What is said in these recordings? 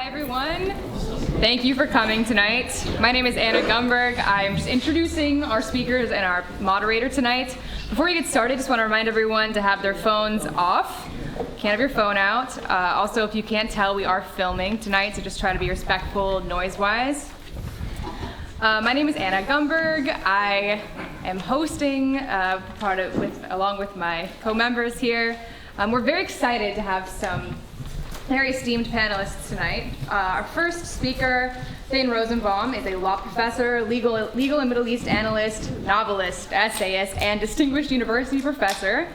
everyone. Thank you for coming tonight. My name is Anna Gumberg. I'm just introducing our speakers and our moderator tonight. Before we get started, I just want to remind everyone to have their phones off. Can't have your phone out. Also, if you can't tell, we are filming tonight, so just try to be respectful noise-wise. My name is Anna Gumberg. I am hosting along with my co-members here. We're very excited to have some very esteemed panelists tonight. Our first speaker, Thane Rosenbaum, is a law professor, legal and Middle East analyst, novelist, essayist, and distinguished university professor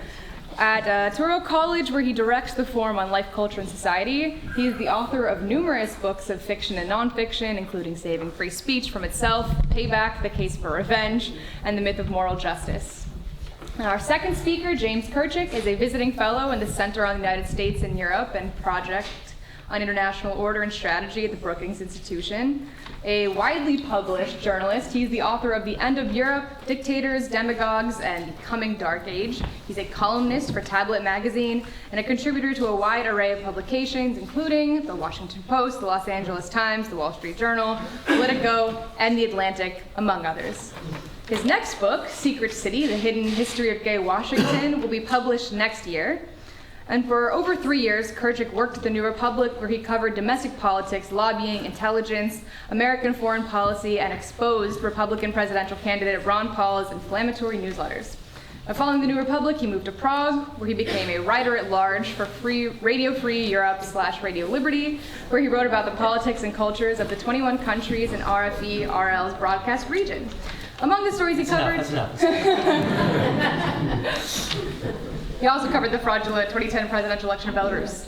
at Touro College, where he directs the Forum on Life, Culture, and Society. He is the author of numerous books of fiction and nonfiction, including Saving Free Speech from Itself, Payback, The Case for Revenge, and The Myth of Moral Justice. Our second speaker, James Kirchick, is a visiting fellow in the Center on the United States and Europe and Project on International Order and Strategy at the Brookings Institution. A widely published journalist, he's the author of The End of Europe, Dictators, Demagogues, and the Coming Dark Age. He's a columnist for Tablet magazine and a contributor to a wide array of publications, including The Washington Post, The Los Angeles Times, The Wall Street Journal, Politico, and The Atlantic, among others. His next book, Secret City, The Hidden History of Gay Washington, will be published next year. And for over 3 years, Kirchick worked at the New Republic, where he covered domestic politics, lobbying, intelligence, American foreign policy, and exposed Republican presidential candidate Ron Paul's inflammatory newsletters. Following the New Republic, he moved to Prague, where he became a writer-at-large for Radio Free Europe / Radio Liberty, where he wrote about the politics and cultures of the 21 countries in RFE/RL's broadcast region. Among the stories he covered... He also covered the fraudulent 2010 presidential election of Belarus.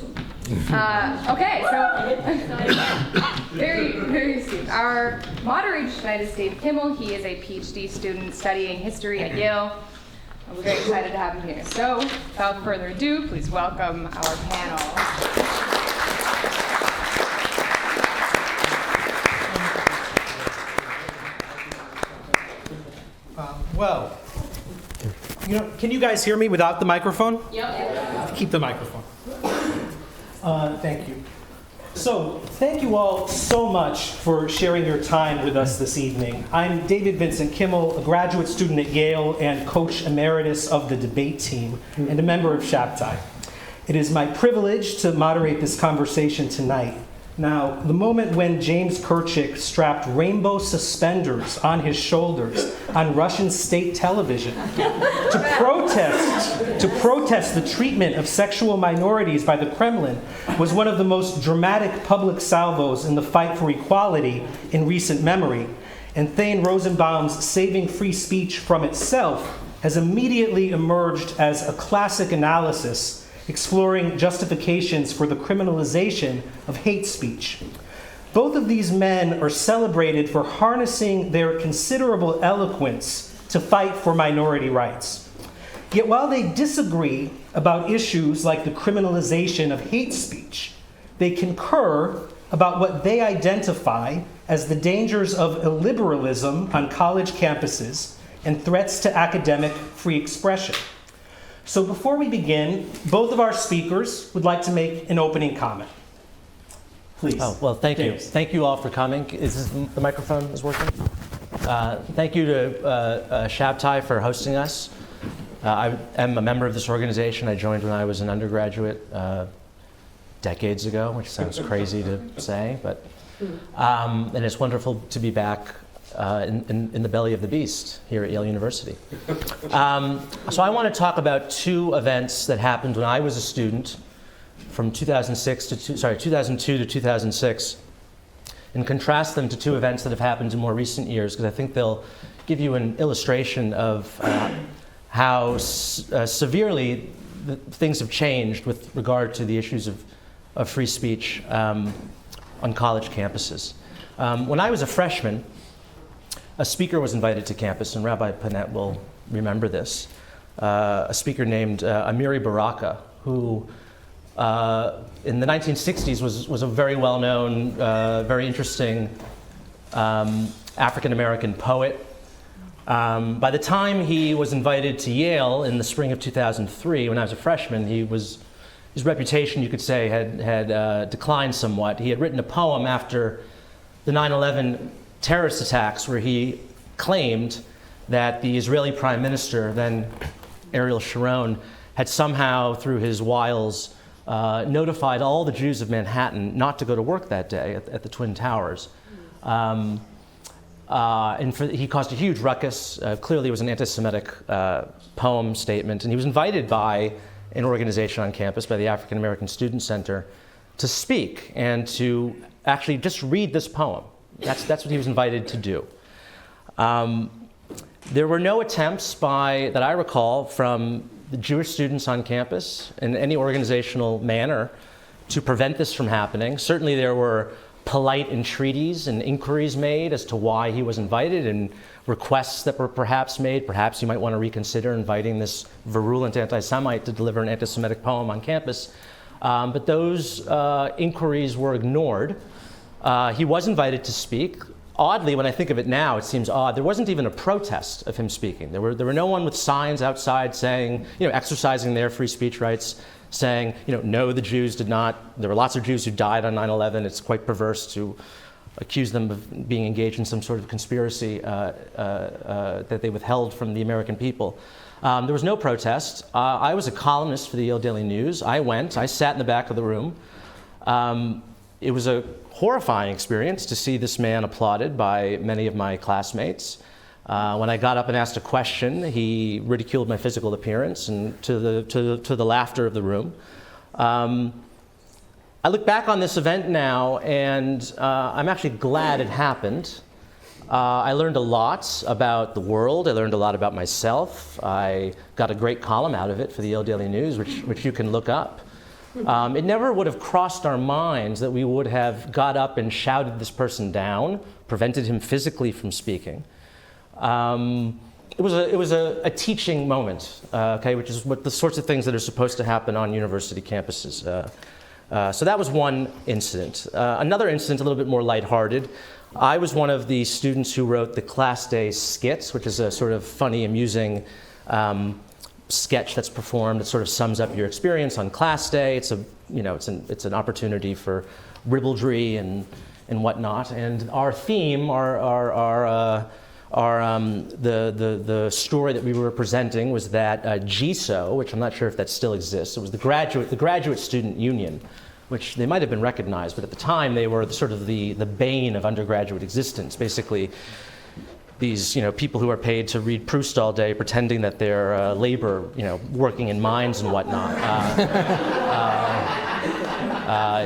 Very astute. Our moderator tonight is Dave Kimmel. He is a PhD student studying history at Yale. We're very excited to have him here. So, without further ado, please welcome our panel. Well, can you guys hear me without the microphone? Yep. Keep the microphone. Thank you. So, thank you all so much for sharing your time with us this evening. I'm David Vincent Kimmel, a graduate student at Yale and coach emeritus of the debate team, and a member of Shabtai. It is my privilege to moderate this conversation tonight. Now, the moment when James Kirchick strapped rainbow suspenders on his shoulders on Russian state television to protest the treatment of sexual minorities by the Kremlin was one of the most dramatic public salvos in the fight for equality in recent memory. And Thane Rosenbaum's Saving Free Speech from Itself has immediately emerged as a classic analysis exploring justifications for the criminalization of hate speech. Both of these men are celebrated for harnessing their considerable eloquence to fight for minority rights. Yet while they disagree about issues like the criminalization of hate speech, they concur about what they identify as the dangers of illiberalism on college campuses and threats to academic free expression. So before we begin, both of our speakers would like to make an opening comment. Please. Oh, well, thank you. Thank you all for coming. The microphone is working? Thank you to Shabtai for hosting us. I am a member of this organization. I joined when I was an undergraduate decades ago, which sounds crazy to say, but and it's wonderful to be back in the belly of the beast here at Yale University. So I want to talk about two events that happened when I was a student from 2002 to 2006, and contrast them to two events that have happened in more recent years, because I think they'll give you an illustration of how severely things have changed with regard to the issues of free speech on college campuses. When I was a freshman, a speaker was invited to campus, and Rabbi Panett will remember this. A speaker named Amiri Baraka, who in the 1960s was a very well-known, very interesting African-American poet. By the time he was invited to Yale in the spring of 2003, when I was a freshman, he was his reputation, you could say, had declined somewhat. He had written a poem after the 9/11 terrorist attacks where he claimed that the Israeli Prime Minister, then Ariel Sharon, had somehow, through his wiles, notified all the Jews of Manhattan not to go to work that day at the Twin Towers. He caused a huge ruckus. Clearly, it was an anti-Semitic poem statement, and he was invited by an organization on campus, by the African American Student Center, to speak and to actually just read this poem. That's what he was invited to do. There were no attempts that I recall, from the Jewish students on campus in any organizational manner to prevent this from happening. Certainly there were polite entreaties and inquiries made as to why he was invited, and requests that were perhaps made. Perhaps you might want to reconsider inviting this virulent anti-Semite to deliver an anti-Semitic poem on campus. But those inquiries were ignored. He was invited to speak. Oddly, when I think of it now, it seems odd. There wasn't even a protest of him speaking. There were no one with signs outside saying, exercising their free speech rights, saying, no, the Jews did not. There were lots of Jews who died on 9/11. It's quite perverse to accuse them of being engaged in some sort of conspiracy that they withheld from the American people. There was no protest. I was a columnist for the Yale Daily News. I sat in the back of the room. It was a horrifying experience to see this man applauded by many of my classmates. When I got up and asked a question, he ridiculed my physical appearance, and to the laughter of the room. I look back on this event now, and I'm actually glad it happened. I learned a lot about the world. I learned a lot about myself. I got a great column out of it for the Yale Daily News, which you can look up. It never would have crossed our minds that we would have got up and shouted this person down, prevented him physically from speaking. It was a teaching moment, which is what the sorts of things that are supposed to happen on university campuses. So that was one incident. Another incident, a little bit more lighthearted. I was one of the students who wrote the Class Day skits, which is a sort of funny, amusing sketch that's performed that sort of sums up your experience on Class Day. It's an opportunity for ribaldry and whatnot. And our theme, the story that we were presenting was that GSO, which I'm not sure if that still exists. It was the Graduate Student Union, which they might have been recognized, but at the time they were sort of the bane of undergraduate existence. Basically, these people who are paid to read Proust all day, pretending that they're labor, working in mines and whatnot.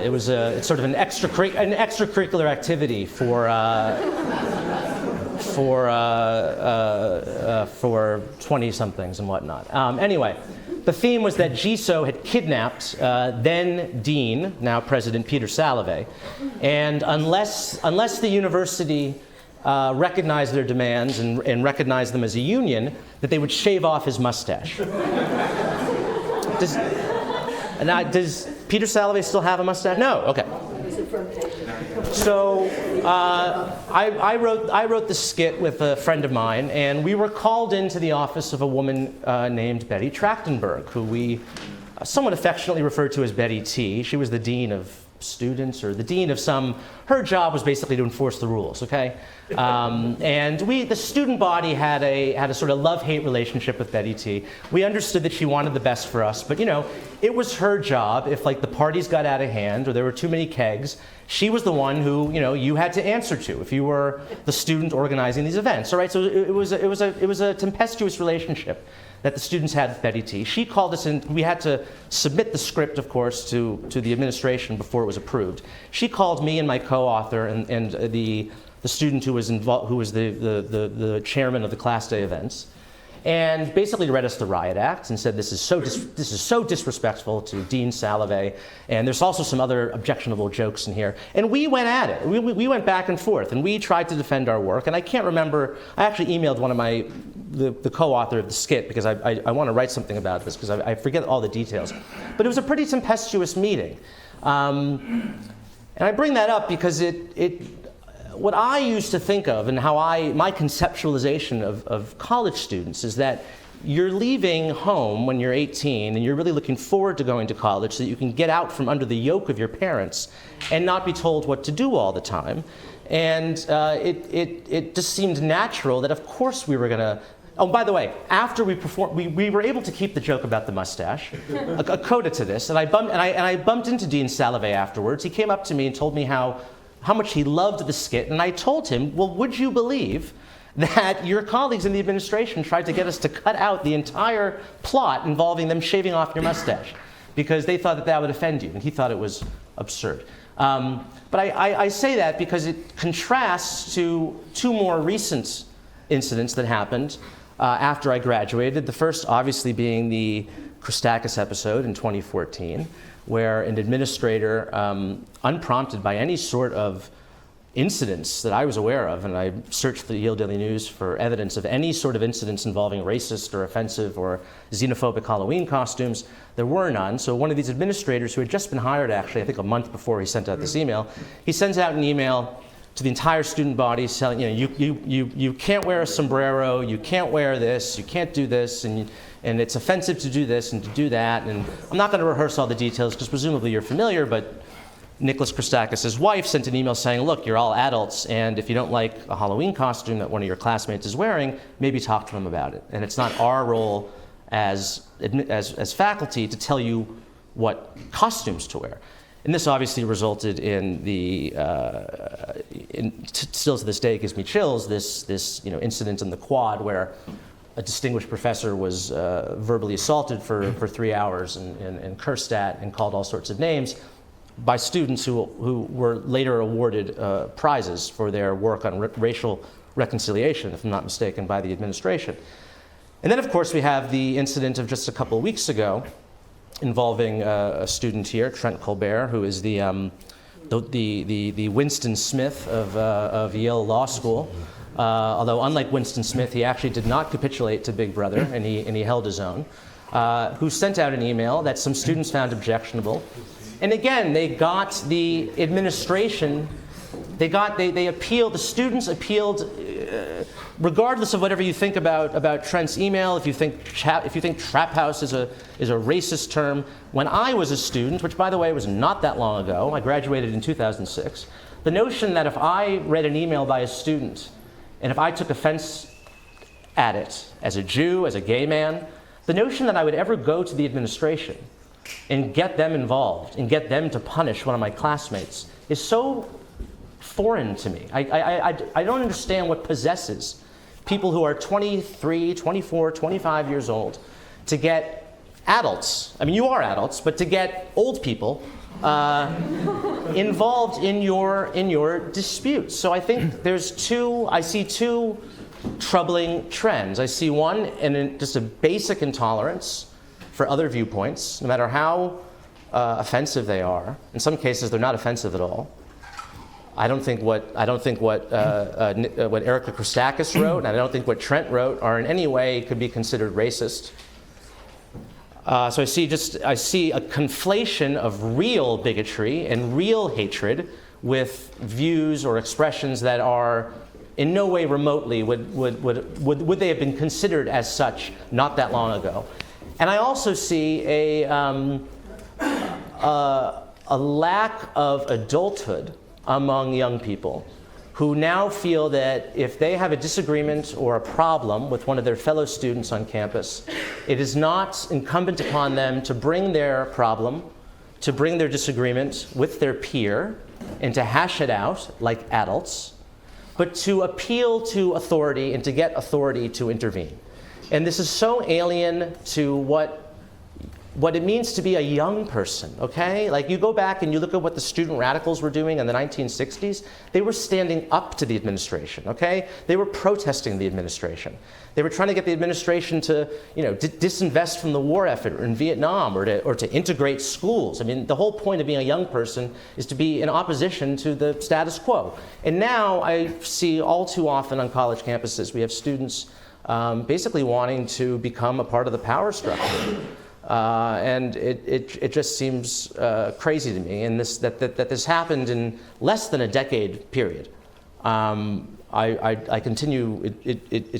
It's sort of an extracurricular activity for 20-somethings and whatnot. Anyway, the theme was that GSO had kidnapped then Dean, now President Peter Salovey, and unless the university recognized their demands and recognized them as a union, that they would shave off his mustache. Does Peter Salovey still have a mustache? No. Okay. So I wrote the skit with a friend of mine, and we were called into the office of a woman named Betty Trachtenberg, who we somewhat affectionately referred to as Betty T. She was the dean of students, or the dean of her job was basically to enforce the rules, okay? And the student body had a sort of love-hate relationship with Betty T. We understood that she wanted the best for us, but it was her job. If the parties got out of hand or there were too many kegs, she was the one who you had to answer to if you were the student organizing these events. All right, so it was a tempestuous relationship that the students had with Betty T. She called us in. We had to submit the script, of course, to the administration before it was approved. She called me and my co-author and the student who was involved, who was the chairman of the Class Day events, and basically read us the riot act and said this is so disrespectful to Dean Salovey, and there's also some other objectionable jokes in here. And we went at it. We went back and forth, and we tried to defend our work. And I can't remember. I actually emailed one of the co-author of the skit because I want to write something about this because I forget all the details. But it was a pretty tempestuous meeting, and I bring that up because what I used to think of and my conceptualization of college students is that you're leaving home when you're 18 and you're really looking forward to going to college so that you can get out from under the yoke of your parents and not be told what to do all the time. And it just seemed natural that of course we were going to. Oh, by the way, after we performed, we were able to keep the joke about the mustache. A coda to this, and I bumped into Dean Salovey afterwards. He came up to me and told me how much he loved the skit, and I told him, well, would you believe that your colleagues in the administration tried to get us to cut out the entire plot involving them shaving off your mustache because they thought that would offend you, and he thought it was absurd. But I say that because it contrasts to two more recent incidents that happened after I graduated. The first, obviously, being the Christakis episode in 2014, where an administrator, unprompted by any sort of incidents that I was aware of, and I searched the Yale Daily News for evidence of any sort of incidents involving racist or offensive or xenophobic Halloween costumes. There were none. So one of these administrators who had just been hired, actually, I think a month before he sent out this email, he sends out an email to the entire student body saying, you can't wear a sombrero, you can't wear this, you can't do this, and it's offensive to do this and to do that. And I'm not going to rehearse all the details because presumably you're familiar, but Nicholas Christakis' wife sent an email saying, look, you're all adults, and if you don't like a Halloween costume that one of your classmates is wearing, maybe talk to them about it. And it's not our role as faculty to tell you what costumes to wear. And this obviously resulted in still to this day it gives me chills, this incident in the quad where a distinguished professor was verbally assaulted for 3 hours and cursed at and called all sorts of names by students who were later awarded prizes for their work on racial reconciliation, if I'm not mistaken, by the administration. And then, of course, we have the incident of just a couple of weeks ago involving a student here, Trent Colbert, who is the Winston Smith of Yale Law School. Although, unlike Winston Smith, he actually did not capitulate to Big Brother, and he held his own. Who sent out an email that some students found objectionable. And again, they got the administration, they appealed, the students appealed, regardless of whatever you think about Trent's email, if you think trap house is a racist term. When I was a student, which by the way was not that long ago, I graduated in 2006, the notion that if I read an email by a student, and if I took offense at it, as a Jew, as a gay man, the notion that I would ever go to the administration and get them involved and get them to punish one of my classmates is so foreign to me. I don't understand what possesses people who are 23, 24, 25 years old to get adults, I mean you are adults, but to get old people involved in your disputes. So I think I see two troubling trends. I see one in just a basic intolerance for other viewpoints, no matter how offensive they are. In some cases, they're not offensive at all. I don't think what Erica Christakis wrote, and I don't think what Trent wrote are in any way could be considered racist. So I see a conflation of real bigotry and real hatred with views or expressions that are in no way remotely would they have been considered as such not that long ago. And I also see a lack of adulthood among young people who now feel that if they have a disagreement or a problem with one of their fellow students on campus, it is not incumbent upon them to bring their problem, to bring their disagreement with their peer, and to hash it out like adults, but to appeal to authority and to get authority to intervene. And this is so alien to what it means to be a young person, okay? Like you go back and you look at what the student radicals were doing in the 1960s, they were standing up to the administration, okay? They were protesting the administration. They were trying to get the administration to, disinvest from the war effort in Vietnam or to integrate schools. I mean, the whole point of being a young person is to be in opposition to the status quo. And now I see all too often on college campuses, we have students basically wanting to become a part of the power structure. And it just seems crazy to me, and that this happened in less than a decade period. It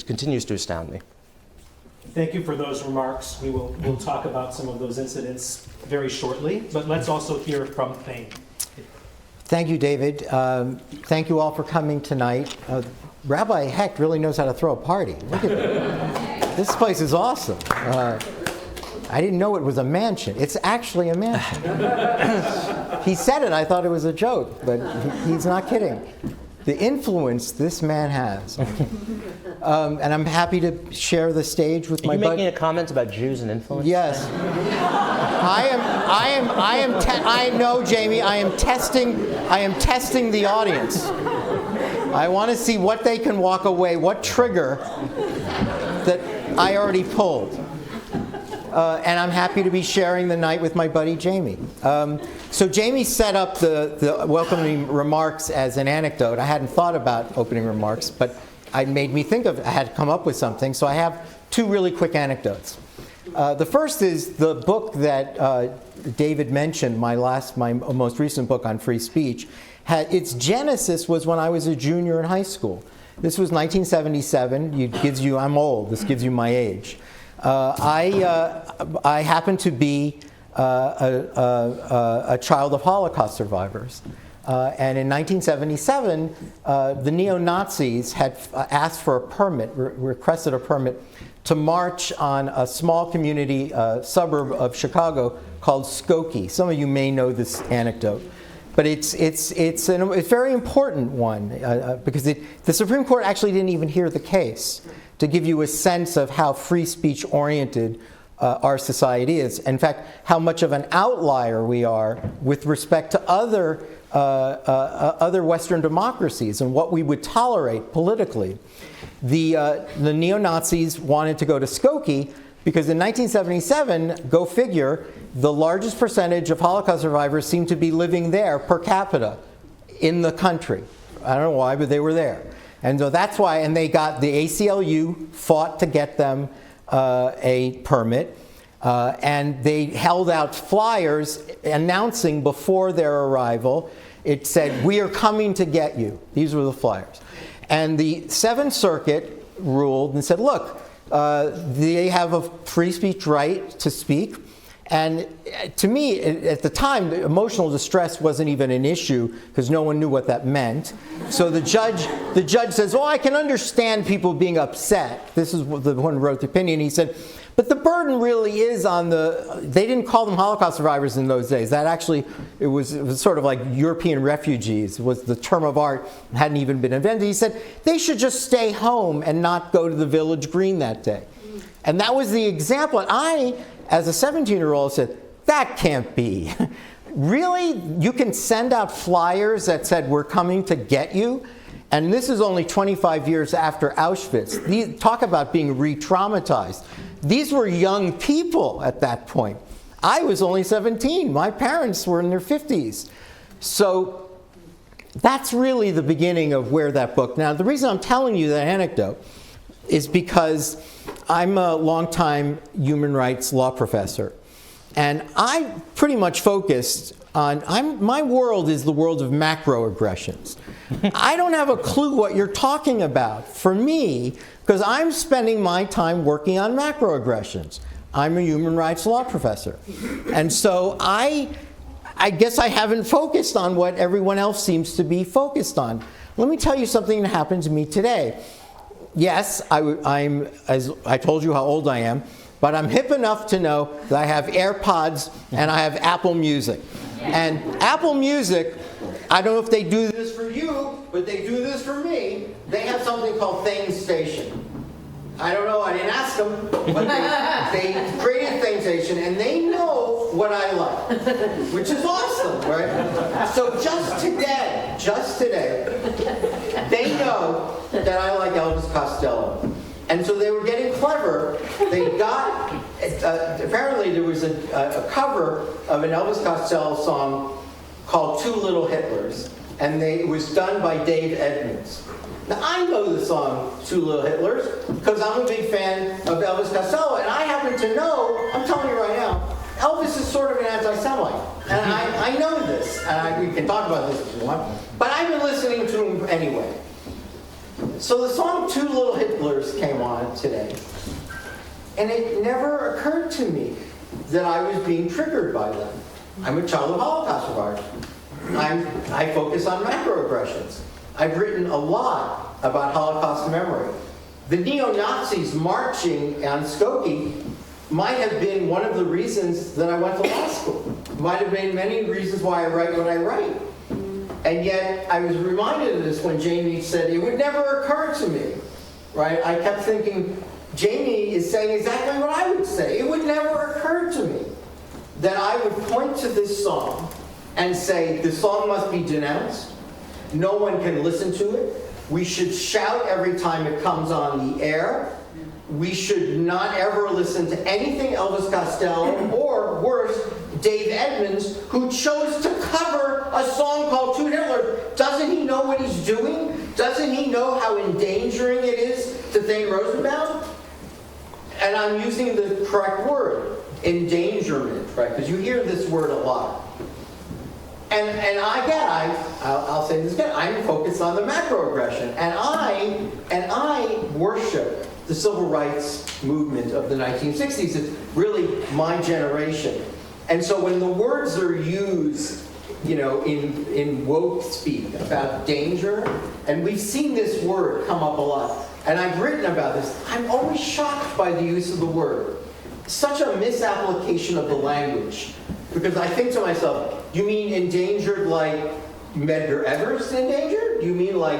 continues to astound me. Thank you for those remarks. We'll talk about some of those incidents very shortly, but let's also hear from Thane. Thank you, David. Thank you all for coming tonight. Rabbi Hecht really knows how to throw a party. Look at that. This place is awesome. I didn't know it was a mansion. It's actually a mansion. He said it, I thought it was a joke, but he's not kidding. The influence this man has. And I'm happy to share the stage with Are my you buddy. making a comment about Jews and influence? Yes. I know, Jamie, I am testing the audience. I want to see what they can walk away, what trigger that I already pulled. And I'm happy to be sharing the night with my buddy Jamie. So Jamie set up the welcoming remarks as an anecdote. I hadn't thought about opening remarks, but it made me think of, I had to come up with something. So I have two really quick anecdotes. The first is the book that David mentioned, my most recent book on free speech. Its genesis was when I was a junior in high school. This was 1977. I'm old. This gives you my age. I happen to be a child of Holocaust survivors. And in 1977, the neo-Nazis had asked for a permit, requested a permit to march on a small community suburb of Chicago called Skokie. Some of you may know this anecdote. But it's a very important one because the Supreme Court actually didn't even hear the case, to give you a sense of how free speech oriented our society is. In fact, how much of an outlier we are with respect to other Western democracies and what we would tolerate politically. The neo-Nazis wanted to go to Skokie because in 1977, go figure, the largest percentage of Holocaust survivors seemed to be living there per capita in the country. I don't know why, but they were there. And so that's why, and the ACLU fought to get them a permit, and they held out flyers announcing before their arrival. It said, "We are coming to get you." These were the flyers. And the Seventh Circuit ruled and said, look, they have a free speech right to speak. And to me, at the time, the emotional distress wasn't even an issue because no one knew what that meant. So the judge says, "Oh, I can understand people being upset." This is the one who wrote the opinion. He said, "But the burden really is on they didn't call them Holocaust survivors in those days. That actually, it was sort of like European refugees was the term of art, hadn't even been invented." He said, "They should just stay home and not go to the Village Green that day." And that was the example. And I, as a 17-year-old, said, that can't be. Really? You can send out flyers that said, "We're coming to get you"? And this is only 25 years after Auschwitz. Talk about being re-traumatized. These were young people at that point. I was only 17. My parents were in their 50s. So that's really the beginning of where that book. Now, the reason I'm telling you that anecdote is because I'm a longtime human rights law professor. And I pretty much focused on, my world is the world of macroaggressions. I don't have a clue what you're talking about for me, because I'm spending my time working on macroaggressions. I'm a human rights law professor. And so I guess I haven't focused on what everyone else seems to be focused on. Let me tell you something that happened to me today. Yes, I'm, as I told you how old I am, but I'm hip enough to know that I have AirPods and I have Apple Music. And Apple Music, I don't know if they do this for you, but they do this for me. They have something called Thane Station. I don't know, I didn't ask them, but they created Thane Station, and they know what I like, which is awesome, right? So just today, they know that I like Elvis Costello. And so they were getting clever. They got, apparently there was a cover of an Elvis Costello song called Two Little Hitlers, and it was done by Dave Edmunds. Now, I know the song Two Little Hitlers because I'm a big fan of Elvis Costello, and I happen to know, I'm telling you right now, Elvis is sort of an anti-Semite. And I know this, and we can talk about this if you want, but I've been listening to him anyway. So the song Two Little Hitlers came on today. And it never occurred to me that I was being triggered by them. I'm a child of Holocaust survivor. I focus on macroaggressions. I've written a lot about Holocaust memory. The neo-Nazis marching on Skokie might have been one of the reasons that I went to law school. Might have been many reasons why I write what I write. And yet, I was reminded of this when Jamie said, it would never occur to me, right? I kept thinking, Jamie is saying exactly what I would say. It would never occur to me that I would point to this song and say, the song must be denounced. No one can listen to it. We should shout every time it comes on the air. We should not ever listen to anything Elvis Costello, or worse, Dave Edmunds, who chose to cover a song called Toot Hitler. Doesn't he know what he's doing? Doesn't he know how endangering it is to Thane Rosenbaum? And I'm using the correct word, endangerment, right? Because you hear this word a lot. And I'll say this again, I'm focused on the macroaggression. And I worship the civil rights movement of the 1960s. It's really my generation. And so when the words are used, in woke speak about danger, and we've seen this word come up a lot, and I've written about this, I'm always shocked by the use of the word. Such a misapplication of the language. Because I think to myself, you mean endangered like Medgar Evers endangered? You mean like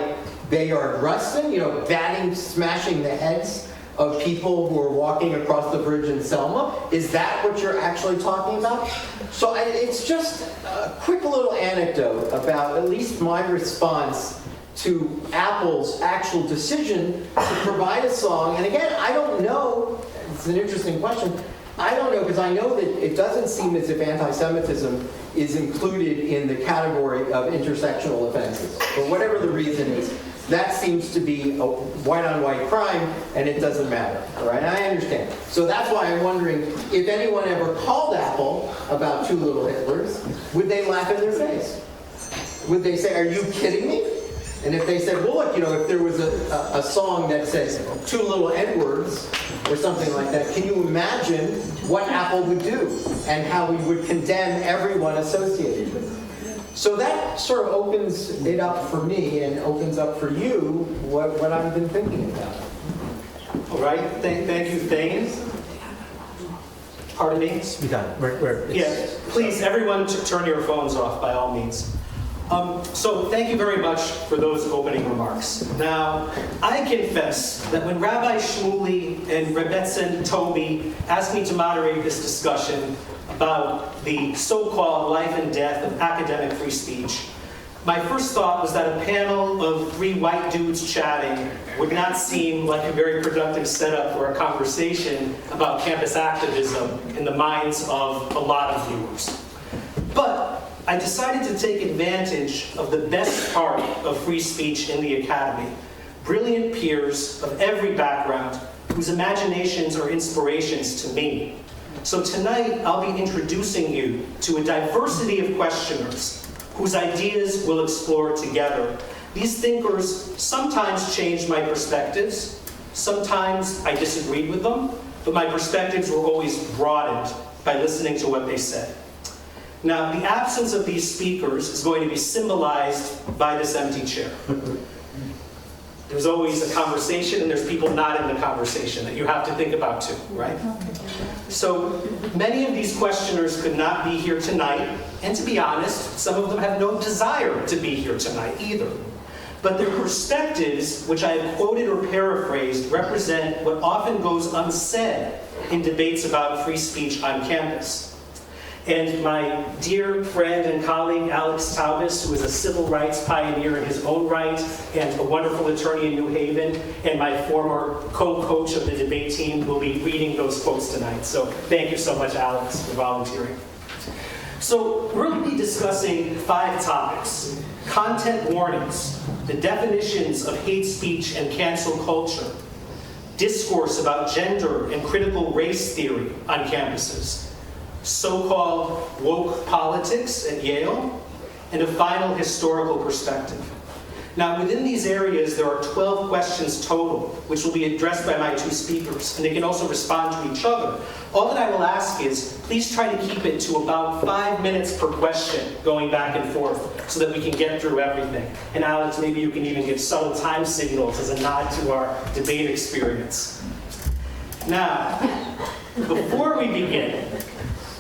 Bayard Rustin, smashing the heads of people who are walking across the bridge in Selma? Is that what you're actually talking about? So it's just a quick little anecdote about at least my response to Apple's actual decision to provide a song. And again, I don't know, it's an interesting question, I don't know, because I know that it doesn't seem as if anti-Semitism is included in the category of intersectional offenses. For whatever the reason is, that seems to be a white-on-white crime, and it doesn't matter, all right? I understand. So that's why I'm wondering, if anyone ever called Apple about Two Little Hitlers, would they laugh in their face? Would they say, are you kidding me? And if they said, well, look, if there was a song that says two little N-words or something like that, can you imagine what Apple would do and how we would condemn everyone associated with it? So that sort of opens it up for me and opens up for you what I've been thinking about. All right. Thank you, Thane. Pardon me? You got it. Yes. Please, everyone, turn your phones off by all means. So thank you very much for those opening remarks. Now, I confess that when Rabbi Shmuley and Rebbetzin Toby asked me to moderate this discussion about the so-called life and death of academic free speech, my first thought was that a panel of three white dudes chatting would not seem like a very productive setup for a conversation about campus activism in the minds of a lot of viewers. But I decided to take advantage of the best part of free speech in the academy, brilliant peers of every background whose imaginations are inspirations to me. So tonight, I'll be introducing you to a diversity of questioners whose ideas we'll explore together. These thinkers sometimes changed my perspectives, sometimes I disagreed with them, but my perspectives were always broadened by listening to what they said. Now, the absence of these speakers is going to be symbolized by this empty chair. There's always a conversation, and there's people not in the conversation that you have to think about too, right? So many of these questioners could not be here tonight, and to be honest, some of them have no desire to be here tonight either. But their perspectives, which I have quoted or paraphrased, represent what often goes unsaid in debates about free speech on campus. And my dear friend and colleague, Alex Taubes, who is a civil rights pioneer in his own right and a wonderful attorney in New Haven, and my former co-coach of the debate team will be reading those quotes tonight. So thank you so much, Alex, for volunteering. So we're going to be discussing 5 topics: content warnings, the definitions of hate speech and cancel culture, discourse about gender and critical race theory on campuses, so-called woke politics at Yale, and a final historical perspective. Now, within these areas, there are 12 questions total, which will be addressed by my two speakers, and they can also respond to each other. All that I will ask is, please try to keep it to about 5 minutes per question, going back and forth, so that we can get through everything. And Alex, maybe you can even give subtle time signals as a nod to our debate experience. Now, before we begin,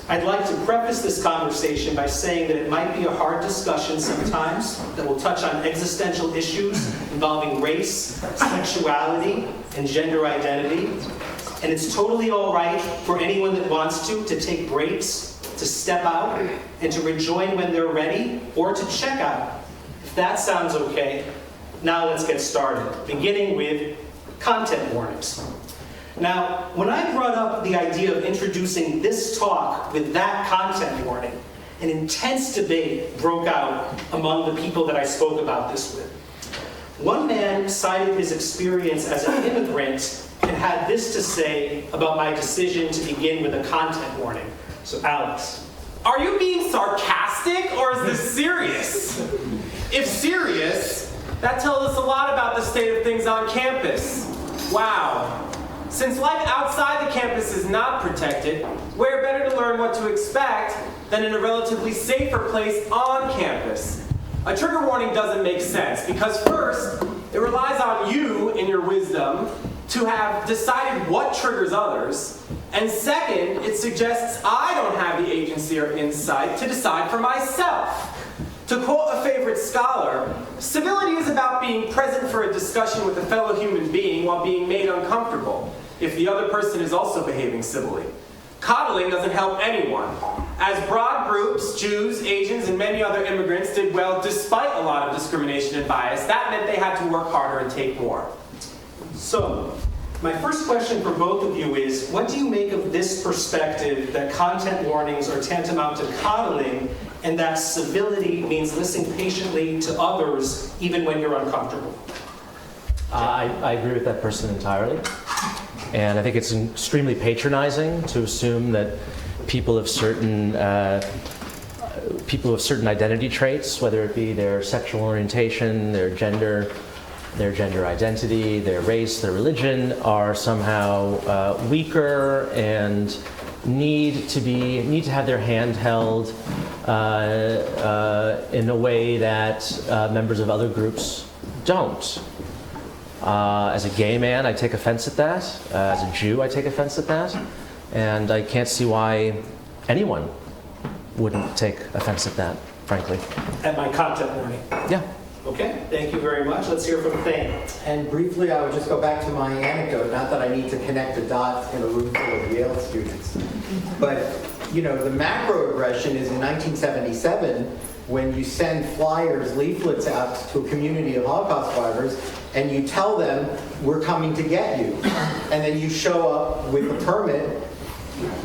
I'd like to preface this conversation by saying that it might be a hard discussion sometimes that will touch on existential issues involving race, sexuality, and gender identity. And it's totally all right for anyone that wants to take breaks, to step out, and to rejoin when they're ready, or to check out. If that sounds okay, now let's get started, beginning with content warnings. Now, when I brought up the idea of introducing this talk with that content warning, an intense debate broke out among the people that I spoke about this with. One man cited his experience as an immigrant and had this to say about my decision to begin with a content warning. So, Alex. Are you being sarcastic, or is this serious? If serious, that tells us a lot about the state of things on campus. Wow. Since life outside the campus is not protected, where better to learn what to expect than in a relatively safer place on campus? A trigger warning doesn't make sense because first, it relies on you in your wisdom to have decided what triggers others, and second, it suggests I don't have the agency or insight to decide for myself. To quote a favorite scholar, civility is about being present for a discussion with a fellow human being while being made uncomfortable, if the other person is also behaving civilly. Coddling doesn't help anyone. As broad groups, Jews, Asians, and many other immigrants did well despite a lot of discrimination and bias, that meant they had to work harder and take more. So, my first question for both of you is, what do you make of this perspective that content warnings are tantamount to coddling, and that civility means listening patiently to others even when you're uncomfortable? I agree with that person entirely. And I think it's extremely patronizing to assume that people of certain identity traits, whether it be their sexual orientation, their gender identity, their race, their religion, are somehow weaker and need to have their hand held in a way that members of other groups don't. As a gay man, I take offense at that. As a Jew, I take offense at that. And I can't see why anyone wouldn't take offense at that, frankly. At my content warning. Yeah. Okay, thank you very much. Let's hear from Thane. And briefly, I would just go back to my anecdote, not that I need to connect the dots in a room full of Yale students. But, you know, the macroaggression is in 1977 when you send flyers, leaflets out to a community of Holocaust survivors and you tell them, we're coming to get you. And then you show up with a permit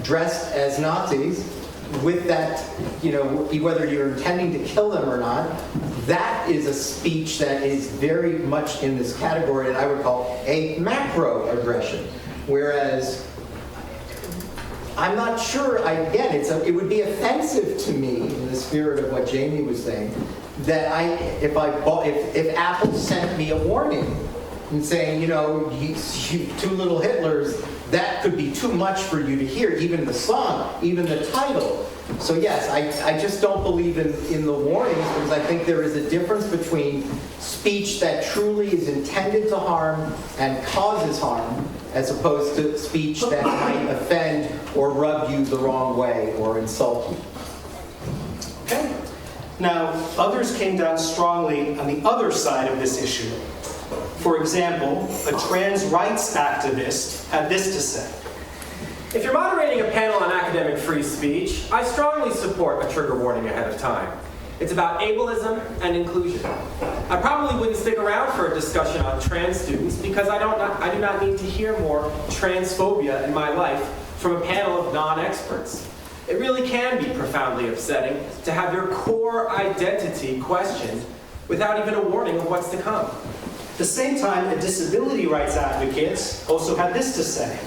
dressed as Nazis with that, you know, whether you're intending to kill them or not. That is a speech that is very much in this category that I would call a macroaggression. Whereas, I'm not sure, again, it would be offensive to me, in the spirit of what Jamie was saying, that if Apple sent me a warning and saying, you know, you two little Hitlers, that could be too much for you to hear, even the song, even the title. So yes, I just don't believe in the warnings, because I think there is a difference between speech that truly is intended to harm and causes harm, as opposed to speech that might offend or rub you the wrong way or insult you. Okay. Now, others came down strongly on the other side of this issue. For example, a trans rights activist had this to say. If you're moderating a panel on academic free speech, I strongly support a trigger warning ahead of time. It's about ableism and inclusion. I probably wouldn't stick around for a discussion on trans students because I do not need to hear more transphobia in my life from a panel of non-experts. It really can be profoundly upsetting to have your core identity questioned without even a warning of what's to come. At the same time, a disability rights advocate also had this to say.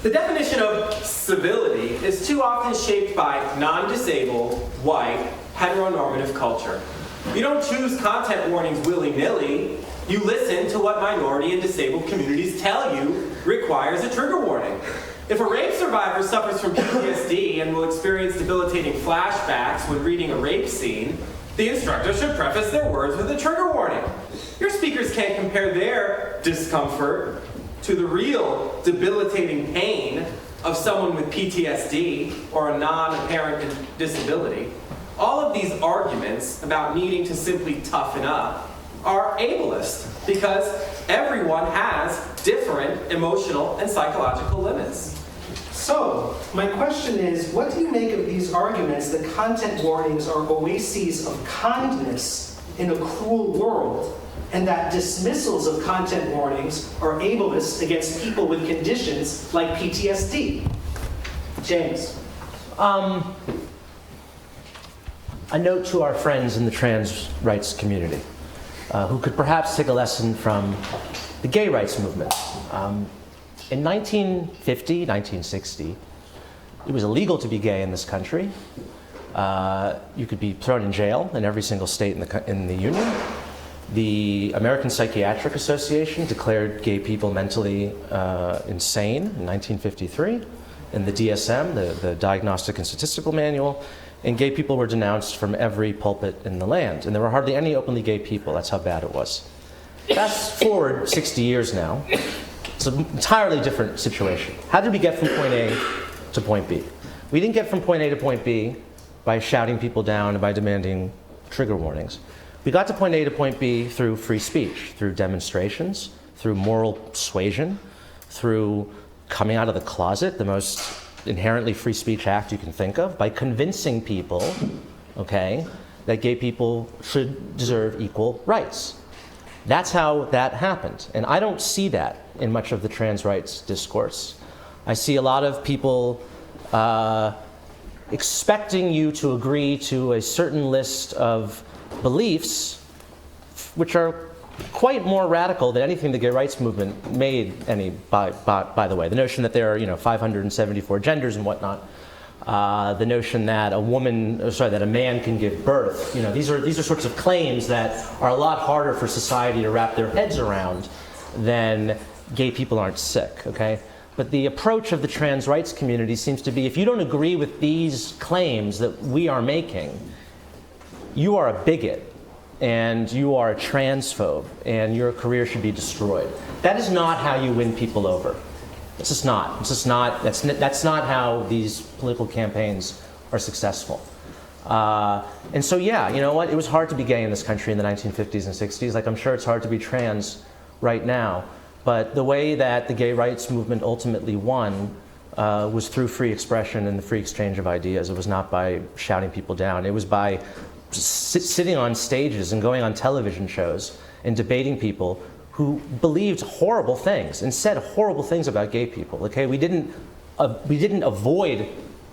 The definition of civility is too often shaped by non-disabled, white, heteronormative culture. You don't choose content warnings willy-nilly. You listen to what minority and disabled communities tell you requires a trigger warning. If a rape survivor suffers from PTSD and will experience debilitating flashbacks when reading a rape scene, the instructor should preface their words with a trigger warning. Your speakers can't compare their discomfort to the real debilitating pain of someone with PTSD or a non-apparent disability. All of these arguments about needing to simply toughen up are ableist because everyone has different emotional and psychological limits. So, my question is, what do you make of these arguments that content warnings are oases of kindness in a cruel world, and that dismissals of content warnings are ableist against people with conditions like PTSD? James. A note to our friends in the trans rights community, who could perhaps take a lesson from the gay rights movement. In 1950, 1960, it was illegal to be gay in this country. You could be thrown in jail in every single state in the Union. The American Psychiatric Association declared gay people mentally insane in 1953. In the DSM, the Diagnostic and Statistical Manual, and gay people were denounced from every pulpit in the land. And there were hardly any openly gay people. That's how bad it was. Fast forward 60 years now. It's an entirely different situation. How did we get from point A to point B? We didn't get from point A to point B by shouting people down and by demanding trigger warnings. We got to point A to point B through free speech, through demonstrations, through moral persuasion, through coming out of the closet, the most inherently free speech act you can think of, by convincing people, okay, that gay people should deserve equal rights. That's how that happened. And I don't see that in much of the trans rights discourse. I see a lot of people expecting you to agree to a certain list of beliefs which are quite more radical than anything the gay rights movement made any, by the way. The notion that there are, 574 genders and whatnot. The notion that that a man can give birth. These are sorts of claims that are a lot harder for society to wrap their heads around than gay people aren't sick, okay? But the approach of the trans rights community seems to be, if you don't agree with these claims that we are making, you are a bigot, and you are a transphobe, and your career should be destroyed. That is not how you win people over. It's just not. That's not how these political campaigns are successful. And so, yeah, you know what? It was hard to be gay in this country in the 1950s and 60s. Like, I'm sure it's hard to be trans right now. But the way that the gay rights movement ultimately won was through free expression and the free exchange of ideas. It was not by shouting people down. It was by sitting on stages and going on television shows and debating people who believed horrible things and said horrible things about gay people. Okay, we didn't avoid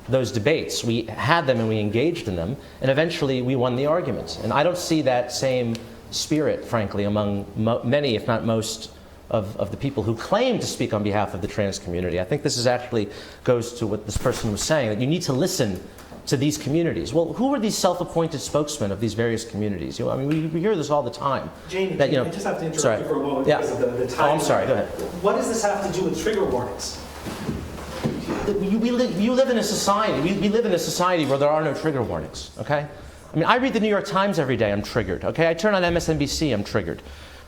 those debates. We had them and we engaged in them, and eventually we won the argument. And I don't see that same spirit, frankly, among many, if not most, of the people who claim to speak on behalf of the trans community. I think this actually goes to what this person was saying, that you need to listen to these communities. Well, who are these self-appointed spokesmen of these various communities? We hear this all the time. Jamie, I just have to interrupt you for a moment because of the time. Oh, I'm sorry, go ahead. What does this have to do with trigger warnings? You live in a society. We live in a society where there are no trigger warnings, okay? I mean, I read the New York Times every day, I'm triggered, okay? I turn on MSNBC, I'm triggered.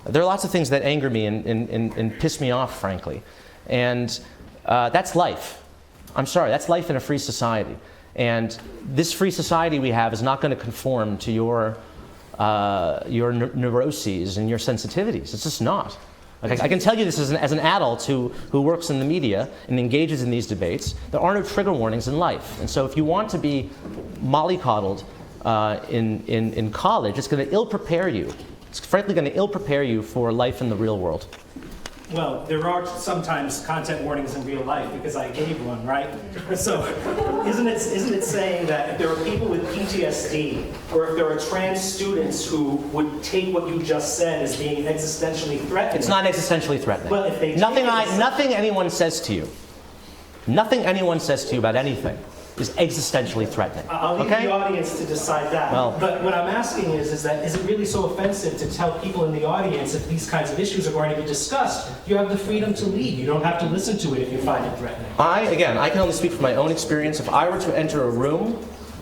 There are lots of things that anger me and piss me off, frankly. And that's life. I'm sorry, that's life in a free society. And this free society we have is not going to conform to your neuroses and your sensitivities. It's just not. Like, I can tell you this as an adult who works in the media and engages in these debates. There are no trigger warnings in life. And so if you want to be mollycoddled in college, it's going to ill-prepare you. It's frankly going to ill-prepare you for life in the real world. Well, there are sometimes content warnings in real life because I gave one, right? So isn't it saying that if there are people with PTSD or if there are trans students who would take what you just said as being existentially threatening? It's not existentially threatening. Well, if they nothing anyone says to you about anything is existentially threatening. I'll leave okay? the audience to decide that. Well- But what I'm asking is it really so offensive to tell people in the audience if these kinds of issues are going to be discussed? You have the freedom to leave. You don't have to listen to it if you find it threatening. I can only speak from my own experience. If I were to enter a room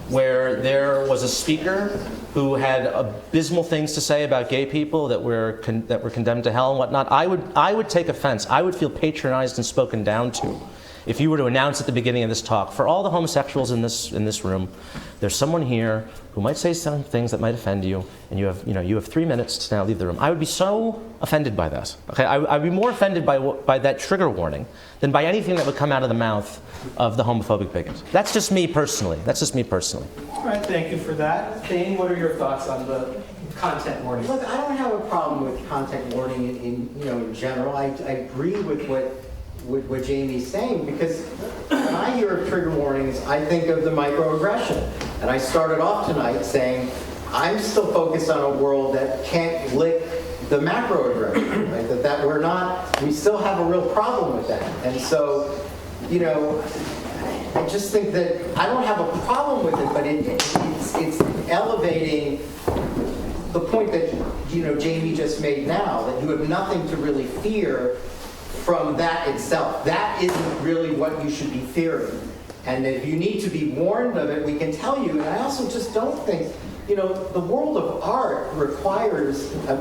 where there was a speaker who had abysmal things to say about gay people that were condemned to hell and whatnot, I would take offense. I would feel patronized and spoken down to if you were to announce at the beginning of this talk, for all the homosexuals in this room, there's someone here who might say some things that might offend you, and you have 3 minutes to now leave the room. I would be so offended by that. Okay, I'd be more offended by that trigger warning than by anything that would come out of the mouth of the homophobic bigot. That's just me personally. All right, thank you for that. Thane, what are your thoughts on the content warning? Look, I don't have a problem with content warning in general. I agree with what Jamie's saying, because when I hear of trigger warnings, I think of the microaggression. And I started off tonight saying, I'm still focused on a world that can't lick the macroaggression, right? That we still have a real problem with that. And so, I just think that I don't have a problem with it, but it's elevating the point that, Jamie just made now, that you have nothing to really fear from that itself. That isn't really what you should be fearing. And if you need to be warned of it, we can tell you. And I also just don't think, the world of art requires, the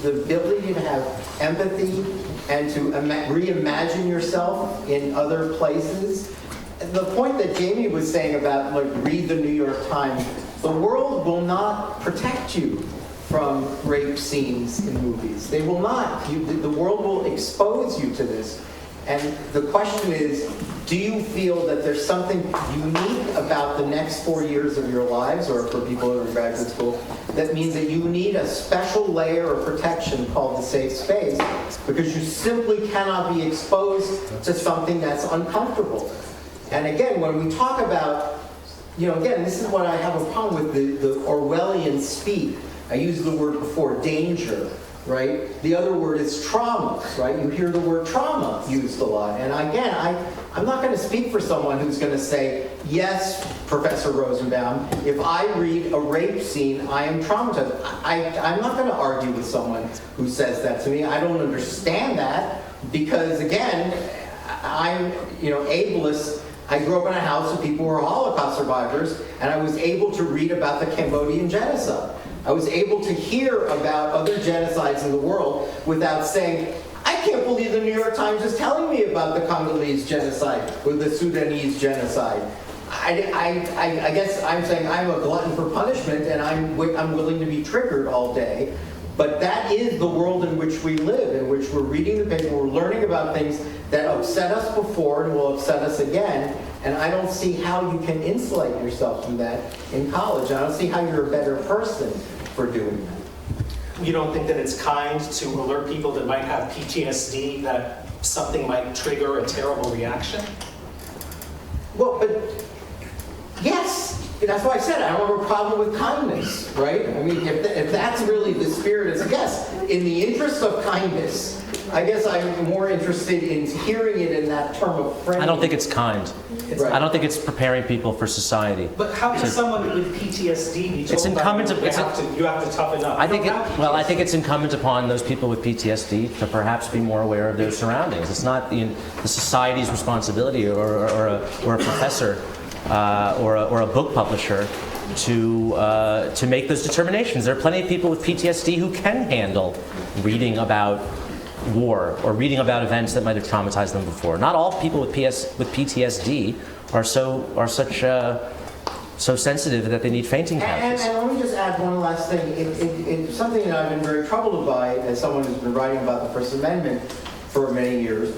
ability to have empathy and to reimagine yourself in other places. The point that Jamie was saying about, read the New York Times, the world will not protect you from rape scenes in movies. They will not. The world will expose you to this. And the question is, do you feel that there's something unique about the next 4 years of your lives, or for people who are in graduate school, that means that you need a special layer of protection called the safe space, because you simply cannot be exposed to something that's uncomfortable. And again, when we talk about, again, this is what I have a problem with, the Orwellian speak. I used the word before, danger, right? The other word is trauma, right? You hear the word trauma used a lot. And again, I'm not going to speak for someone who's going to say, yes, Professor Rosenbaum, if I read a rape scene, I am traumatized. I'm not going to argue with someone who says that to me. I don't understand that because, again, I'm, ableist. I grew up in a house of people who were Holocaust survivors, and I was able to read about the Cambodian genocide. I was able to hear about other genocides in the world without saying, I can't believe the New York Times is telling me about the Congolese genocide or the Sudanese genocide. I guess I'm saying I'm a glutton for punishment, and I'm willing to be triggered all day. But that is the world in which we live, in which we're reading the paper, we're learning about things that upset us before and will upset us again. And I don't see how you can insulate yourself from that in college. I don't see how you're a better person for doing that. You don't think that it's kind to alert people that might have PTSD that something might trigger a terrible reaction? Well, but yes. That's why I said I don't have a problem with kindness, right? I mean, if that's really the spirit, it's yes. In the interest of kindness, I guess I'm more interested in hearing it in that term of friendly. I don't think it's kind. Right. I don't think it's preparing people for society. But how can someone with PTSD be told It's incumbent you have to toughen up? I think it's incumbent upon those people with PTSD to perhaps be more aware of their surroundings. It's not the society's responsibility or a professor or a book publisher to make those determinations. There are plenty of people with PTSD who can handle reading about war or reading about events that might have traumatized them before. Not all people with PTSD are so sensitive that they need fainting couches. And let me just add one last thing. It's something that I've been very troubled by as someone who's been writing about the First Amendment for many years,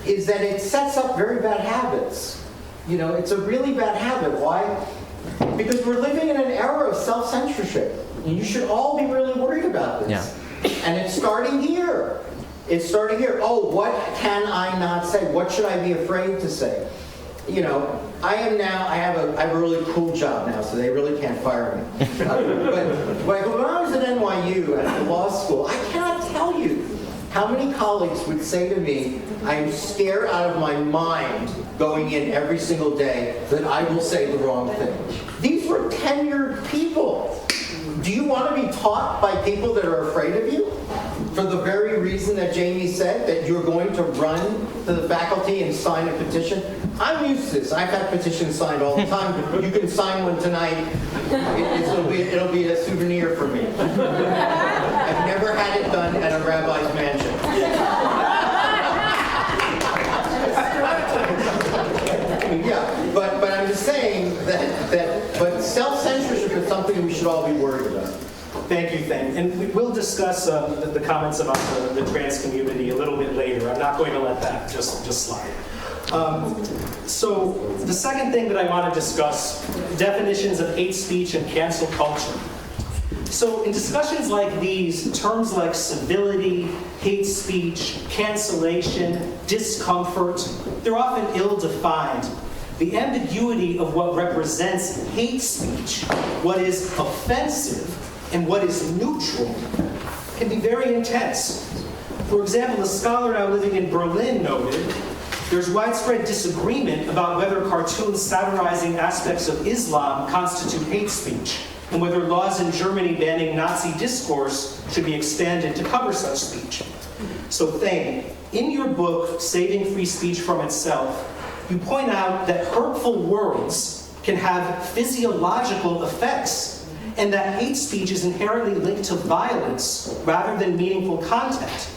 is that it sets up very bad habits. It's a really bad habit. Why? Because we're living in an era of self-censorship. And you should all be really worried about this. Yeah. And it's starting here. Oh, what can I not say? What should I be afraid to say? I have a really cool job now, so they really can't fire me. But when I was at NYU at the law school, I cannot tell you How many colleagues would say to me, I'm scared out of my mind going in every single day that I will say the wrong thing? These were tenured people. Do you want to be taught by people that are afraid of you? For the very reason that Jamie said, that you're going to run to the faculty and sign a petition? I'm used to this. I've had petitions signed all the time. You can sign one tonight. It'll be a souvenir for me. I've never had it done at a rabbi's mansion. Yeah, but I'm just saying but self-censorship is something we should all be worried about. Thank you, Thane. And we will discuss the comments about the trans community a little bit later. I'm not going to let that just slide. So the second thing that I want to discuss, definitions of hate speech and cancel culture. So in discussions like these, terms like civility, hate speech, cancellation, discomfort, they're often ill-defined. The ambiguity of what represents hate speech, what is offensive, and what is neutral can be very intense. For example, a scholar now living in Berlin noted, there's widespread disagreement about whether cartoons satirizing aspects of Islam constitute hate speech, and whether laws in Germany banning Nazi discourse should be expanded to cover such speech. So Thane, in your book, Saving Free Speech from Itself, you point out that hurtful words can have physiological effects, and that hate speech is inherently linked to violence rather than meaningful content.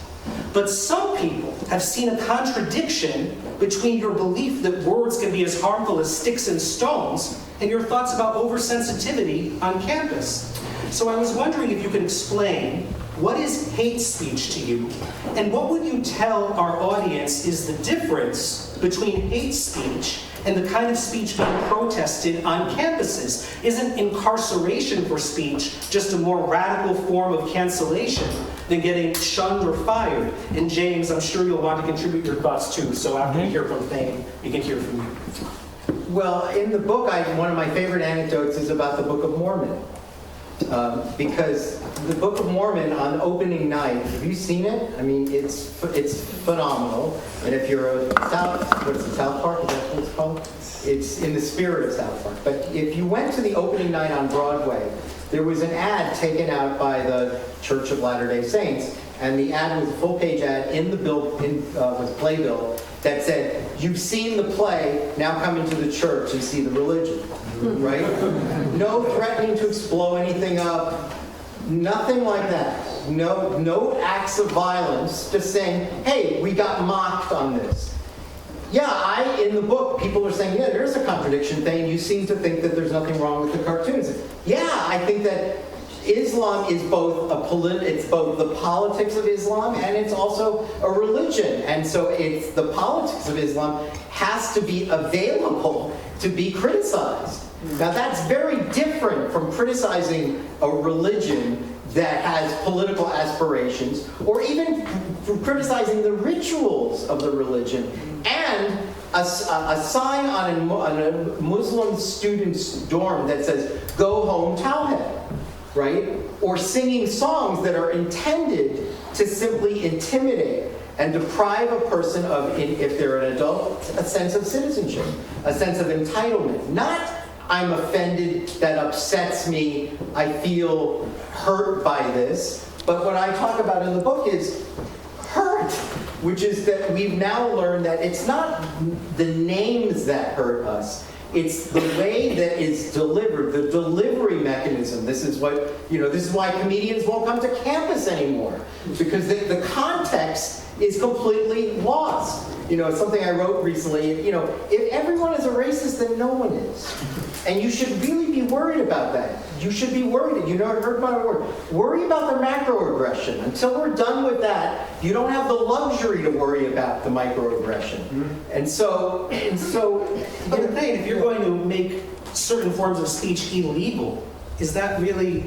But some people have seen a contradiction between your belief that words can be as harmful as sticks and stones and your thoughts about oversensitivity on campus. So I was wondering if you could explain, what is hate speech to you? And what would you tell our audience is the difference between hate speech and the kind of speech being protested on campuses? Isn't incarceration for speech just a more radical form of cancellation than getting shunned or fired? And James, I'm sure you'll want to contribute your thoughts too, so after you hear from Thane, we can hear from you. Well, in the book, one of my favorite anecdotes is about the Book of Mormon. Because the Book of Mormon on opening night, have you seen it? I mean, it's phenomenal. And if you're a South Park, is that what it's called? It's in the spirit of South Park. But if you went to the opening night on Broadway, there was an ad taken out by the Church of Latter-day Saints, and the ad was a full-page ad in the bill, with a playbill that said, "You've seen the play, now come into the church and see the religion." Right? No threatening to blow anything up, nothing like that. No acts of violence, just saying, hey, we got mocked on this. Yeah, in the book, people are saying, yeah, there's a contradiction thing. You seem to think that there's nothing wrong with the cartoons. Yeah, I think that Islam is both it's both the politics of Islam and it's also a religion. And so it's the politics of Islam has to be available to be criticized. Now that's very different from criticizing a religion that has political aspirations, or even from criticizing the rituals of the religion. And a sign on a Muslim student's dorm that says, "Go home, Towhead," right? Or singing songs that are intended to simply intimidate and deprive a person of, if they're an adult, a sense of citizenship, a sense of entitlement. Not, I'm offended, that upsets me, I feel hurt by this. But what I talk about in the book is hurt, which is that we've now learned that it's not the names that hurt us. It's the way that it's delivered, the delivery mechanism. This is why comedians won't come to campus anymore, because the context is completely lost. It's something I wrote recently. If everyone is a racist, then no one is. And you should really be worried about that. You should be worried. I heard my word. Worry about the macroaggression. Until we're done with that, you don't have the luxury to worry about the microaggression. Mm-hmm. And so. But Thane, if you're going to make certain forms of speech illegal, is that really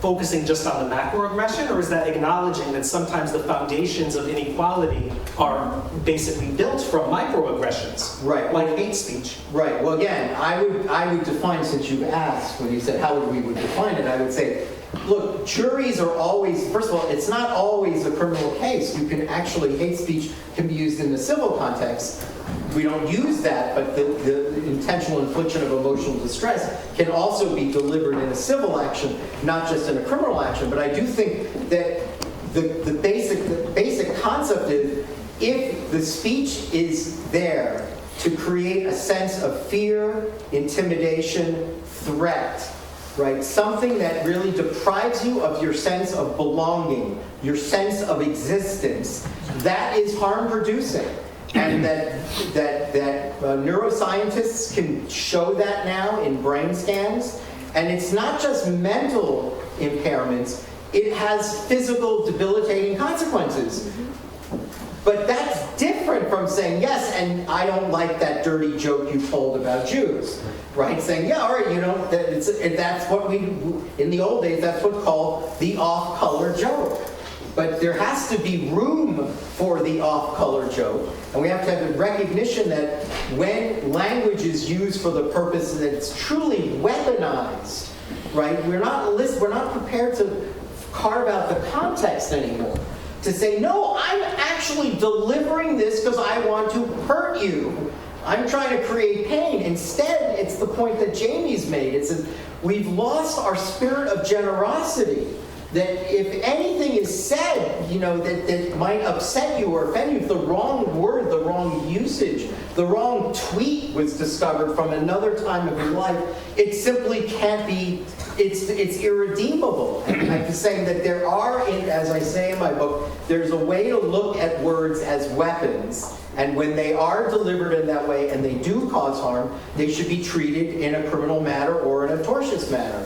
focusing just on the macroaggression, or is that acknowledging that sometimes the foundations of inequality are basically built from microaggressions, right? Like hate speech. Right. Well, again, I would define, since you asked when you said how we would define it, I would say look, juries are always, first of all, it's not always a criminal case. You can actually, hate speech can be used in the civil context. We don't use that, but the intentional infliction of emotional distress can also be delivered in a civil action, not just in a criminal action. But I do think that the basic concept is, if the speech is there to create a sense of fear, intimidation, threat, right? Something that really deprives you of your sense of belonging, your sense of existence, that is harm-producing. And that neuroscientists can show that now in brain scans. And it's not just mental impairments, it has physical debilitating consequences. But that's different from saying, yes, and I don't like that dirty joke you told about Jews, right? Saying, yeah, all right, you know, that's what we, in the old days, that's what's called the off-color joke. But there has to be room for the off-color joke, and we have to have a recognition that when language is used for the purpose that it's truly weaponized, right? We're not prepared to carve out the context anymore. To say, no, I'm actually delivering this because I want to hurt you. I'm trying to create pain. Instead, it's the point that Jamie's made. It's that we've lost our spirit of generosity. That if anything is said, you know, that might upset you or offend you, if the wrong word, the wrong usage, the wrong tweet was discovered from another time of your life, it simply can't be, it's irredeemable. And I'm just saying that there are, as I say in my book, there's a way to look at words as weapons, and when they are delivered in that way and they do cause harm, they should be treated in a criminal manner or in a tortious manner.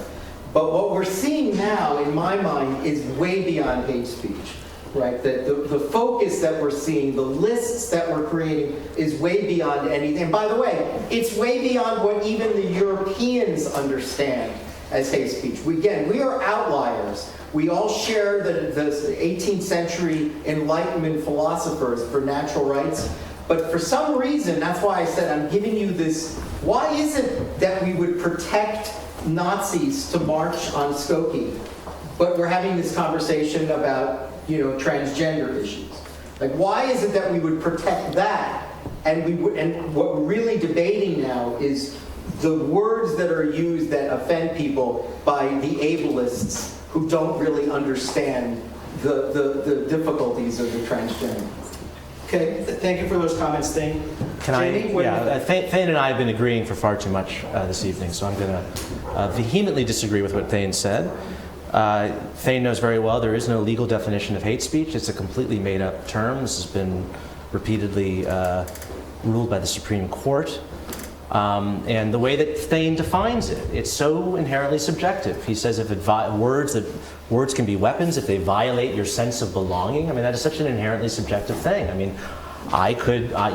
But what we're seeing now, in my mind, is way beyond hate speech, right? That the focus that we're seeing, the lists that we're creating, is way beyond anything. And by the way, it's way beyond what even the Europeans understand as hate speech. We are outliers. We all share the 18th century Enlightenment philosophers for natural rights. But for some reason, that's why I said I'm giving you this, why is it that we would protect Nazis to march on Skokie, but we're having this conversation about, you know, transgender issues? Like, why is it that we would protect that, and what we're really debating now is the words that are used that offend people by the ableists who don't really understand the difficulties of the transgender. Okay, thank you for those comments, Thane. Thane and I have been agreeing for far too much this evening, so I'm going to vehemently disagree with what Thane said. Thane knows very well there is no legal definition of hate speech. It's a completely made-up term. This has been repeatedly ruled by the Supreme Court. And the way that Thane defines it, it's so inherently subjective. He says if words can be weapons if they violate your sense of belonging. I mean, that is such an inherently subjective thing. I mean,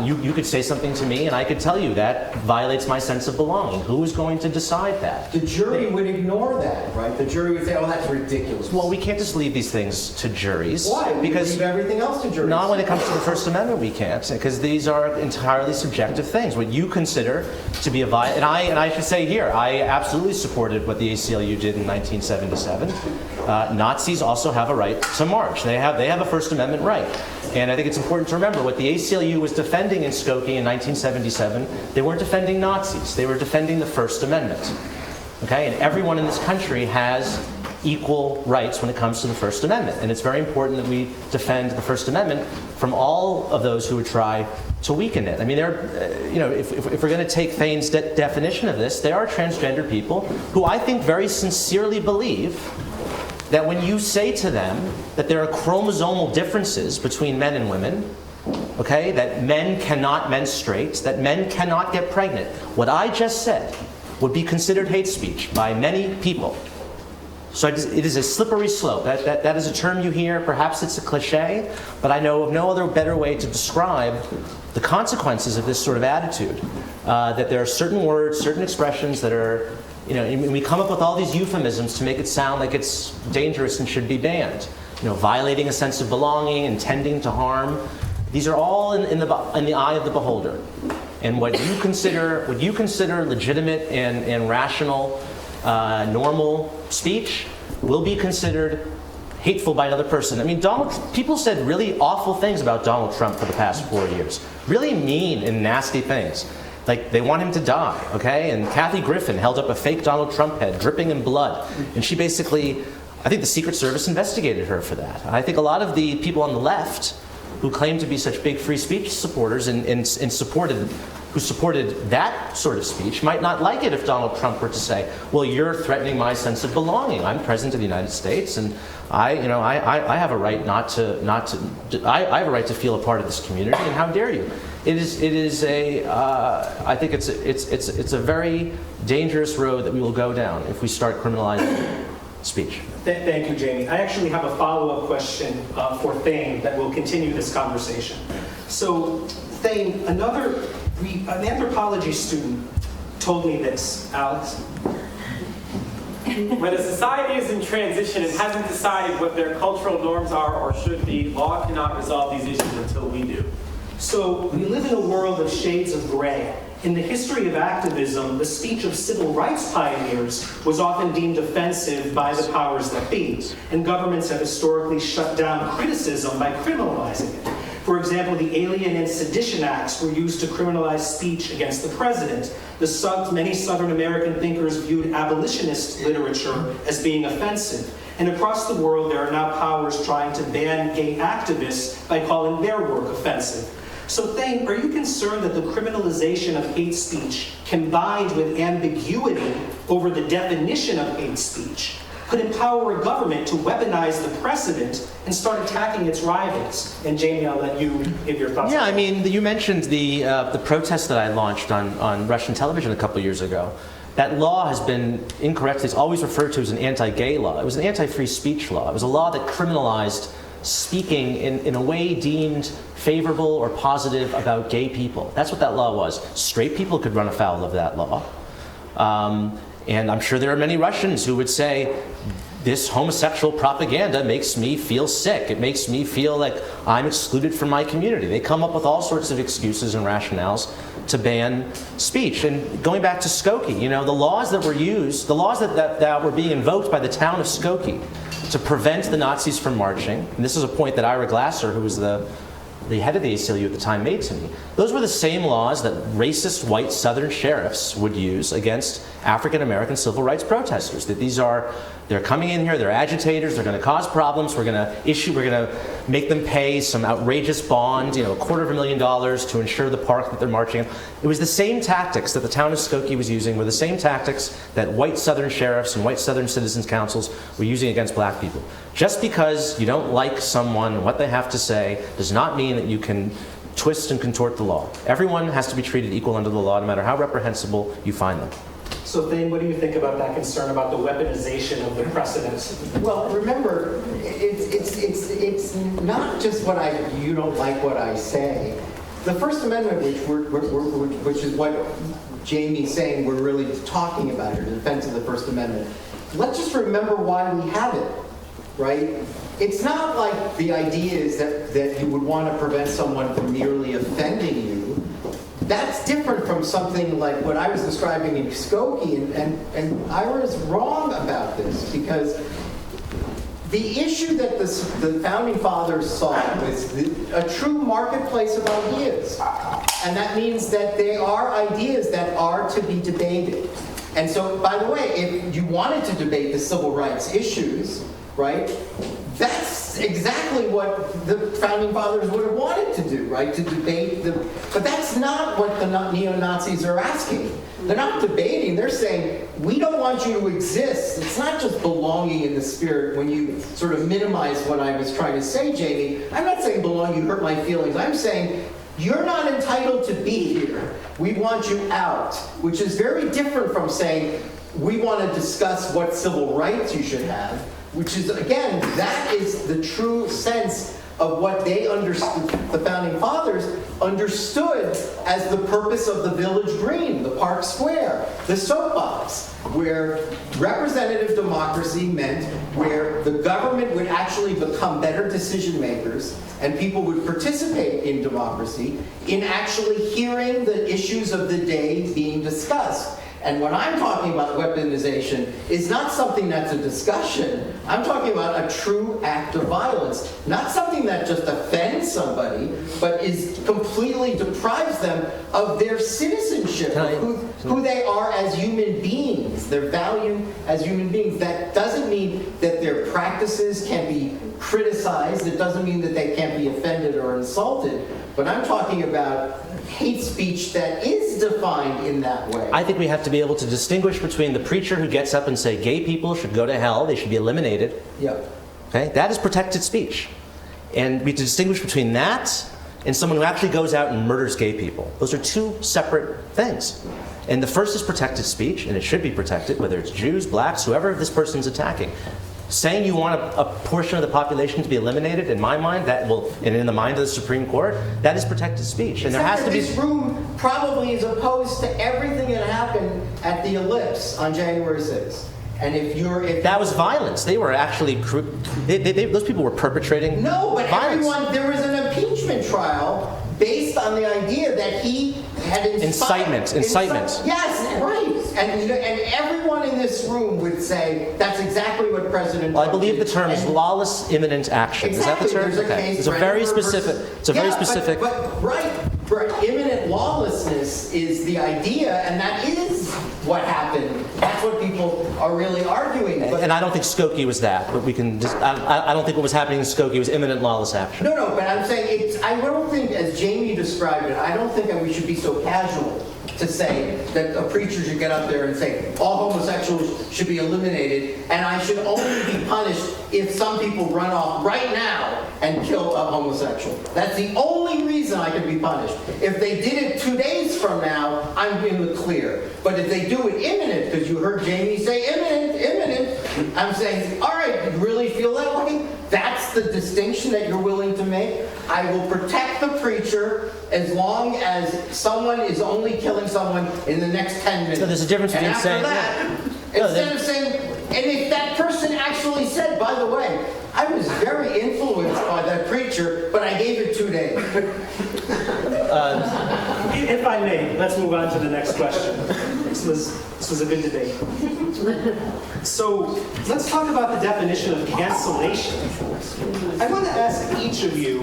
you could say something to me and I could tell you that violates my sense of belonging. Who is going to decide that? The jury would ignore that, right? The jury would say, oh, that's ridiculous. Well, we can't just leave these things to juries. Why? Because we leave everything else to juries. Not when it comes to the First Amendment, we can't, because these are entirely subjective things. What you consider to be a and I should say here, I absolutely supported what the ACLU did in 1977. Nazis also have a right to march. They have a First Amendment right. And I think it's important to remember what the ACLU was defending in Skokie in 1977. They weren't defending Nazis. They were defending the First Amendment. Okay? And everyone in this country has equal rights when it comes to the First Amendment. And it's very important that we defend the First Amendment from all of those who would try to weaken it. I mean, if we're going to take Thane's definition of this, there are transgender people who I think very sincerely believe that when you say to them that there are chromosomal differences between men and women, okay, that men cannot menstruate, that men cannot get pregnant, what I just said would be considered hate speech by many people. So it is a slippery slope. That is a term you hear. Perhaps it's a cliche, but I know of no other better way to describe the consequences of this sort of attitude. That there are certain words, certain expressions that are, and we come up with all these euphemisms to make it sound like it's dangerous and should be banned. Violating a sense of belonging, intending to harm. These are all in the eye of the beholder. And what you consider legitimate and rational, normal speech will be considered hateful by another person. I mean, people said really awful things about Donald Trump for the past 4 years. Really mean and nasty things. Like, they want him to die, okay? And Kathy Griffin held up a fake Donald Trump head dripping in blood. And she basically, I think the Secret Service investigated her for that. I think a lot of the people on the left who claim to be such big free speech supporters and supported that sort of speech might not like it if Donald Trump were to say, well, you're threatening my sense of belonging. I'm president of the United States, and I have a right I have a right to feel a part of this community, and how dare you? I think it's a very dangerous road that we will go down if we start criminalizing speech. Thank you, Jamie. I actually have a follow-up question for Thane that will continue this conversation. So, Thane, an anthropology student told me this. Alex? When a society is in transition and hasn't decided what their cultural norms are or should be, law cannot resolve these issues until we do. So, we live in a world of shades of gray. In the history of activism, the speech of civil rights pioneers was often deemed offensive by the powers that be, and governments have historically shut down criticism by criminalizing it. For example, the Alien and Sedition Acts were used to criminalize speech against the president. Many Southern American thinkers viewed abolitionist literature as being offensive. And across the world, there are now powers trying to ban gay activists by calling their work offensive. So, Thane, are you concerned that the criminalization of hate speech, combined with ambiguity over the definition of hate speech, could empower a government to weaponize the precedent and start attacking its rivals? And Jamie, I'll let you give your thoughts. Yeah, I mean, you mentioned the protest that I launched on Russian television a couple years ago. That law has been incorrectly, it's always referred to as an anti-gay law. It was an anti-free speech law. It was a law that criminalized speaking in a way deemed favorable or positive about gay people. That's what that law was. Straight people could run afoul of that law. And I'm sure there are many Russians who would say, this homosexual propaganda makes me feel sick. It makes me feel like I'm excluded from my community. They come up with all sorts of excuses and rationales to ban speech. And going back to Skokie, the laws that were used, the laws that were being invoked by the town of Skokie to prevent the Nazis from marching, and this is a point that Ira Glasser, who was the head of the ACLU at the time, made to me. Those were the same laws that racist white Southern sheriffs would use against African American civil rights protesters. That they're coming in here, they're agitators, they're going to cause problems, we're going to make them pay some outrageous bond, $250,000 to ensure the park that they're marching in. It was the same tactics that the town of Skokie was using, were the same tactics that white Southern sheriffs and white Southern citizens councils were using against black people. Just because you don't like someone and what they have to say does not mean that you can twist and contort the law. Everyone has to be treated equal under the law, no matter how reprehensible you find them. So, Thane, what do you think about that concern about the weaponization of the precedents? Well, remember, it's not just you don't like what I say. The First Amendment, which is what Jamie's saying we're really talking about here, the defense of the First Amendment. Let's just remember why we have it, right? It's not like the idea is that you would want to prevent someone from merely offending you. That's different from something like what I was describing in Skokie, and Ira's wrong about this, because the issue that the Founding Fathers saw was a true marketplace of ideas. And that means that they are ideas that are to be debated. And so, by the way, if you wanted to debate the civil rights issues, right, that's exactly what the Founding Fathers would have wanted to do, right? To debate but that's not what the neo-Nazis are asking. They're not debating, they're saying, we don't want you to exist. It's not just belonging in the spirit when you sort of minimize what I was trying to say, Jamie. I'm not saying belonging, you hurt my feelings. I'm saying, you're not entitled to be here. We want you out, which is very different from saying, we want to discuss what civil rights you should have, which is, again, that is the true sense of what they understood, the Founding Fathers understood as the purpose of the village green, the park square, the soapbox, where representative democracy meant where the government would actually become better decision makers and people would participate in democracy in actually hearing the issues of the day being discussed. And when I'm talking about weaponization, is not something that's a discussion. I'm talking about a true act of violence, not something that just offends somebody, but is completely deprives them of their citizenship, of who they are as human beings, their value as human beings. That doesn't mean that their practices can be criticized. It doesn't mean that they can't be offended or insulted. But I'm talking about hate speech that is defined in that way. I think we have to be able to distinguish between the preacher who gets up and say gay people should go to hell, they should be eliminated. Yep. Okay, that is protected speech. And we have to distinguish between that and someone who actually goes out and murders gay people. Those are two separate things. And the first is protected speech, and it should be protected, whether it's Jews, blacks, whoever this person's attacking. Saying you want a portion of the population to be eliminated, in my mind, that will, and in the mind of the Supreme Court, that is protected speech. And there has to be. This room probably is opposed to everything that happened at the Ellipse on January 6th. And if that was violence. They were actually, those people were perpetrating no, but violence. There was an impeachment trial based on the idea that he had incitement. Yes, right. And everyone in this room would say that's exactly what President Trump I believe the did. term is lawless imminent action. Exactly. Is that the term? There's a Okay. case It's a very specific. It's a very specific. But imminent lawlessness is the idea, and that is what happened. That's what people are really arguing. And I don't think Skokie was that, but we can just, I don't think what was happening in Skokie was imminent lawless action. No, but I'm saying I don't think, as Jamie described it, I don't think that we should be so casual to say that a preacher should get up there and say all homosexuals should be eliminated, and I should only be punished if some people run off right now and kill a homosexual. That's the only reason I could be punished. If they did it 2 days from now, I'm in the clear. But if they do it imminent, because you heard Jamie say imminent, I'm saying, all right, you really feel that way? That's the distinction that you're willing to make? I will protect the preacher as long as someone is only killing someone in the next 10 minutes. So there's a difference between saying instead of saying, and if that person actually said, by the way, I was very influenced by that preacher, but I gave it 2 days. If I may, let's move on to the next question. This was a good debate. So let's talk about the definition of cancellation. I want to ask each of you,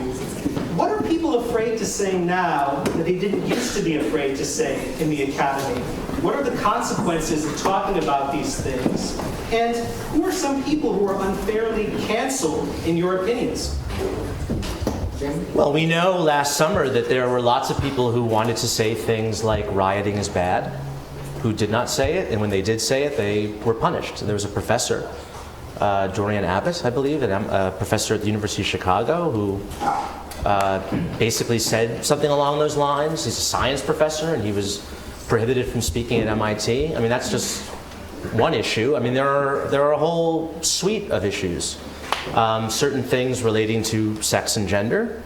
what are people afraid to say now that they didn't used to be afraid to say in the academy? What are the consequences of talking about these things? And who are some people who are unfairly canceled, in your opinions? Well, we know last summer that there were lots of people who wanted to say things like rioting is bad, who did not say it, and when they did say it, they were punished. There was a professor, Dorian Abbott, I believe, a professor at the University of Chicago, who basically said something along those lines. He's a science professor, and he was prohibited from speaking at MIT. I mean, that's just one issue. I mean, there are a whole suite of issues. Certain things relating to sex and gender,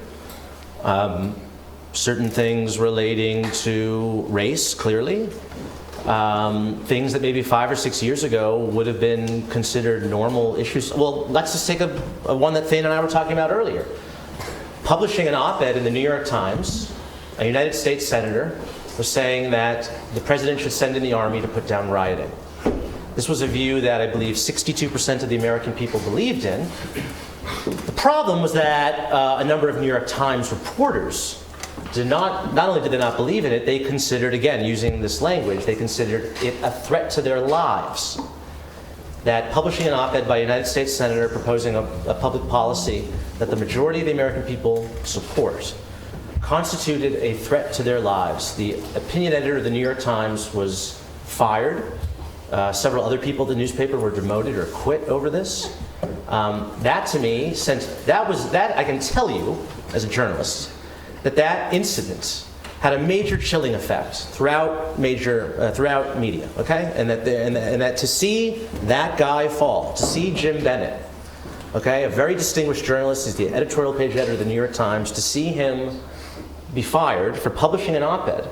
certain things relating to race, clearly, things that maybe 5 or 6 years ago would have been considered normal issues. Well, let's just take a one that Thane and I were talking about earlier. Publishing an op-ed in the New York Times, a United States senator was saying that the president should send in the army to put down rioting. This was a view that I believe 62% of the American people believed in. The problem was that a number of New York Times reporters not only did they not believe in it, they considered, again, using this language, they considered it a threat to their lives. That publishing an op-ed by a United States senator proposing a public policy that the majority of the American people support constituted a threat to their lives. The opinion editor of the New York Times was fired. Several other people at the newspaper were demoted or quit over this. That to me, I can tell you as a journalist, that incident had a major chilling effect throughout media, okay? And that to see that guy fall, to see Jim Bennett, okay, a very distinguished journalist, he's the editorial page editor of the New York Times, to see him be fired for publishing an op-ed,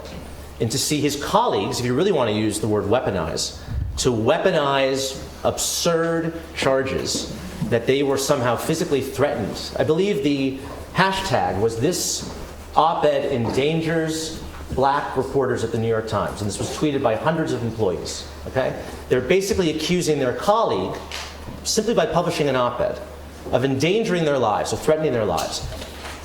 and to see his colleagues, if you really want to use the word weaponize, to weaponize absurd charges that they were somehow physically threatened. I believe the hashtag was "This op-ed endangers black reporters at the New York Times, and this was tweeted by hundreds of employees, okay? They're basically accusing their colleague, simply by publishing an op-ed, of endangering their lives, or threatening their lives.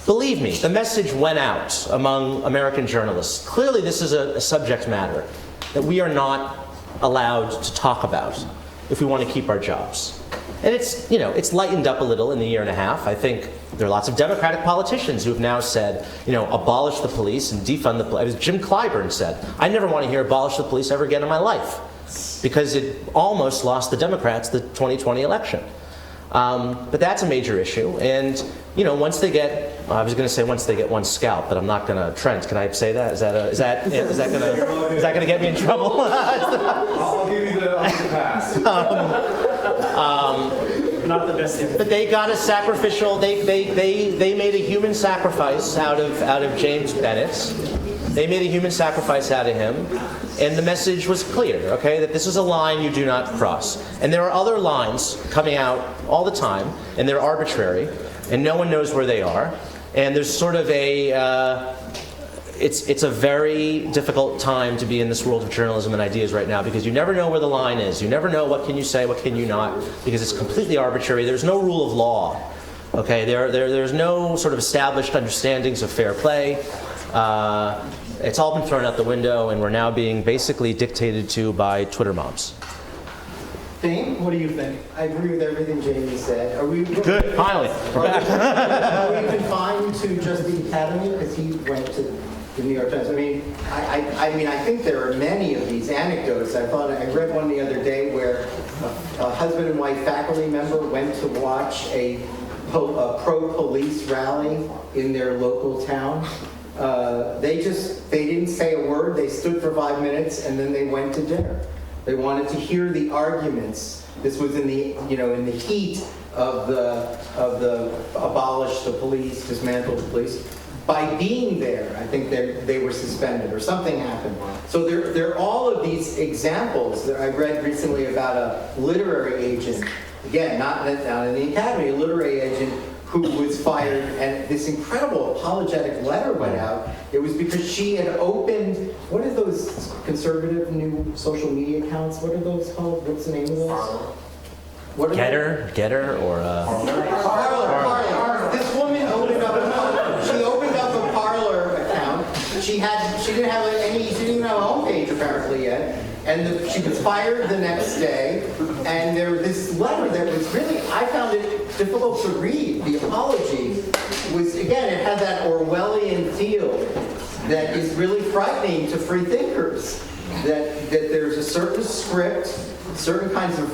Believe me, the message went out among American journalists. Clearly this is a subject matter that we are not allowed to talk about if we want to keep our jobs. And it's lightened up a little in the year and a half. I think there are lots of Democratic politicians who have now said, abolish the police and defund the police. As Jim Clyburn said, I never want to hear abolish the police ever again in my life, because it almost lost the Democrats the 2020 election. But that's a major issue. And once they get, I was going to say once they get one scalp, but I'm not going to. Trent, can I say that? Is that going to get me in trouble? I'll give you the pass. Not the best thing. But they got a sacrificial. They made a human sacrifice out of James Bennett. They made a human sacrifice out of him, and the message was clear, okay, that this is a line you do not cross. And there are other lines coming out all the time, and they're arbitrary, and no one knows where they are. And there's sort of it's a very difficult time to be in this world of journalism and ideas right now, because you never know where the line is. You never know what can you say, what can you not, because it's completely arbitrary. There's no rule of law, okay? There's no sort of established understandings of fair play. It's all been thrown out the window, and we're now being basically dictated to by Twitter mobs. Thane, what do you think? I agree with everything Jamie said. Are we Good, finally. We're back. Are we confined to just the Academy because he went to the New York Times? I think there are many of these anecdotes. I read one the other day where a husband and wife faculty member went to watch a pro-police rally in their local town. They didn't say a word. They stood for 5 minutes and then they went to dinner. They wanted to hear the arguments. This was in the heat of the abolish the police, dismantle the police. By being there, I think they were suspended or something happened. So there are all of these examples that I read recently about a literary agent. Again, not in the Academy, a literary agent who was fired, and this incredible apologetic letter went out. It was because she had opened, what are those conservative new social media accounts? What are those called? What's the name of those? What are Getter, or Parler. This woman opened up a Parler account. She didn't even have a homepage apparently yet. And she was fired the next day, and there was this letter that was really, I found it difficult to read. The apology was, again, it had that Orwellian feel that is really frightening to free thinkers, that there's a certain script, certain kinds of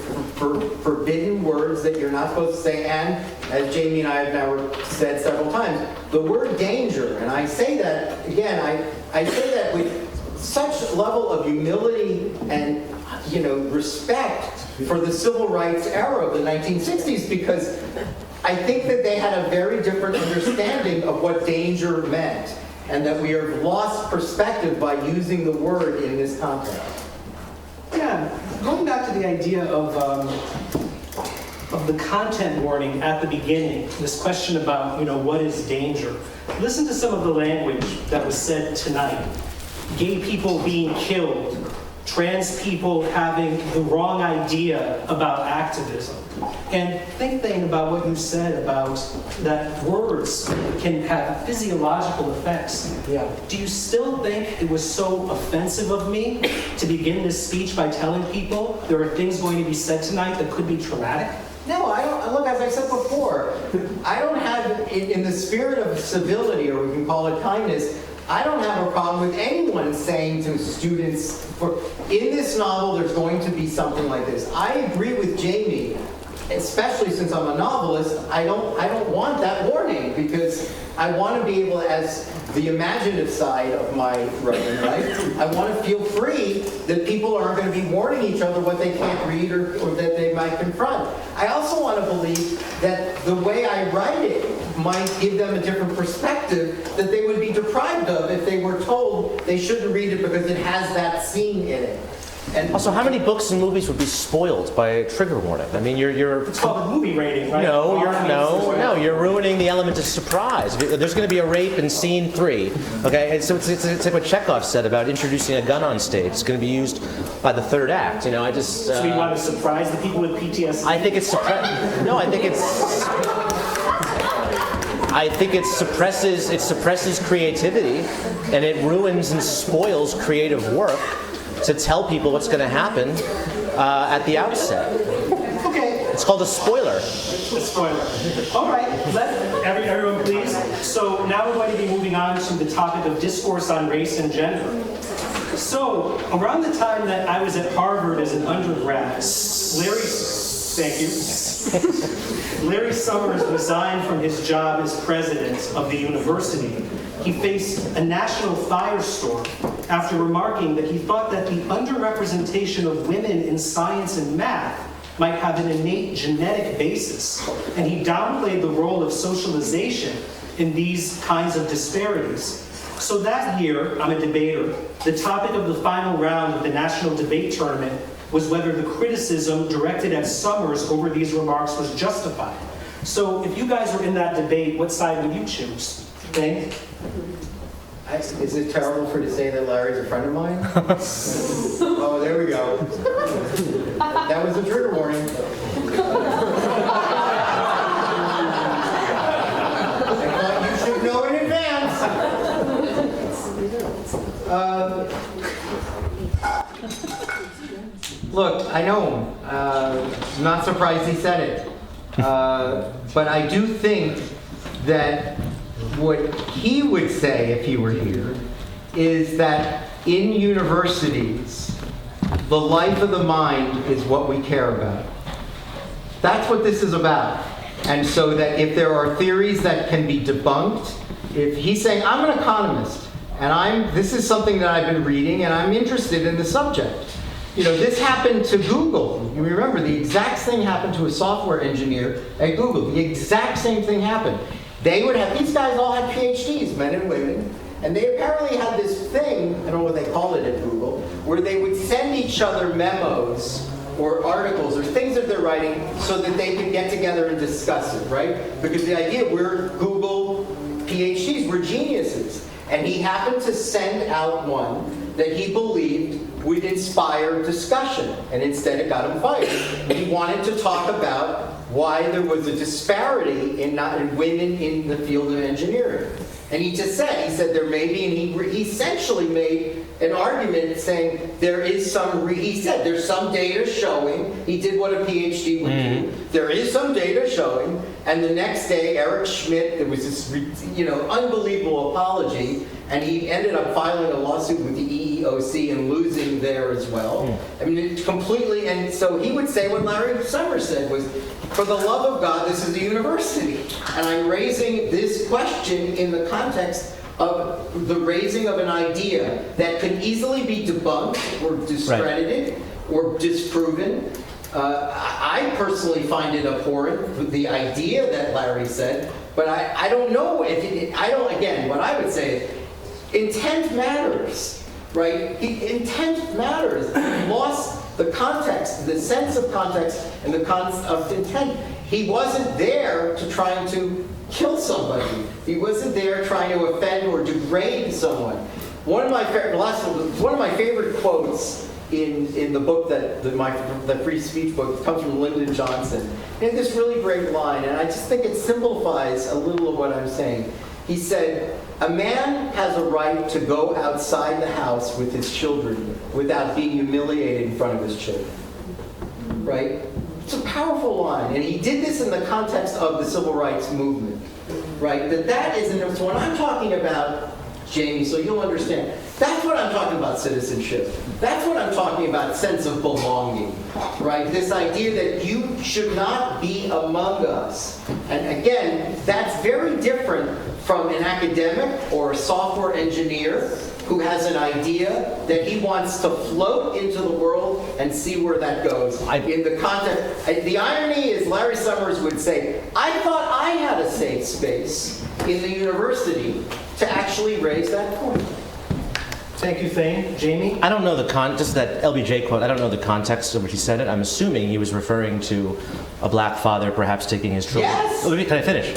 forbidden words that you're not supposed to say, and as Jamie and I have now said several times, the word danger, and I say that, again, I say that with such level of humility and respect for the civil rights era of the 1960s, because I think that they had a very different understanding of what danger meant, and that we have lost perspective by using the word in this context. Yeah, going back to the idea of the content warning at the beginning, this question about what is danger. Listen to some of the language that was said tonight. Gay people being killed, trans people having the wrong idea about activism. And think, Thane, about what you said about that words can have physiological effects. Yeah. Do you still think it was so offensive of me to begin this speech by telling people there are things going to be said tonight that could be traumatic? No, I don't. Look, as I said before, I don't have, in the spirit of civility, or we can call it kindness, I don't have a problem with anyone saying to students, in this novel there's going to be something like this. I agree with Jamie, especially since I'm a novelist, I don't want that warning, because I want to be able, as the imaginative side of my writing, right? I want to feel free that people aren't going to be warning each other what they can't read or that they might confront. I also want to believe that the way I write it might give them a different perspective that they would be deprived of if they were told they shouldn't read it because it has that scene in it. And Also, how many books and movies would be spoiled by a trigger warning? I mean, you're It's called a movie rating, right? no, you're ruining the element of surprise. There's going to be a rape in scene 3, okay? And so it's like what Chekhov said about introducing a gun on stage. It's going to be used by the 3rd act. You know, I just. So you want to surprise the people with PTSD? I think it's no. I think it suppresses creativity, and it ruins and spoils creative work to tell people what's going to happen at the outset. Okay. It's called a spoiler. A spoiler. All right, everyone please. So now we're going to be moving on to the topic of discourse on race and gender. So around the time that I was at Harvard as an undergrad, Larry Summers resigned from his job as president of the university. He faced a national firestorm after remarking that he thought that the underrepresentation of women in science and math might have an innate genetic basis, and he downplayed the role of socialization in these kinds of disparities. So that year, I'm a debater, the topic of the final round of the national debate tournament was whether the criticism directed at Summers over these remarks was justified. So if you guys were in that debate, what side would you choose? Thane? is it terrible for to say that Larry's a friend of mine? Oh, there we go. That was a trigger warning. I thought you should know in advance. Look, I know him. I'm not surprised he said it. But I do think that what he would say if he were here is that in universities, the life of the mind is what we care about. That's what this is about. And so that if there are theories that can be debunked, if he's saying, I'm an economist, and this is something that I've been reading, and I'm interested in the subject. You know, this happened to Google. You remember, the exact thing happened to a software engineer at Google. The exact same thing happened. These guys all had PhDs, men and women, and they apparently had this thing, I don't know what they called it at Google, where they would send each other memos or articles or things that they're writing so that they could get together and discuss it, right? Because the idea, we're Google PhDs, we're geniuses. And he happened to send out one that he believed would inspire discussion, and instead it got him fired. He wanted to talk about why there was a disparity in women in the field of engineering. And he said there may be, and he essentially made an argument saying there's some data showing, he did what a PhD would do, there is some data showing, and the next day Eric Schmidt, there was this unbelievable apology, and he ended up filing a lawsuit with the EEOC and losing there as well. I mean, it's completely, and so he would say what Larry Summers said was, for the love of God, this is a university, and I'm raising this question in the context of the raising of an idea that could easily be debunked or discredited or disproven. I personally find it abhorrent, the idea that Larry said, but I don't know if again, what I would say is intent matters, right? Intent matters. He lost the context, the sense of context and the concept of intent. He wasn't there to trying to kill somebody. He wasn't there trying to offend or degrade someone. One of my favorite quotes in the book the free speech book comes from Lyndon Johnson. He had this really great line, and I just think it simplifies a little of what I'm saying. He said, "A man has a right to go outside the house with his children without being humiliated in front of his children." Right? It's a powerful line, and he did this in the context of the civil rights movement, right? That is, so when I'm talking about, Jamie, so you'll understand, that's what I'm talking about citizenship. That's what I'm talking about sense of belonging, right? This idea that you should not be among us. And again, that's very different from an academic or a software engineer who has an idea that he wants to float into the world and see where that goes. In the context, the irony is Larry Summers would say, I thought I had a safe space in the university to actually raise that point. Thank you, Thane. Jamie? I don't know just that LBJ quote, I don't know the context of which he said it. I'm assuming he was referring to a black father perhaps taking his children. Yes! Can I finish?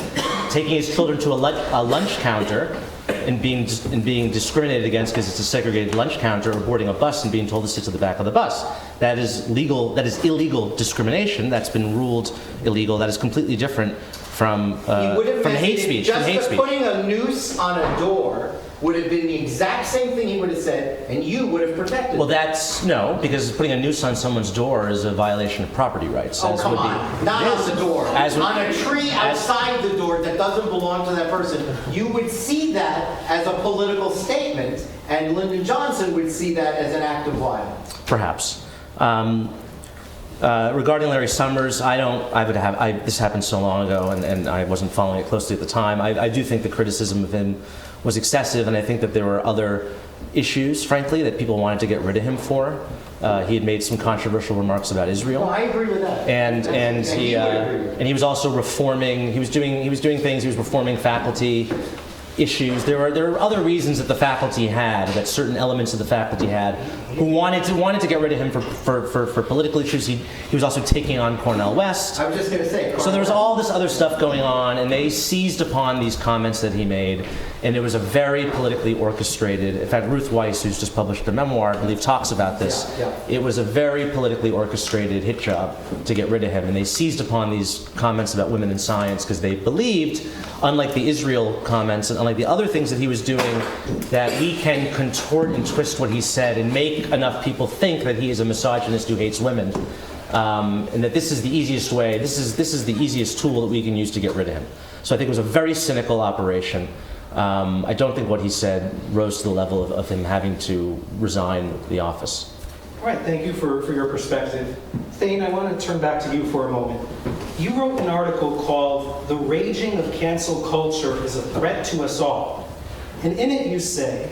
Taking his children to a lunch counter and being discriminated against because it's a segregated lunch counter, or boarding a bus and being told to sit to the back of the bus. That is legal. That is illegal discrimination. That's been ruled illegal. That is completely different from hate speech. Just putting a noose on a door would have been the exact same thing he would have said, and you would have protected Well, them. no, because putting a noose on someone's door is a violation of property rights. Oh, come on. Not on the door. On a tree outside the door that doesn't belong to that person. You would see that as a political statement, and Lyndon Johnson would see that as an act of violence. Perhaps. Regarding Larry Summers, this happened so long ago, and I wasn't following it closely at the time. I do think the criticism of him was excessive, and I think that there were other issues, frankly, that people wanted to get rid of him for. He had made some controversial remarks about Israel. Well, I agree with that. And he was also reforming. He was doing things. He was reforming faculty issues. There were other reasons that the faculty had, that certain elements of the faculty had, who wanted to get rid of him for political issues. He was also taking on Cornel West. I was just going to say. So there was all this other stuff going on, and they seized upon these comments that he made, and it was a very politically orchestrated. In fact, Ruth Weiss, who's just published a memoir, I believe, talks about this. Yeah. It was a very politically orchestrated hit job to get rid of him, and they seized upon these comments about women in science because they believed, unlike the Israel comments and unlike the other things that he was doing, that we can contort and twist what he said and make enough people think that he is a misogynist who hates women, and that this is the easiest way. This is the easiest tool that we can use to get rid of him. So I think it was a very cynical operation. I don't think what he said rose to the level of him having to resign the office. All right, thank you for your perspective. Thane, I want to turn back to you for a moment. You wrote an article called "The Raging of Cancel Culture is a Threat to Us All." And in it you say,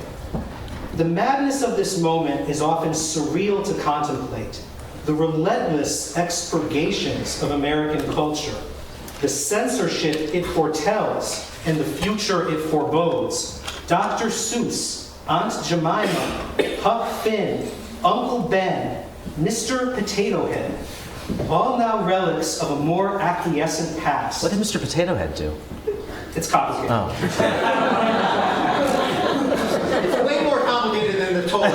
"The madness of this moment is often surreal to contemplate. The relentless expurgations of American culture, the censorship it foretells, and the future it forebodes. Dr. Seuss, Aunt Jemima, Huck Finn, Uncle Ben, Mr. Potato Head, all now relics of a more acquiescent past." What did Mr. Potato Head do? It's complicated. Oh. It's way more complicated than the toilet.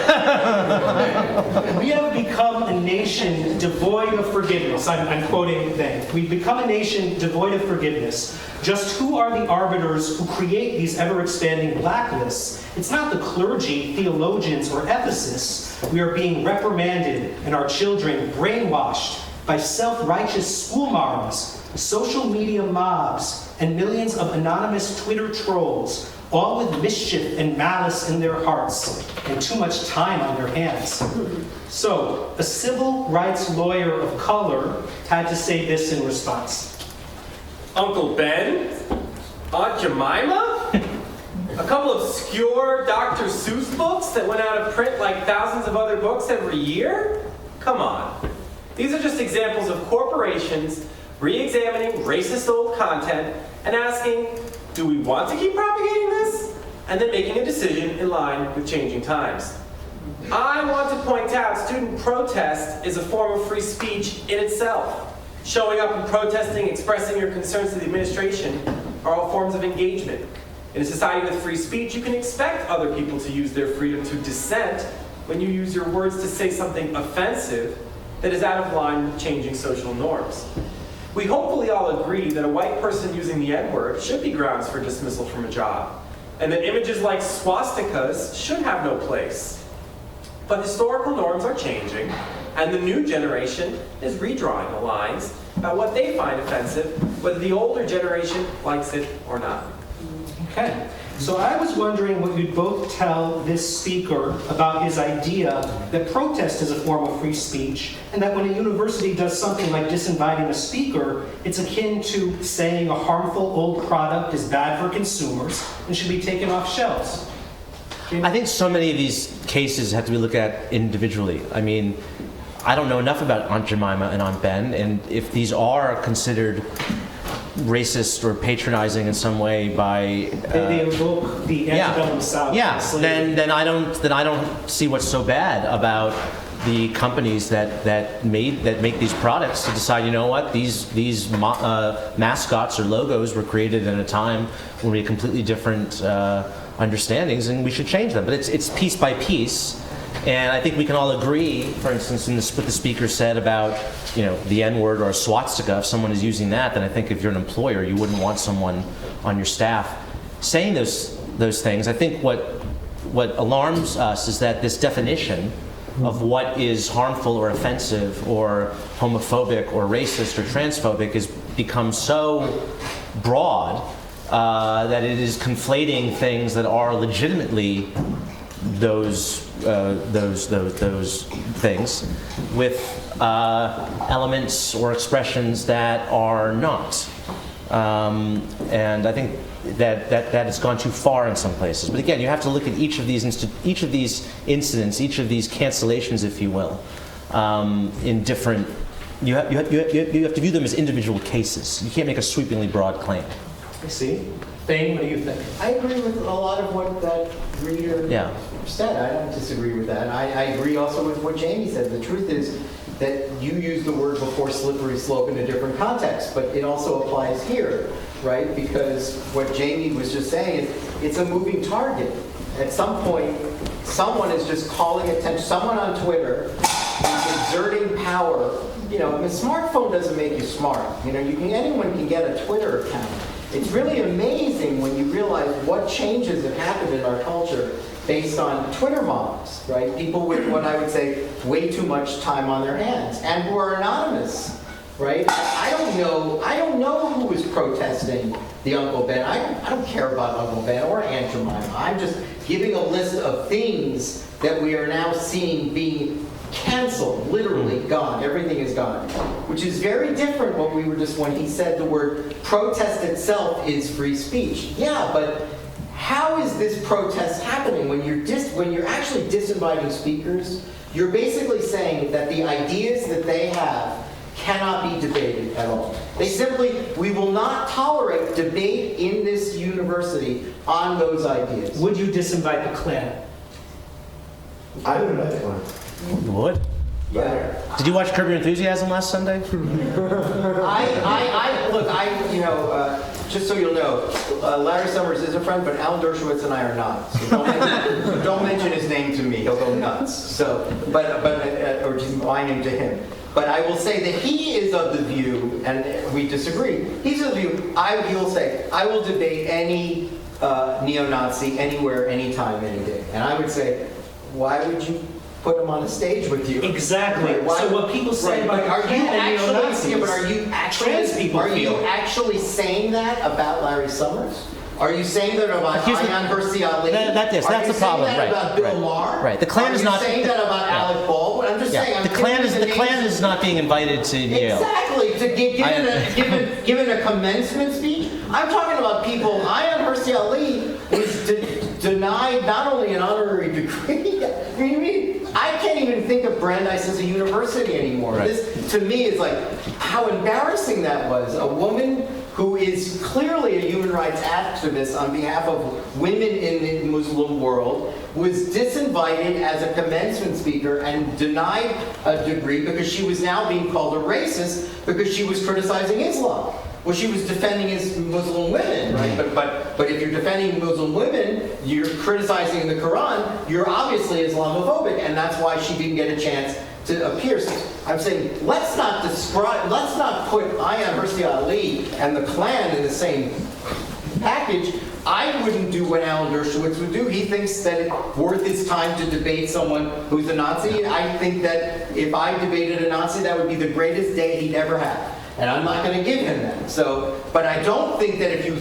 "We have become a nation devoid of forgiveness." I'm quoting Thane. "We've become a nation devoid of forgiveness. Just who are the arbiters who create these ever-expanding blacklists? It's not the clergy, theologians, or ethicists. We are being reprimanded and our children brainwashed by self-righteous schoolmarms, social media mobs, and millions of anonymous Twitter trolls, all with mischief and malice in their hearts and too much time on their hands." So, a civil rights lawyer of color had to say this in response. Uncle Ben? Aunt Jemima? A couple of obscure Dr. Seuss books that went out of print like thousands of other books every year? Come on. These are just examples of corporations re-examining racist old content and asking, do we want to keep propagating this? And then making a decision in line with changing times. I want to point out student protest is a form of free speech in itself. Showing up and protesting, expressing your concerns to the administration are all forms of engagement. In a society with free speech, you can expect other people to use their freedom to dissent when you use your words to say something offensive that is out of line with changing social norms. We hopefully all agree that a white person using the N-word should be grounds for dismissal from a job, and that images like swastikas should have no place. But historical norms are changing, and the new generation is redrawing the lines about what they find offensive, whether the older generation likes it or not. Okay, so I was wondering what you'd both tell this speaker about his idea that protest is a form of free speech, and that when a university does something like disinviting a speaker, it's akin to saying a harmful old product is bad for consumers and should be taken off shelves. I think so many of these cases have to be looked at individually. I mean, I don't know enough about Aunt Jemima and Aunt Ben, and if these are considered racist or patronizing in some way by They invoke the antebellum South. yeah, slavery. then I don't see what's so bad about the companies that make these products to decide, you know what, these mascots or logos were created at a time when we had completely different understandings, and we should change them. But it's piece by piece. And I think we can all agree, for instance, in what the speaker said about, the N-word or a swastika. If someone is using that, then I think if you're an employer, you wouldn't want someone on your staff saying those things. I think what alarms us is that this definition of what is harmful or offensive or homophobic or racist or transphobic has become so broad that it is conflating things that are legitimately those things with elements or expressions that are not. And I think that has gone too far in some places. But again, you have to look at each of these incidents, each of these cancellations, if you will, in different. You have to view them as individual cases. You can't make a sweepingly broad claim. I see. Thane, what do you think? I agree with a lot of what that reader said. I don't disagree with that. I agree also with what Jamie said. The truth is that you used the word before slippery slope in a different context, but it also applies here, right? Because what Jamie was just saying is it's a moving target. At some point, someone is just calling attention, someone on Twitter is exerting power. A smartphone doesn't make you smart. Anyone can get a Twitter account. It's really amazing when you realize what changes have happened in our culture based on Twitter models, right? People with what I would say way too much time on their hands and who are anonymous, right? I don't know who was protesting the Uncle Ben. I don't care about Uncle Ben or Aunt Jemima. I'm just giving a list of things that we are now seeing being canceled, literally gone. Everything is gone, which is very different when he said the word protest itself is free speech. Yeah, but how is this protest happening when you're actually disinviting speakers? You're basically saying that the ideas that they have cannot be debated at all. We will not tolerate debate in this university on those ideas. Would you disinvite the Klan? I would invite one. You would? Yeah. Did you watch Curb Your Enthusiasm last Sunday? Just so you'll know, Larry Summers is a friend, but Alan Dershowitz and I are not. So don't mention his name to me; he'll go nuts. So, or just my name to him. But I will say that he is of the view, and we disagree. He's of the view. He'll say, I will debate any neo-Nazi anywhere, anytime, any day. And I would say, why would you put him on a stage with you? Exactly. So what people say about neo-Nazis, trans people are you actually saying that about Larry Summers? Are you saying that about Ayaan Hirsi Ali? That's the problem. Are you saying that about Bill Maher? Right. The Klan is not. Are you saying that about Alec Baldwin? I'm just saying. The Klan is not being invited to Yale. Exactly. Given a commencement speech. I'm talking about people. Ayaan Hirsi Ali was denied not only an honorary degree. I can't even think of Brandeis as a university anymore. Right. This, to me, is like how embarrassing that was. A woman who is clearly a human rights activist on behalf of women in the Muslim world was disinvited as a commencement speaker and denied a degree because she was now being called a racist because she was criticizing Islam. Well, she was defending Muslim women, right? But if you're defending Muslim women, you're criticizing the Quran, you're obviously Islamophobic, and that's why she didn't get a chance to appear. So I'm saying, let's not put Ayaan Hirsi Ali and the Klan in the same package. I wouldn't do what Alan Dershowitz would do. He thinks that it's worth his time to debate someone who's a Nazi. I think that if I debated a Nazi, that would be the greatest day he'd ever have. And I'm not going to give him that. But I don't think that if you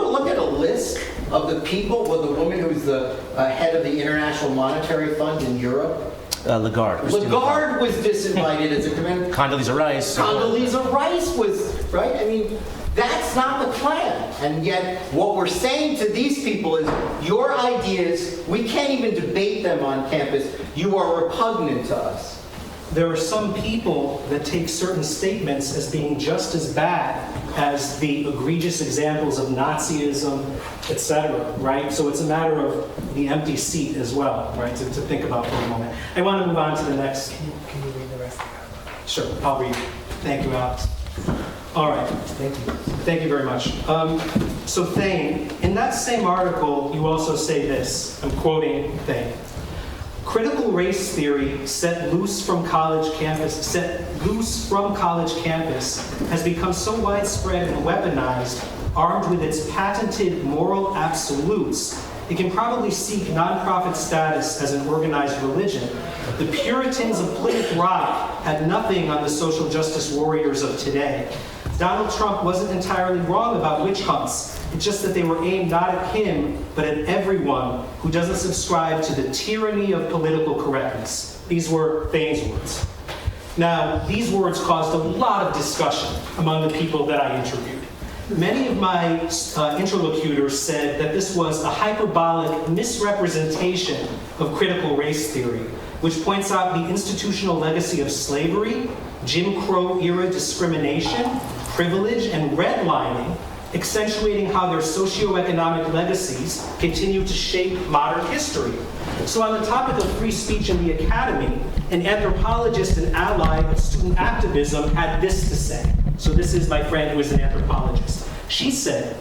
look at a list of the people, the woman who's the head of the International Monetary Fund in Europe, Lagarde. Lagarde was disinvited as a commander. Condoleezza Rice. Condoleezza Rice was, right? I mean, that's not the Klan. And yet, what we're saying to these people is, your ideas, we can't even debate them on campus. You are repugnant to us. There are some people that take certain statements as being just as bad as the egregious examples of Nazism, etc., right? So it's a matter of the empty seat as well, right, to think about for a moment. I want to move on to the next. Can you read the rest of that? Sure, I'll read. Thank you, Alex. All right. Thank you. Thank you very much. So Thane, in that same article, you also say this. I'm quoting Thane. Critical race theory set loose from college campus has become so widespread and weaponized, armed with its patented moral absolutes, it can probably seek nonprofit status as an organized religion. The Puritans of Plymouth Rock had nothing on the social justice warriors of today. Donald Trump wasn't entirely wrong about witch hunts. It's just that they were aimed not at him, but at everyone who doesn't subscribe to the tyranny of political correctness. These were Thane's words. Now, these words caused a lot of discussion among the people that I interviewed. Many of my interlocutors said that this was a hyperbolic misrepresentation of critical race theory, which points out the institutional legacy of slavery, Jim Crow-era discrimination, privilege, and redlining, accentuating how their socioeconomic legacies continue to shape modern history. So on the topic of free speech in the academy, an anthropologist and ally of student activism had this to say. So this is my friend who is an anthropologist. She said,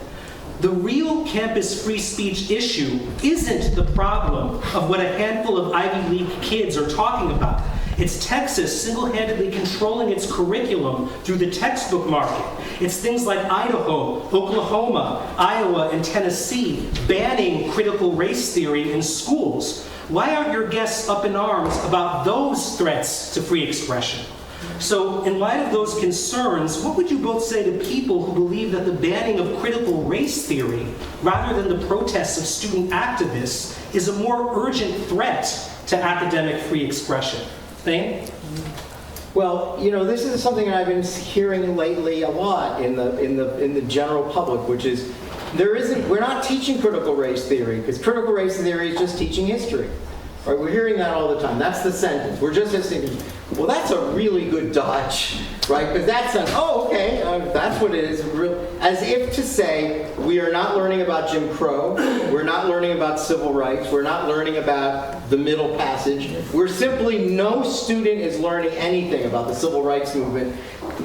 "The real campus free speech issue isn't the problem of what a handful of Ivy League kids are talking about. It's Texas single-handedly controlling its curriculum through the textbook market. It's things like Idaho, Oklahoma, Iowa, and Tennessee banning critical race theory in schools. Why aren't your guests up in arms about those threats to free expression?" So in light of those concerns, what would you both say to people who believe that the banning of critical race theory, rather than the protests of student activists, is a more urgent threat to academic free expression? Thane? Well, you know, this is something that I've been hearing lately a lot in the general public, which is we're not teaching critical race theory, because critical race theory is just teaching history. Right? We're hearing that all the time. That's the sentence. We're just thinking, well, that's a really good dodge, right? Because that sounds, oh, okay, that's what it is. As if to say, we are not learning about Jim Crow, we're not learning about civil rights, we're not learning about the Middle Passage. We're simply, no student is learning anything about the civil rights movement.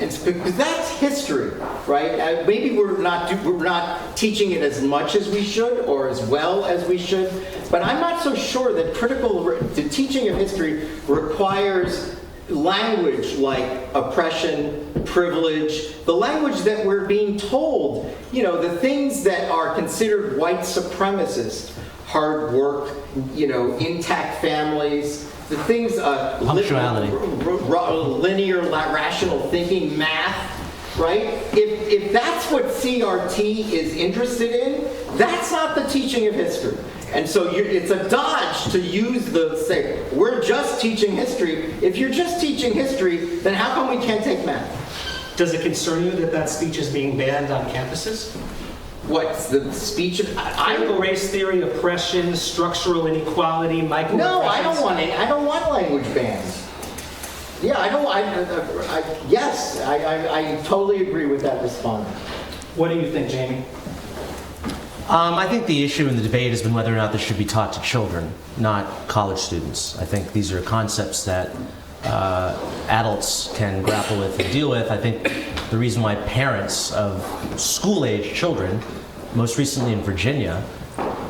It's because that's history, right? Maybe we're not teaching it as much as we should or as well as we should, but I'm not so sure that the teaching of history requires language like oppression, privilege, the language that we're being told, you know, the things that are considered white supremacist, hard work, you know, intact families, the things, punctuality, linear, rational thinking, math, right? If that's what CRT is interested in, that's not the teaching of history. And so it's a dodge to say, we're just teaching history. If you're just teaching history, then how come we can't take math? Does it concern you that speech is being banned on campuses? What's the speech of critical race theory, oppression, structural inequality, microaggressions? No, I don't want it. I don't want language bans. Yeah, I totally agree with that respondent. What do you think, Jamie? I think the issue in the debate has been whether or not this should be taught to children, not college students. I think these are concepts that adults can grapple with and deal with. I think the reason why parents of school-age children, most recently in Virginia,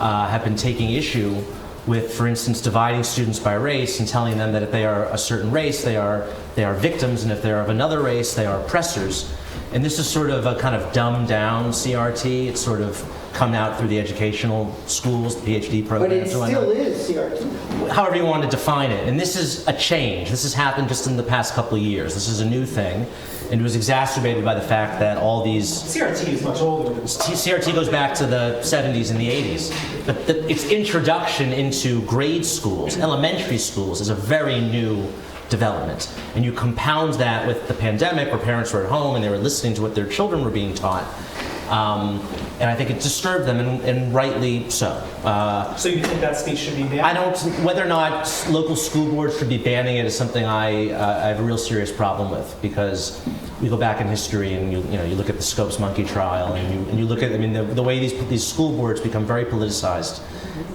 have been taking issue with, for instance, dividing students by race and telling them that if they are a certain race, they are victims, and if they're of another race, they are oppressors. And this is sort of a kind of dumbed-down CRT. It's sort of come out through the educational schools, PhD programs. But it still is CRT. However you want to define it. And this is a change. This has happened just in the past couple of years. This is a new thing. And it was exacerbated by the fact that all these... CRT is much older than this. CRT goes back to the 70s and the 80s. But its introduction into grade schools, elementary schools, is a very new development. And you compound that with the pandemic where parents were at home and they were listening to what their children were being taught. And I think it disturbed them, and rightly so. So you think that speech should be banned? I don't. Whether or not local school boards should be banning it is something I have a real serious problem with, because we go back in history and you look at the Scopes Monkey trial, and you look at, I mean, the way these school boards become very politicized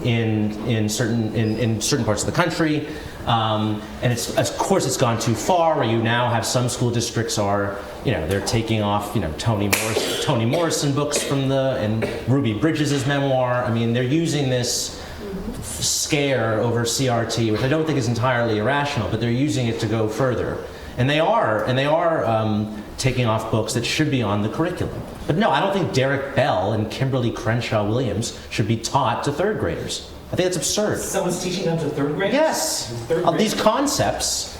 in certain parts of the country. And it's, of course, it's gone too far, where you now have some school districts are, they're taking off, Toni Morrison books and Ruby Bridges' memoir. I mean, they're using this scare over CRT, which I don't think is entirely irrational, but they're using it to go further. And they are taking off books that should be on the curriculum. But no, I don't think Derek Bell and Kimberly Crenshaw Williams should be taught to third graders. I think it's absurd. Someone's teaching them to third graders? Yes. Third graders? These concepts,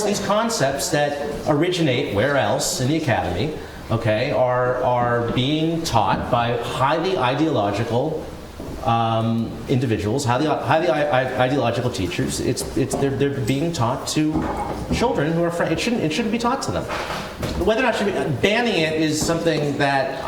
these concepts that originate where else in the academy, okay, are being taught by highly ideological individuals, highly ideological teachers. They're being taught to children who are it shouldn't be taught to them. Whether or not should be banning it is something that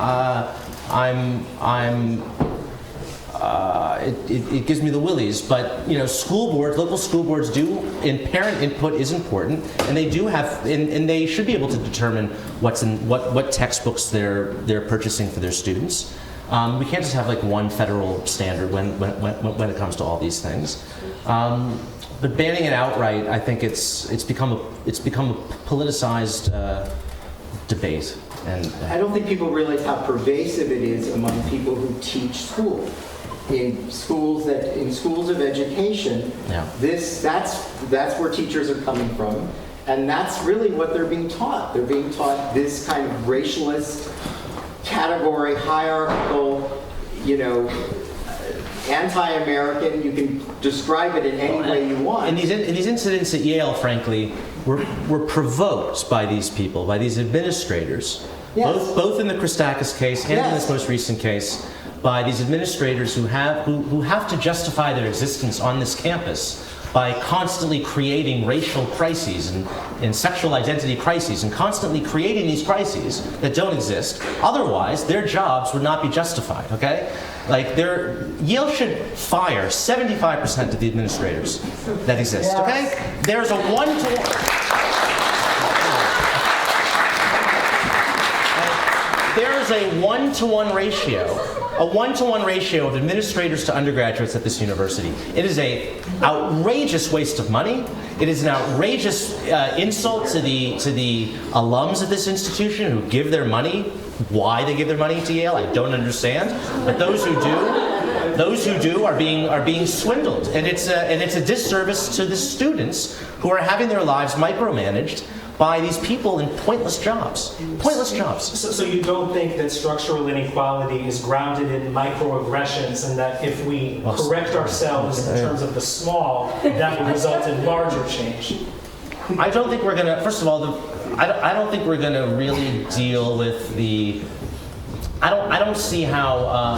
it gives me the willies, but school boards, local school boards and parent input is important, and they do have, and they should be able to determine what textbooks they're purchasing for their students. We can't just have like one federal standard when it comes to all these things. But banning it outright, I think it's become a politicized debate. And I don't think people realize how pervasive it is among people who teach school. In schools of education, yeah. That's where teachers are coming from, and that's really what they're being taught. They're being taught this kind of racialist category, hierarchical, anti-American. You can describe it in any way you want. And these incidents at Yale, frankly, were provoked by these people, by these administrators, yes. both in the Christakis case and yes. in this most recent case, by these administrators who have to justify their existence on this campus by constantly creating racial crises and sexual identity crises, and constantly creating these crises that don't exist. Otherwise, their jobs would not be justified, okay? Like, Yale should fire 75% of the administrators that exist, yes. okay? There's a one-to-one ratio of administrators to undergraduates at this university. It is an outrageous waste of money. It is an outrageous insult to the alums of this institution who give their money. Why they give their money to Yale, I don't understand. But those who do are being swindled, and it's a disservice to the students who are having their lives micromanaged by these people in pointless jobs. Pointless jobs. So you don't think that structural inequality is grounded in microaggressions, and that if we correct ourselves in terms of the small, that will result in larger change? I don't think we're going to, first of all, I don't think we're going to really deal with the, I don't see how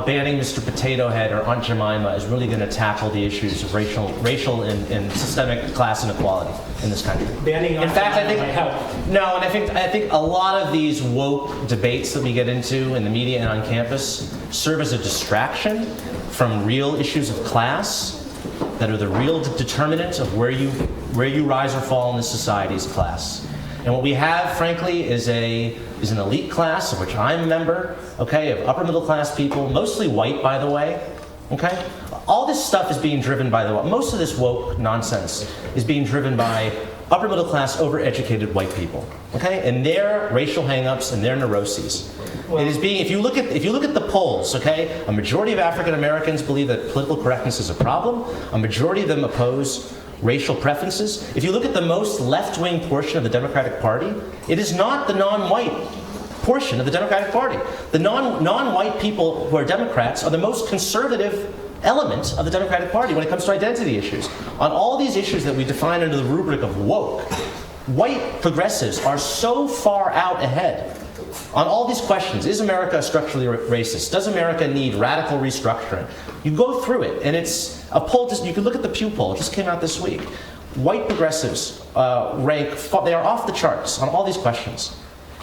banning Mr. Potato Head or Aunt Jemima is really going to tackle the issues of racial and systemic class inequality in this country. Banning in fact, I think might help. No, and I think a lot of these woke debates that we get into in the media and on campus serve as a distraction from real issues of class that are the real determinant of where you rise or fall in this society's class. And what we have, frankly, is an elite class, of which I'm a member, okay, of upper middle class people, mostly white, by the way, okay? All this stuff is being driven by most of this woke nonsense is being driven by upper middle class, overeducated white people, okay? And their racial hang-ups and their neuroses. It is being, if you look at the polls, okay, a majority of African Americans believe that political correctness is a problem. A majority of them oppose racial preferences. If you look at the most left-wing portion of the Democratic Party, it is not the non-white portion of the Democratic Party. The non-white people who are Democrats are the most conservative element of the Democratic Party when it comes to identity issues. On all these issues that we define under the rubric of woke, white progressives are so far out ahead on all these questions. Is America structurally racist? Does America need radical restructuring? You go through it, and it's a poll. You can look at the Pew poll. It just came out this week. White progressives they are off the charts on all these questions.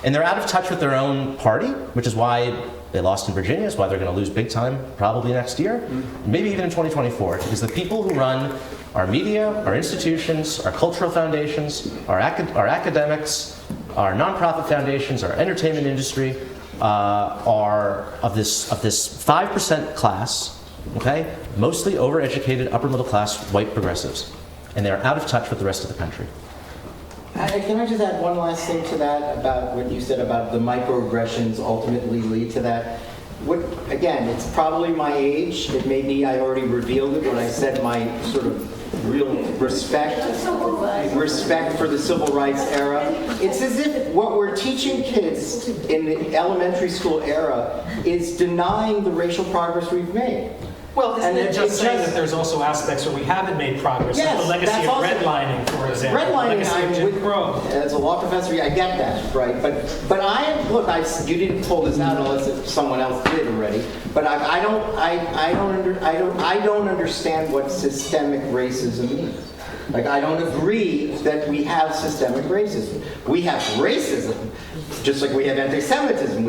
And they're out of touch with their own party, which is why they lost in Virginia, is why they're going to lose big time probably next year, maybe even in 2024, because the people who run our media, our institutions, our cultural foundations, our academics, our nonprofit foundations, our entertainment industry, are of this 5% class, okay, mostly overeducated, upper middle class, white progressives, and they're out of touch with the rest of the country. Can I just add one last thing to that about what you said about the microaggressions ultimately lead to that? Again, it's probably my age. It may be I already revealed it when I said my sort of real respect for the civil rights era. It's as if what we're teaching kids in the elementary school era is denying the racial progress we've made. Well, isn't it just saying that there's also aspects where we haven't made progress, yes, like the legacy of also, redlining, for example. Redlining, As a law professor, I get that, right? But you didn't pull this out unless someone else did already. But I don't understand what systemic racism means. Like, I don't agree that we have systemic racism. We have racism, just like we have anti-Semitism.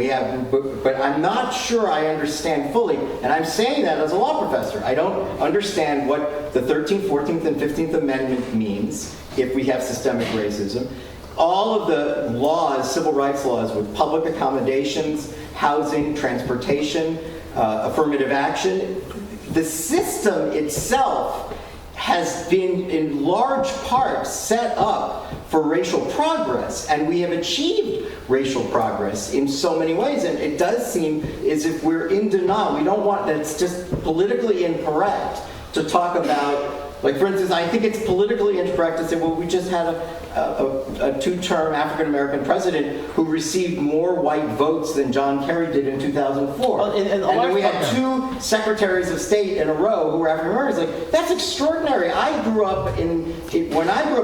But I'm not sure I understand fully, and I'm saying that as a law professor. I don't understand what the 13th, 14th, and 15th Amendment means if we have systemic racism. All of the laws, civil rights laws, with public accommodations, housing, transportation, affirmative action, the system itself has been in large part set up for racial progress, and we have achieved racial progress in so many ways, and it does seem as if we're in denial. We don't want, that it's just politically incorrect to talk about, like, for instance, I think it's politically incorrect to say, well, we just had a two-term African-American president who received more white votes than John Kerry did in 2004. Well, and then we had two secretaries of state in a row who were African-Americans. Like, that's extraordinary. When I grew up,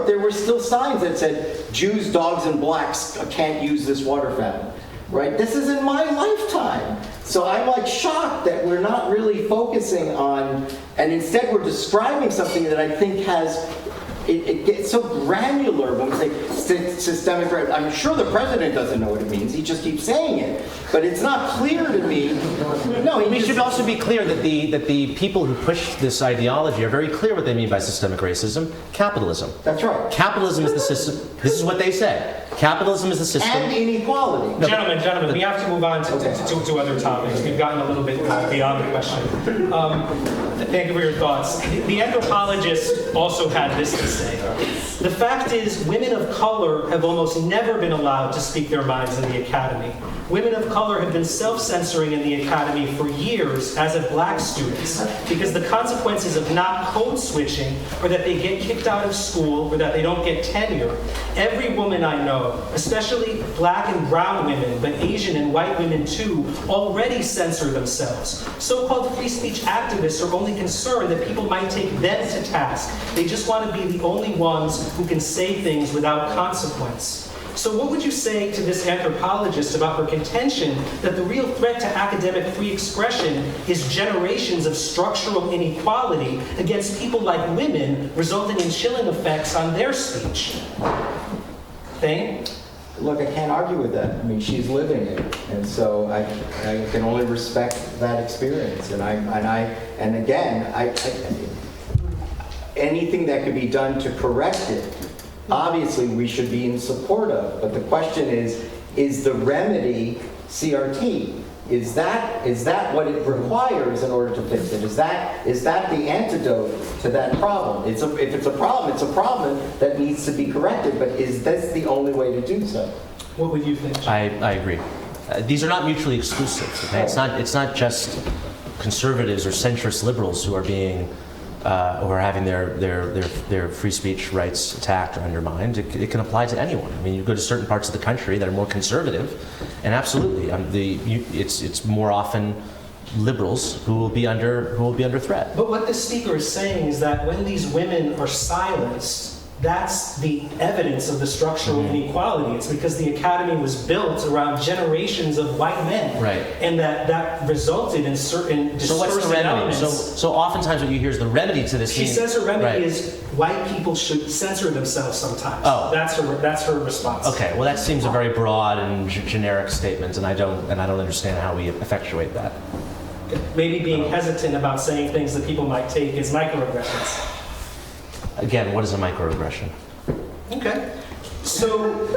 there were still signs that said, Jews, dogs, and blacks can't use this water fountain. Right? This is in my lifetime. So I'm like shocked that we're not really focusing on, and instead we're describing something that I think has, it gets so granular when we say systemic racism. I'm sure the president doesn't know what it means. He just keeps saying it. But it's not clear to me. No, we should also be clear that the people who push this ideology are very clear what they mean by systemic racism. Capitalism. That's right. Capitalism is the system. This is what they say. Capitalism is the system. And inequality. No, gentlemen, we have to move on to other topics. We've gotten a little bit beyond the question. Thank you for your thoughts. The anthropologist also had this to say. The fact is, women of color have almost never been allowed to speak their minds in the academy. Women of color have been self-censoring in the academy for years, as have black students, because the consequences of not code switching are that they get kicked out of school or that they don't get tenure. Every woman I know, especially black and brown women, but Asian and white women too, already censor themselves. So-called free speech activists are only concerned that people might take them to task. They just want to be the only ones who can say things without consequence. So what would you say to this anthropologist about her contention that the real threat to academic free expression is generations of structural inequality against people like women, resulting in chilling effects on their speech? Thane? Look, I can't argue with that. I mean, she's living it, and so I can only respect that experience. And anything that could be done to correct it, obviously we should be in support of. But the question is the remedy CRT? Is that what it requires in order to fix it? Is that the antidote to that problem? If it's a problem, it's a problem that needs to be corrected. But is this the only way to do so? What would you think? I agree. These are not mutually exclusive. Okay? It's not just conservatives or centrist liberals who are being who are having their free speech rights attacked or undermined. It can apply to anyone. I mean, you go to certain parts of the country that are more conservative, and absolutely, it's more often liberals who will be under threat. But what the speaker is saying is that when these women are silenced, that's the evidence of the structural inequality. It's because the academy was built around generations of white men. Right. And that resulted in certain So what's the dispersing remedy? elements. So oftentimes what you hear is the remedy to this. She says her remedy is white people should censor themselves sometimes. Oh. That's her response. Okay, well that seems a very broad and generic statement, and I don't understand how we effectuate that. Maybe being hesitant about saying things that people might take as microaggressions. Again, what is a microaggression? Okay. So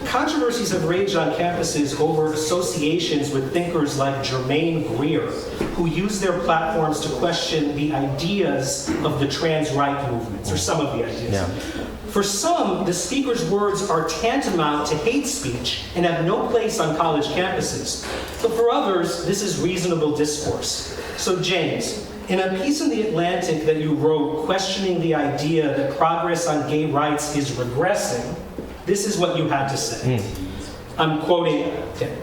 controversies have raged on campuses over associations with thinkers like Germaine Greer, who use their platforms to question the ideas of the trans right movements, or some of the ideas. Yeah. For some, the speaker's words are tantamount to hate speech and have no place on college campuses. But for others, this is reasonable discourse. So James, in a piece in The Atlantic that you wrote questioning the idea that progress on gay rights is regressing, this is what you had to say. I'm quoting him.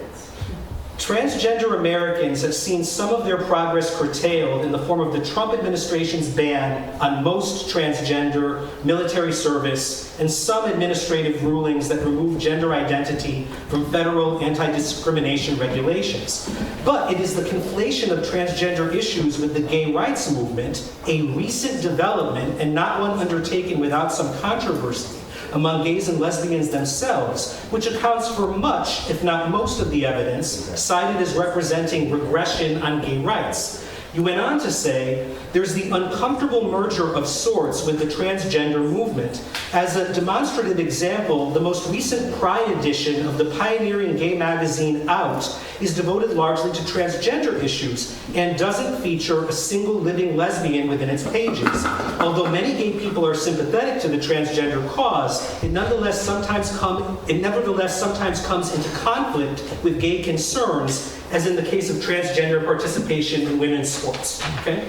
Transgender Americans have seen some of their progress curtailed in the form of the Trump administration's ban on most transgender military service and some administrative rulings that remove gender identity from federal anti-discrimination regulations. But it is the conflation of transgender issues with the gay rights movement, a recent development and not one undertaken without some controversy among gays and lesbians themselves, which accounts for much, if not most, of the evidence cited as representing regression on gay rights. You went on to say, there's the uncomfortable merger of sorts with the transgender movement. As a demonstrative example, the most recent Pride edition of the pioneering gay magazine Out is devoted largely to transgender issues and doesn't feature a single living lesbian within its pages. Although many gay people are sympathetic to the transgender cause, it nevertheless sometimes comes into conflict with gay concerns, as in the case of transgender participation in women's sports. Okay?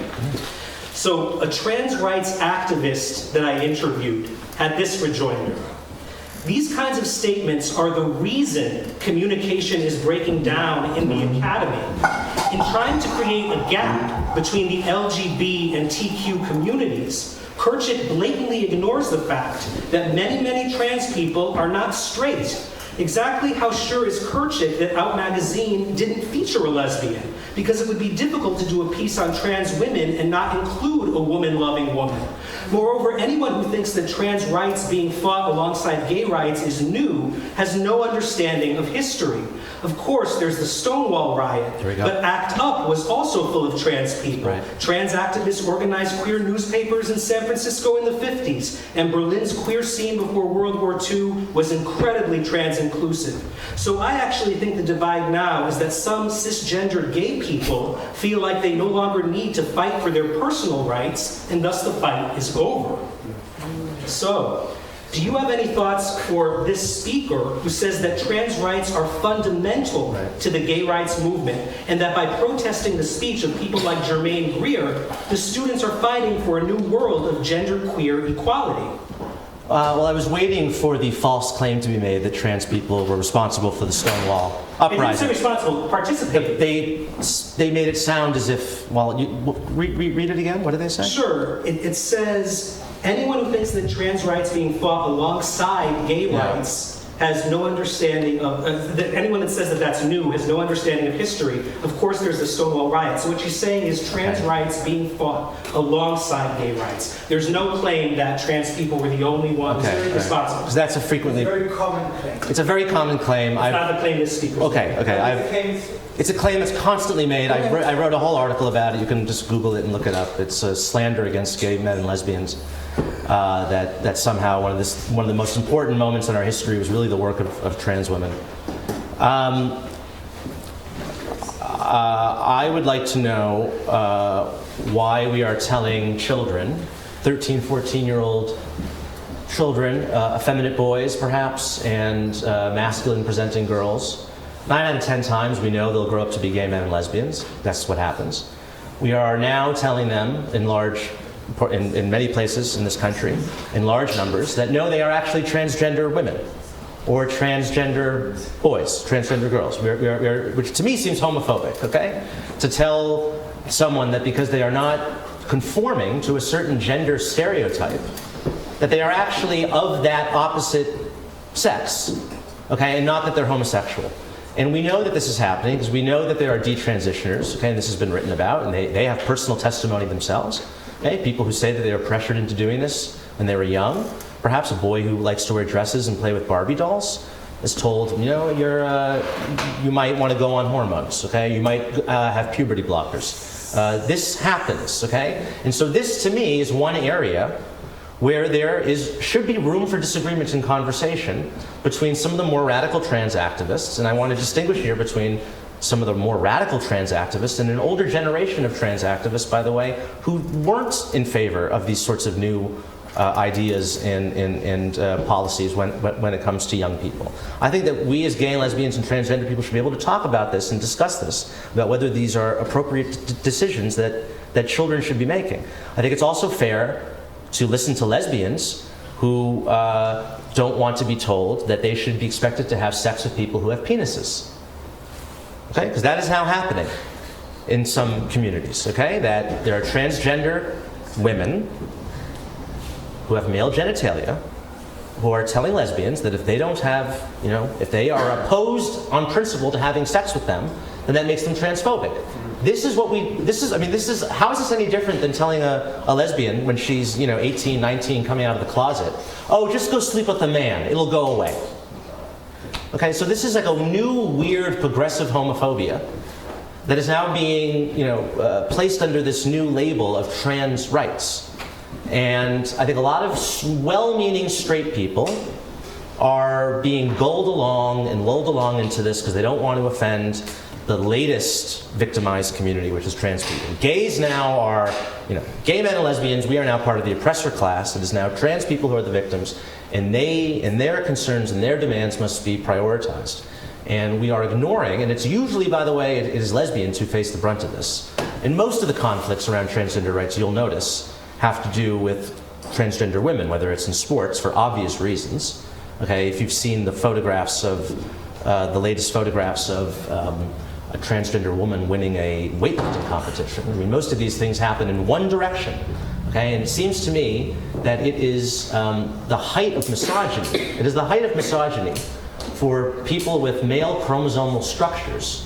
So a trans rights activist that I interviewed had this rejoinder. These kinds of statements are the reason communication is breaking down in the academy. In trying to create a gap between the LGB and TQ communities, Kirchick blatantly ignores the fact that many, many trans people are not straight. Exactly how sure is Kirchick that Out magazine didn't feature a lesbian? Because it would be difficult to do a piece on trans women and not include a woman-loving woman. Moreover, anyone who thinks that trans rights being fought alongside gay rights is new has no understanding of history. Of course, there's the Stonewall riot, but ACT UP was also full of trans people. Right. Trans activists organized queer newspapers in San Francisco in the 50s, and Berlin's queer scene before World War II was incredibly trans-inclusive. So I actually think the divide now is that some cisgender gay people feel like they no longer need to fight for their personal rights, and thus the fight is over. So, do you have any thoughts for this speaker who says that trans rights are fundamental to the gay rights movement, and that by protesting the speech of people like Germaine Greer, the students are fighting for a new world of genderqueer equality? Well, I was waiting for the false claim to be made that trans people were responsible for the Stonewall They didn't say uprising. responsible, participated. They made it sound as if, well, read it again? What did they say? Sure, it says, anyone who thinks that trans rights being fought alongside gay rights has no understanding of, anyone that says that that's new has no understanding of history. Of course there's the Stonewall riot. So what she's saying is trans rights being fought alongside gay rights. There's no claim that trans people were the only ones responsible. Because that's a frequently... Very common claim. It's a very common claim. It's not the claim this speaker. It's a claim that's constantly made. I wrote a whole article about it. You can just Google it and look it up. It's a slander against gay men and lesbians. That somehow one of the most important moments in our history was really the work of trans women. I would like to know why we are telling children, 13, 14-year-old children, effeminate boys perhaps, and masculine presenting girls. 9 out of 10 times we know they'll grow up to be gay men and lesbians. That's what happens. We are now telling them in many places in this country, in large numbers, that no, they are actually transgender women or transgender boys, transgender girls, which to me seems homophobic, okay? To tell someone that because they are not conforming to a certain gender stereotype, that they are actually of that opposite sex, okay, and not that they're homosexual. And we know that this is happening because we know that there are detransitioners, okay, and this has been written about, and they have personal testimony themselves, okay, people who say that they were pressured into doing this when they were young. Perhaps a boy who likes to wear dresses and play with Barbie dolls is told, you know, you might want to go on hormones, okay, you might have puberty blockers. This happens, okay, and so this to me is one area where there should be room for disagreement and conversation between some of the more radical trans activists, and I want to distinguish here between some of the more radical trans activists and an older generation of trans activists, by the way, who weren't in favor of these sorts of new ideas and policies when it comes to young people. I think that we as gay and lesbians and transgender people should be able to talk about this and discuss this, about whether these are appropriate decisions that children should be making. I think it's also fair to listen to lesbians who don't want to be told that they should be expected to have sex with people who have penises. Okay? Because that is now happening in some communities, okay? That there are transgender women who have male genitalia who are telling lesbians that if they don't have, you know, if they are opposed on principle to having sex with them, then that makes them transphobic. How is this any different than telling a lesbian when she's, 18, 19, coming out of the closet, oh, just go sleep with a man, it'll go away. Okay, so this is like a new, weird, progressive homophobia that is now being, placed under this new label of trans rights. And I think a lot of well-meaning straight people are being gulled along and lulled along into this because they don't want to offend the latest victimized community, which is trans people. Gays now are, gay men and lesbians, we are now part of the oppressor class. It is now trans people who are the victims, and their concerns and their demands must be prioritized. And we are ignoring, and it's usually, by the way, it is lesbians who face the brunt of this. And most of the conflicts around transgender rights, you'll notice, have to do with transgender women, whether it's in sports for obvious reasons. Okay, if you've seen the photographs of, the latest photographs of a transgender woman winning a weightlifting competition. I mean, most of these things happen in one direction, okay? And it seems to me that it is the height of misogyny. It is the height of misogyny for people with male chromosomal structures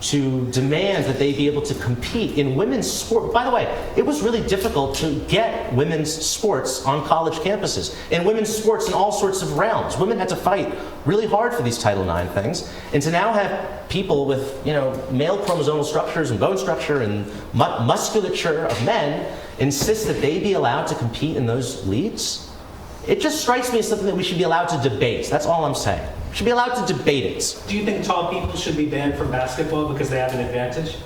to demand that they be able to compete in women's sport. By the way, it was really difficult to get women's sports on college campuses, and women's sports in all sorts of realms. Women had to fight really hard for these Title IX things, and to now have people with male chromosomal structures and bone structure and musculature of men insist that they be allowed to compete in those leagues, it just strikes me as something that we should be allowed to debate. That's all I'm saying. We should be allowed to debate it. Do you think tall people should be banned from basketball because they have an advantage?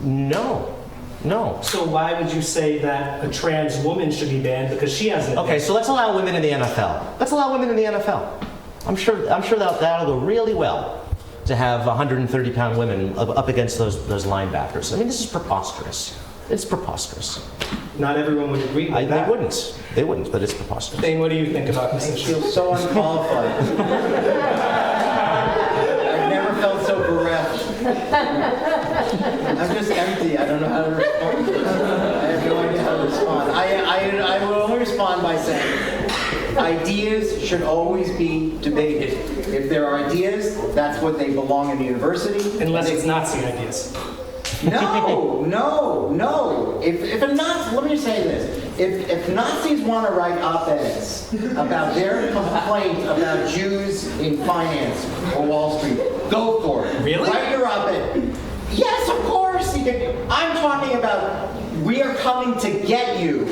No. So why would you say that a trans woman should be banned because she has an advantage? Okay, so let's allow women in the NFL. Let's allow women in the NFL. I'm sure that'll go really well to have 130-pound women up against those linebackers. I mean, this is preposterous. It's preposterous. Not everyone would agree with that. They wouldn't, but it's preposterous. Thane, what do you think about this issue? I feel so unqualified. I've never felt so bereft. I'm just empty. I don't know how to respond. I have no idea how to respond. I will only respond by saying ideas should always be debated. If there are ideas, that's what they belong in the university. Unless it's Nazi ideas. No. If a Nazi, let me say this. If Nazis want to write op-eds about their complaint about Jews in finance or Wall Street, go for it. Really? Write your op-ed. Yes, of course. I'm talking about we are coming to get you.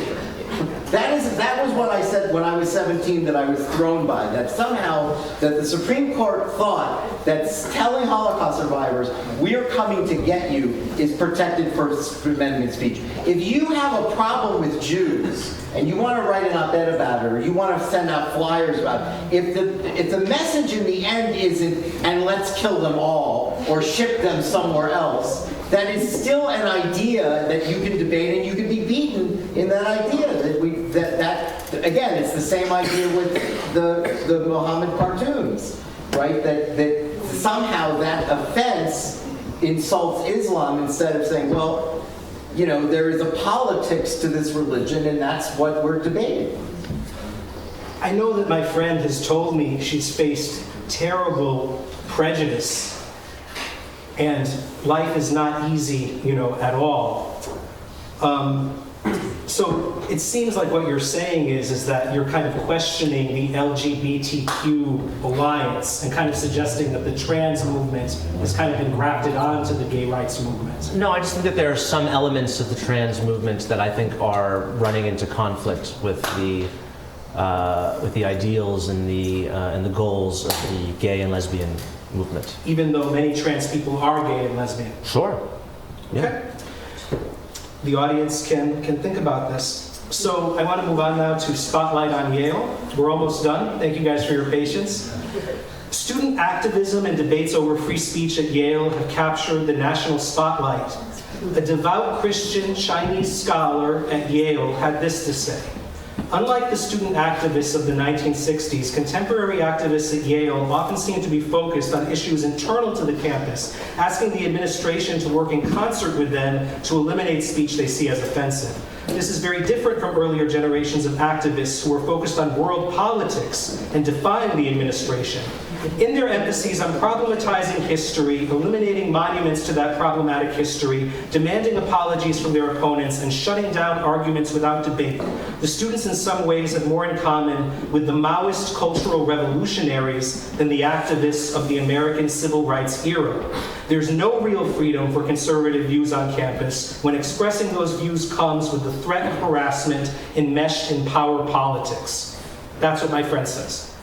That was what I said when I was 17 that I was thrown by. That somehow that the Supreme Court thought that telling Holocaust survivors, we're coming to get you, is protected First Amendment speech. If you have a problem with Jews and you want to write an op-ed about it, or you want to send out flyers about it, if the message in the end isn't, and let's kill them all, or ship them somewhere else, that is still an idea that you can debate and you can be beaten in that idea. That again, it's the same idea with the Muhammad cartoons, right? That somehow that offense insults Islam instead of saying, well, there is a politics to this religion and that's what we're debating. I know that my friend has told me she's faced terrible prejudice, and life is not easy, at all. So it seems like what you're saying is that you're kind of questioning the LGBTQ alliance and kind of suggesting that the trans movement has kind of been grafted onto the gay rights movement. No, I just think that there are some elements of the trans movement that I think are running into conflict with the ideals and the goals of the gay and lesbian movement. Even though many trans people are gay and lesbian. Sure. Yeah. Okay. The audience can think about this. So I want to move on now to Spotlight on Yale. We're almost done. Thank you guys for your patience. Student activism and debates over free speech at Yale have captured the national spotlight. A devout Christian Chinese scholar at Yale had this to say. Unlike the student activists of the 1960s, contemporary activists at Yale often seem to be focused on issues internal to the campus, asking the administration to work in concert with them to eliminate speech they see as offensive. This is very different from earlier generations of activists who were focused on world politics and defying the administration. In their emphases on problematizing history, eliminating monuments to that problematic history, demanding apologies from their opponents, and shutting down arguments without debate, the students in some ways have more in common with the Maoist cultural revolutionaries than the activists of the American civil rights era. There's no real freedom for conservative views on campus when expressing those views comes with the threat of harassment enmeshed in power politics. That's what my friend says.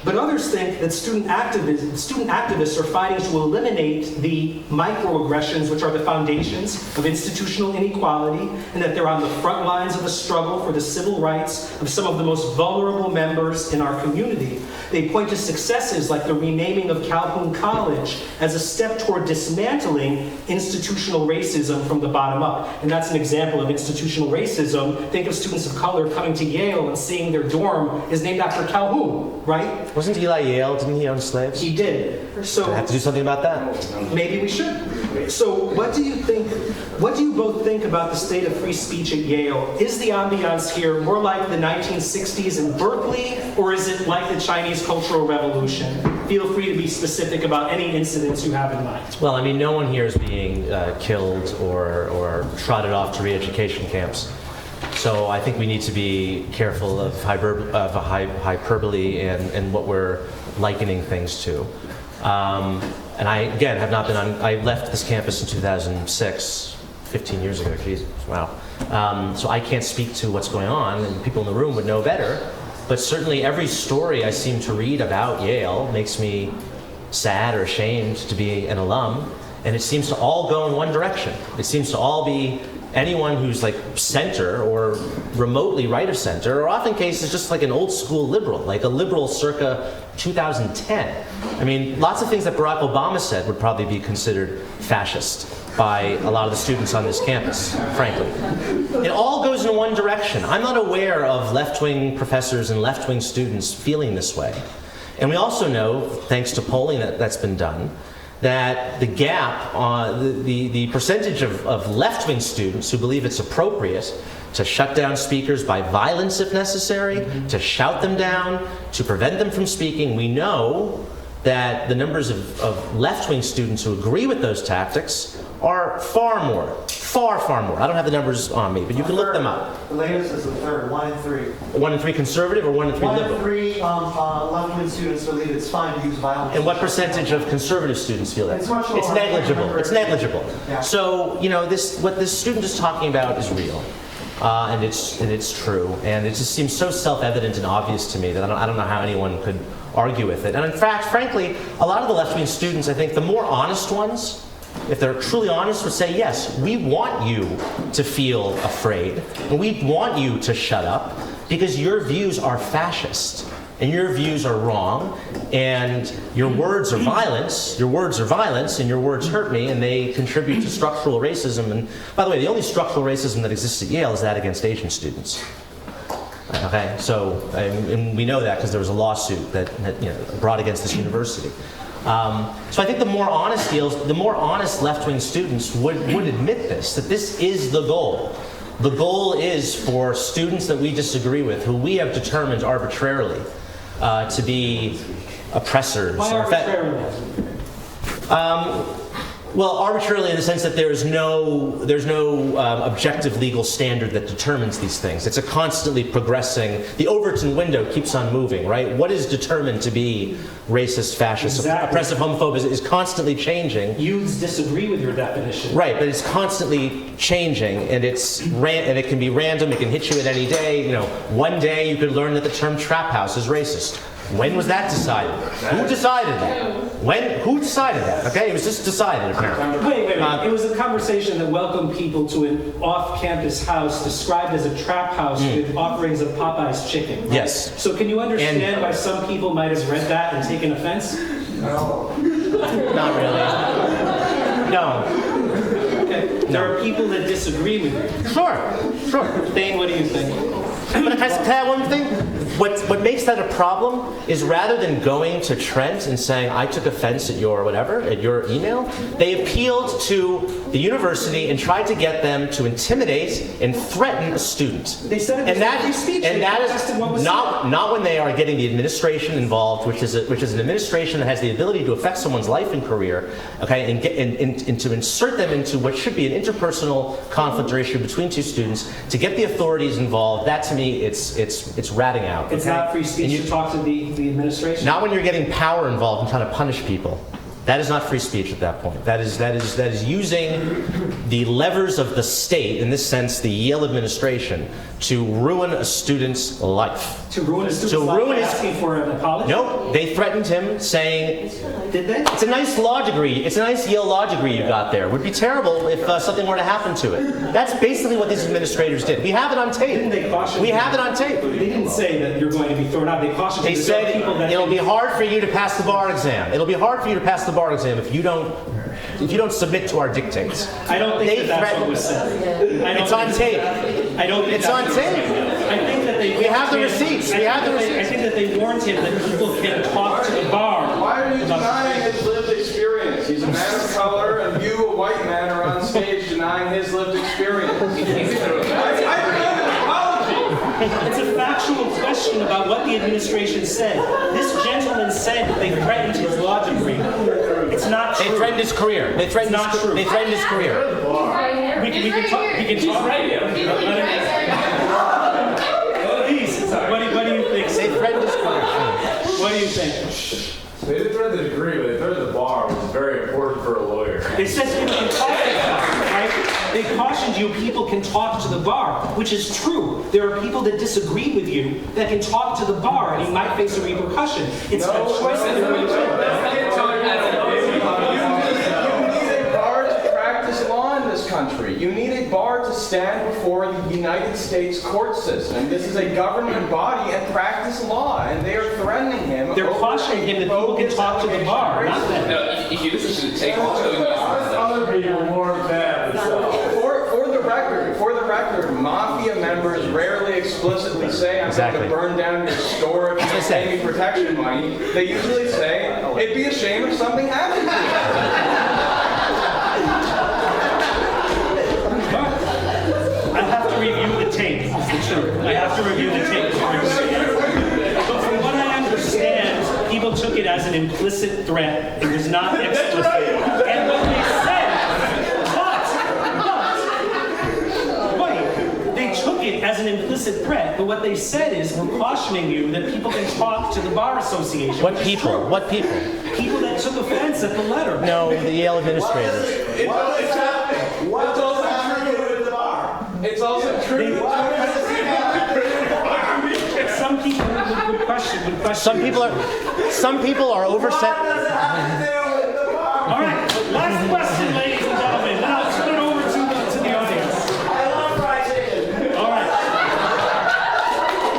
But others think that student activists are fighting to eliminate the microaggressions, which are the foundations of institutional inequality, and that they're on the front lines of the struggle for the civil rights of some of the most vulnerable members in our community. They point to successes like the renaming of Calhoun College as a step toward dismantling institutional racism from the bottom up. And that's an example of institutional racism. Think of students of color coming to Yale and seeing their dorm is named after Calhoun, right? Wasn't Eli Yale? Didn't he own slaves? He did. So I have to do something about that. maybe we should. So what do you think? What do you both think about the state of free speech at Yale? Is the ambiance here more like the 1960s in Berkeley, or is it like the Chinese Cultural Revolution? Feel free to be specific about any incidents you have in mind. Well, I mean, no one here is being killed or trotted off to re-education camps. So I think we need to be careful of hyperbole and what we're likening things to. And I, again, have not been on, I left this campus in 2006, 15 years ago, Jesus, wow. So I can't speak to what's going on, and people in the room would know better. But certainly every story I seem to read about Yale makes me sad or ashamed to be an alum, and it seems to all go in one direction. It seems to all be anyone who's like center or remotely right of center, or often cases just like an old school liberal, like a liberal circa 2010. I mean, lots of things that Barack Obama said would probably be considered fascist by a lot of the students on this campus, frankly. It all goes in one direction. I'm not aware of left-wing professors and left-wing students feeling this way. And we also know, thanks to polling that's been done, that the gap, the percentage of left-wing students who believe it's appropriate to shut down speakers by violence if necessary, to shout them down, to prevent them from speaking, we know that the numbers of left-wing students who agree with those tactics are far more. I don't have the numbers on me, but you can look them up. The latest is the third, 1 in 3. 1 in 3 conservative or 1 in 3 liberal? 1 in 3 left-wing students believe it's fine to use violence. And what percentage of conservative students feel that? It's much lower. It's negligible. It's negligible. Yeah. So, you know, what this student is talking about is real. And it's true. And it just seems so self-evident and obvious to me that I don't know how anyone could argue with it. And in fact, frankly, a lot of the left-wing students, I think the more honest ones, if they're truly honest, would say, yes, we want you to feel afraid, and we want you to shut up, because your views are fascist, and your views are wrong, and your words are violence, and your words hurt me, and they contribute to structural racism. And by the way, the only structural racism that exists at Yale is that against Asian students. Okay, so, and we know that because there was a lawsuit that brought against this university. So I think the more honest left-wing students would admit this, that this is the goal. The goal is for students that we disagree with, who we have determined arbitrarily to be oppressors. Why or arbitrarily? Well, arbitrarily in the sense that there's no objective legal standard that determines these things. It's a constantly progressing. The Overton window keeps on moving, right? What is determined to be racist, fascist, Exactly. oppressive, homophobic is constantly changing. Youths disagree with your definition. Right, but it's constantly changing, and and it can be random. It can hit you at any day. You know, one day you could learn that the term trap house is racist. When was that decided? Who decided that? Who decided that? Okay, it was just decided apparently. Wait. It was a conversation that welcomed people to an off-campus house described as a trap house with offerings of Popeye's chicken. Right? Yes. So can you understand why some people might have read that and taken offense? Not really. No. Okay. There are people that disagree with you. Sure. Thane, what do you think? But can I add one thing? What makes that a problem is rather than going to Trent and saying, I took offense at your whatever, at your email, they appealed to the university and tried to get them to intimidate and threaten a student. They said it was free speech. And They that protested what was is not when they are getting the administration involved, which is an administration that has the ability to affect someone's life and career, okay, and to insert them into what should be an interpersonal conflict or issue between two students, to get the authorities involved. That to me, it's ratting out. It's okay? not free speech to talk to the administration? Not when you're getting power involved and trying to punish people. That is not free speech at that point. That is using the levers of the state, in this sense, the Yale administration, to ruin a student's life. To ruin a student's life by asking for an apology? No, they threatened him, saying, Did they? it's a nice law degree. It's a nice Yale law degree you got there. It would be terrible if something were to happen to it. That's basically what these administrators did. We have it on tape. Didn't they caution We you? have it on tape. They didn't say that you're going to be thrown out. They cautioned They you that there are said people that it'll be hard for you to pass the bar exam. It'll be hard for you to pass the bar exam if you don't submit to our dictates. I don't think They that's what threatened- was said. It's on tape. I don't think It's that's on what was tape. said. I think that they We have the warned him- receipts. I We have think the that they- I think that they warned him that people can talk to the bar. Why are you about- denying his lived experience? He's a man of color, and you, a white man, are on stage denying his lived experience. I demand an apology. It's a factual question about what the administration said. This gentleman said that they threatened his law degree. It's not true. They threatened his career. They threatened It's not true. They threatened his career. We can talk. Right here. Please, what do you think? They threatened his career. What do you think? They didn't threaten the degree, but they threatened the bar, which is very important for a lawyer. They said people can talk to the bar, right? They cautioned you people can talk to the bar, which is true. There are people that disagree with you that can talk to the bar, and you might face a repercussion. It's a choice that you're going to make. Country. You need a bar to stand before the United States court system. This is a government body and practice law, and they are threatening him. They're cautioning him that people can talk to the bar, not them. No, if you listen to the tape, Other people more bad themselves. For the record, mafia members rarely explicitly say, I'm going to burn down your store if you don't pay me protection money. They usually say, it'd be a shame if something happened to you. I have to review the tape, is the truth. I have to review the tape. But from what I understand, people took it as an implicit threat. It was not explicit. And what they said, they took it as an implicit threat, but what they said is, we're cautioning you that people can talk to the Bar Association. What people? What people? People that took offense at the letter. No, the Yale administrators. It's also true with the bar. It's also true. Some people would question. Some people are overset. All right, last question, ladies and gentlemen. Then I'll turn it over to the audience. All right.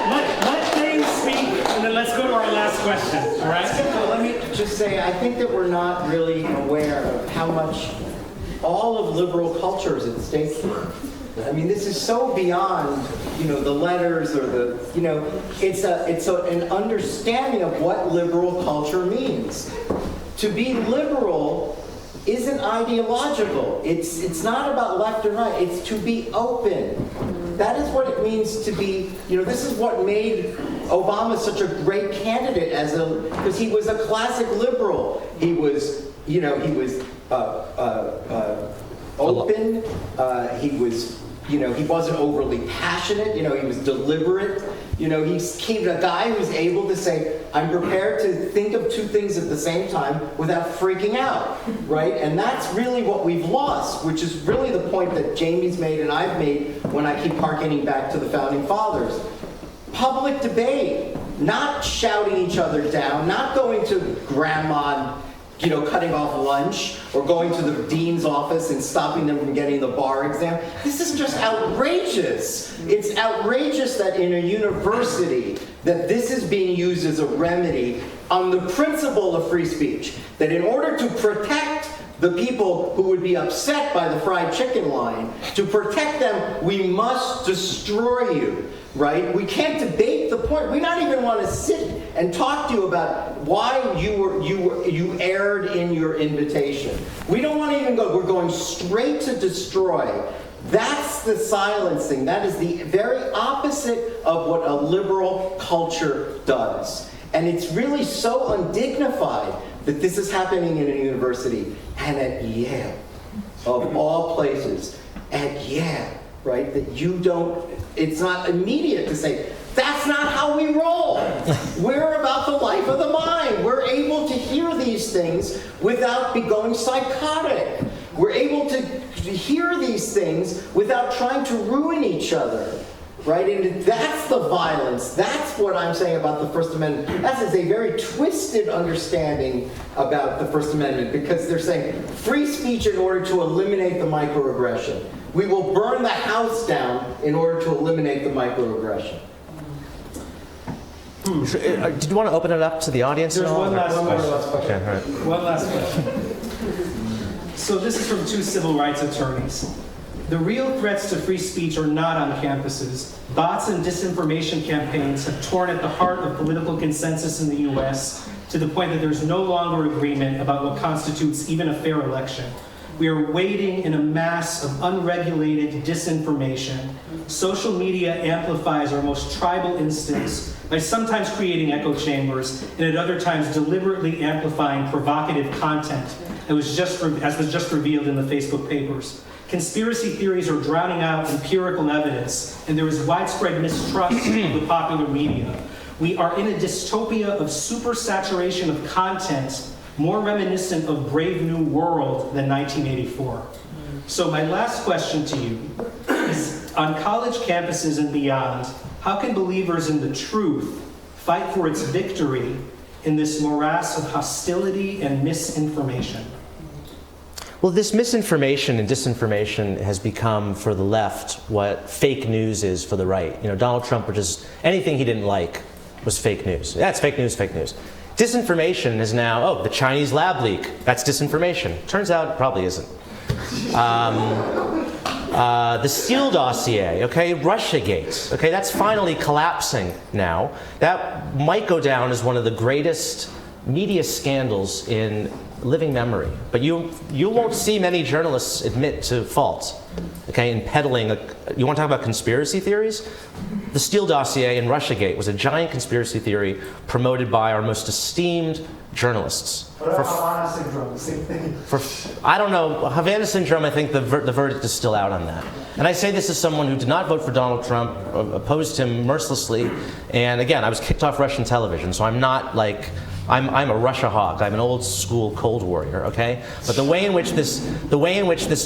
Let Thane speak, and then let's go to our last question. All right? Let me just say, I think that we're not really aware of how much all of liberal culture is at stake here. I mean, this is so beyond, the letters or it's an understanding of what liberal culture means. To be liberal isn't ideological. It's not about left and right. It's to be open. That is what it means to be, this is what made Obama such a great candidate because he was a classic liberal. He was, open. He was, he wasn't overly passionate. He was deliberate. He's a guy who's able to say, I'm prepared to think of two things at the same time without freaking out, right? And that's really what we've lost, which is really the point that Jamie's made and I've made when I keep harkening back to the Founding Fathers. Public debate, not shouting each other down, not going to grandma, cutting off lunch, or going to the dean's office and stopping them from getting the bar exam. This is just outrageous. It's outrageous that in a university that this is being used as a remedy on the principle of free speech. That in order to protect the people who would be upset by the fried chicken line, to protect them, we must destroy you. Right? We can't debate the point. We don't even want to sit and talk to you about why you erred in your invitation. We don't want to even go. We're going straight to destroy. That's the silencing. That is the very opposite of what a liberal culture does. And it's really so undignified that this is happening in a university and at Yale, of all places, at Yale. Right? That it's not immediate to say, that's not how we roll. We're about the life of the mind. We're able to hear these things without going psychotic. We're able to hear these things without trying to ruin each other. Right? And that's the violence. That's what I'm saying about the First Amendment. That is a very twisted understanding about the First Amendment, because they're saying free speech in order to eliminate the microaggression. We will burn the house down in order to eliminate the microaggression. Did you want to open it up to the audience? There's one last question. Okay, all right. One last question. So this is from two civil rights attorneys. The real threats to free speech are not on campuses. Bots and disinformation campaigns have torn at the heart of political consensus in the U.S. to the point that there's no longer agreement about what constitutes even a fair election. We are wading in a mass of unregulated disinformation. Social media amplifies our most tribal instincts by sometimes creating echo chambers and at other times deliberately amplifying provocative content, as was just revealed in the Facebook papers. Conspiracy theories are drowning out empirical evidence, and there is widespread mistrust of the popular media. We are in a dystopia of supersaturation of content, more reminiscent of Brave New World than 1984. So my last question to you is, on college campuses and beyond, how can believers in the truth fight for its victory in this morass of hostility and misinformation? Well, this misinformation and disinformation has become, for the left, what fake news is for the right. Donald Trump, anything he didn't like was fake news. That's fake news, fake news. Disinformation is now, the Chinese lab leak, that's disinformation. Turns out it probably isn't. The Steele dossier, Russiagate, that's finally collapsing now. That might go down as one of the greatest media scandals in living memory. But you won't see many journalists admit to fault, in peddling. You want to talk about conspiracy theories? The Steele dossier and Russiagate was a giant conspiracy theory promoted by our most esteemed journalists. Havana syndrome, the same thing. I don't know, Havana syndrome, I think the verdict is still out on that. And I say this as someone who did not vote for Donald Trump, opposed him mercilessly, and again, I was kicked off Russian television, so I'm not like, I'm a Russia hawk. I'm an old school Cold Warrior, But the way in which this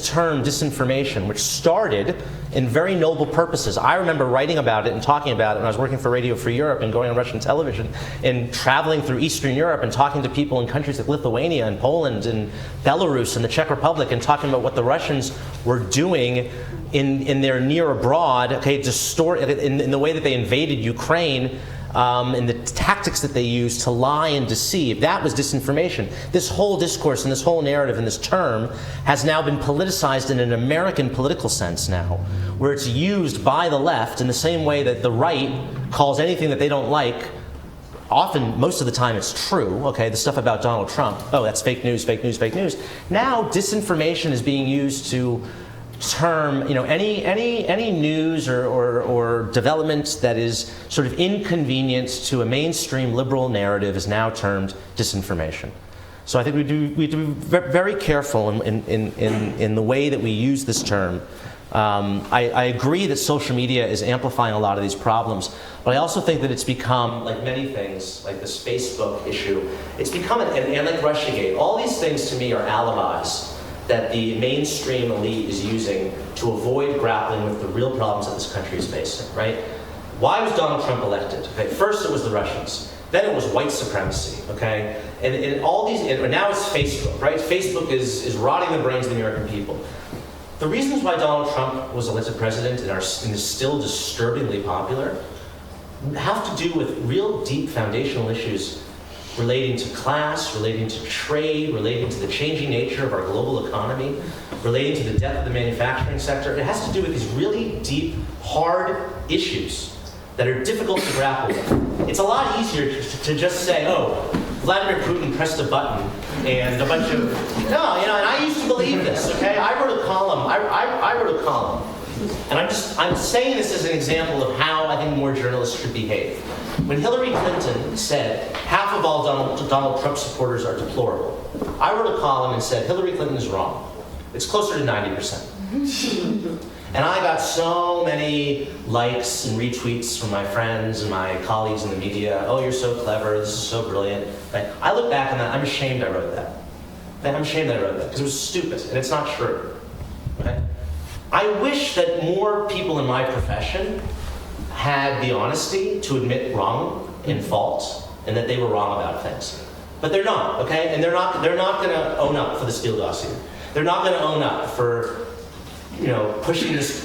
term disinformation, which started in very noble purposes, I remember writing about it and talking about it when I was working for Radio Free Europe and going on Russian television and traveling through Eastern Europe and talking to people in countries like Lithuania and Poland and Belarus and the Czech Republic and talking about what the Russians were doing in their near abroad, in the way that they invaded Ukraine. And the tactics that they used to lie and deceive. That was disinformation. This whole discourse and this whole narrative and this term has now been politicized in an American political sense now, where it's used by the left in the same way that the right calls anything that they don't like often, most of the time, it's true. Okay, the stuff about Donald Trump, oh, that's fake news, fake news, fake news. Now, disinformation is being used to term, any news or development that is sort of inconvenient to a mainstream liberal narrative is now termed disinformation. So I think we have to be very careful in the way that we use this term. I agree that social media is amplifying a lot of these problems, but I also think that it's become, like many things, like this Facebook issue, it's become and like Russiagate, all these things to me are alibis that the mainstream elite is using to avoid grappling with the real problems that this country is facing, right? Why was Donald Trump elected? Okay, first it was the Russians. Then it was white supremacy, okay? And all these, and now it's Facebook, right? Facebook is rotting the brains of the American people. The reasons why Donald Trump was elected president and is still disturbingly popular have to do with real deep foundational issues relating to class, relating to trade, relating to the changing nature of our global economy, relating to the death of the manufacturing sector. It has to do with these really deep, hard issues that are difficult to grapple with. It's a lot easier to just say, oh, Vladimir Putin pressed a button and a bunch of, and I used to believe this, okay? I wrote a column, I wrote a column. And I'm saying this as an example of how I think more journalists should behave. When Hillary Clinton said half of all Donald Trump supporters are deplorable, I wrote a column and said Hillary Clinton is wrong. It's closer to 90%. And I got so many likes and retweets from my friends and my colleagues in the media. Oh, you're so clever, this is so brilliant. I look back on that, I'm ashamed I wrote that. I'm ashamed that I wrote that, because it was stupid, and it's not true. Okay? I wish that more people in my profession had the honesty to admit wrong and fault, and that they were wrong about things. But they're not, okay? And they're not gonna own up for the Steele dossier. They're not gonna own up for pushing this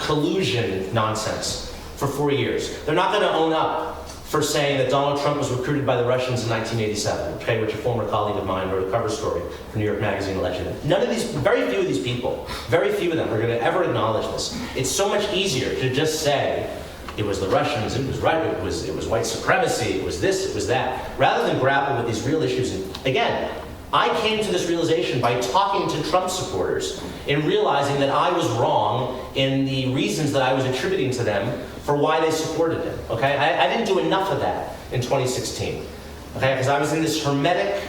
collusion nonsense for 4 years. They're not gonna own up for saying that Donald Trump was recruited by the Russians in 1987, okay, which a former colleague of mine wrote a cover story for New York Magazine alleging it. Very few of these people, very few of them are gonna ever acknowledge this. It's so much easier to just say, it was the Russians, it was right, it was white supremacy, it was this, it was that, rather than grapple with these real issues. And again, I came to this realization by talking to Trump supporters and realizing that I was wrong in the reasons that I was attributing to them for why they supported him, okay? I didn't do enough of that in 2016, okay? Because I was in this hermetically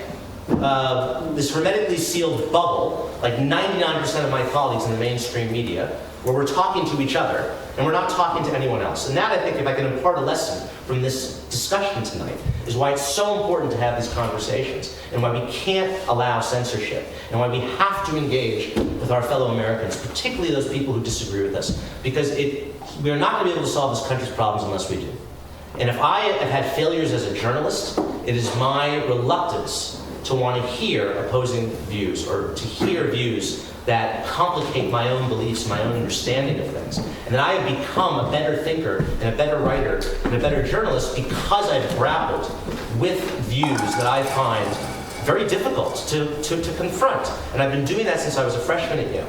sealed bubble, like 99% of my colleagues in the mainstream media, where we're talking to each other and we're not talking to anyone else. And that, I think, if I can impart a lesson from this discussion tonight, is why it's so important to have these conversations and why we can't allow censorship and why we have to engage with our fellow Americans, particularly those people who disagree with us, because we are not going to be able to solve this country's problems unless we do. And if I have had failures as a journalist, it is my reluctance to want to hear opposing views or to hear views that complicate my own beliefs, my own understanding of things. And that I have become a better thinker and a better writer and a better journalist because I've grappled with views that I find very difficult to confront. And I've been doing that since I was a freshman at Yale.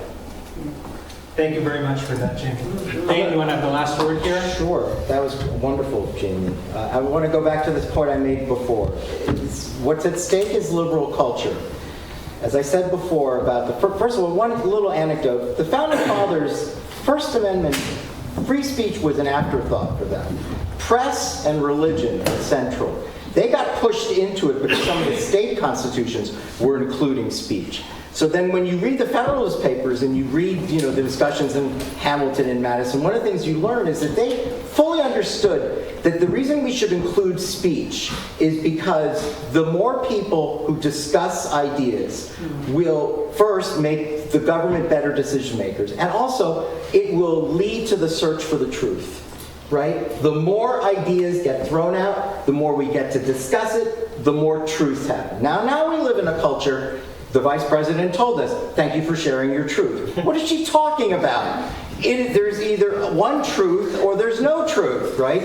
Thank you very much for that, Jamie. Thane, you want to have the last word here? Sure. That was wonderful, Jamie. I want to go back to this point I made before. What's at stake is liberal culture. As I said before about first of all, one little anecdote. The Founding Fathers' First Amendment, free speech was an afterthought for them. Press and religion were central. They got pushed into it because some of the state constitutions were including speech. So then when you read the Federalist Papers and you read, the discussions in Hamilton and Madison, one of the things you learn is that they fully understood that the reason we should include speech is because the more people who discuss ideas will first make the government better decision makers, and also it will lead to the search for the truth, right? The more ideas get thrown out, the more we get to discuss it, the more truths happen. Now we live in a culture. The vice president told us, thank you for sharing your truth. What is she talking about? There's either one truth or there's no truth, right?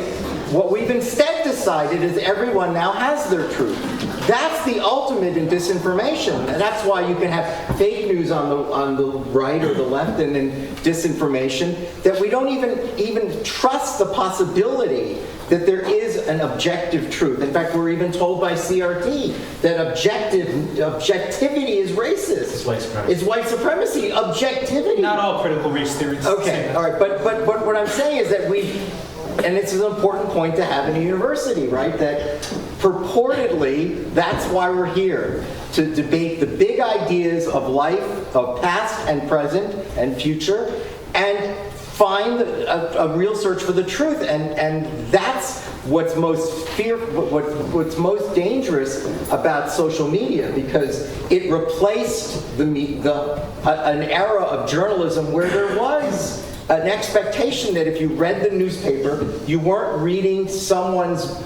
What we've instead decided is everyone now has their truth. That's the ultimate in disinformation. And that's why you can have fake news on the right or the left and then disinformation, that we don't even trust the possibility that there is an objective truth. In fact, we're even told by CRT that objectivity is racist. It's white supremacy. It's white supremacy. Objectivity. Not all critical race theorists. Okay, all right, but what I'm saying is that and it's an important point to have in a university, right? That purportedly, that's why we're here, to debate the big ideas of life, of past and present and future, and find a real search for the truth. And that's what's most what's most dangerous about social media, because it replaced an era of journalism where there was an expectation that if you read the newspaper, you weren't reading someone's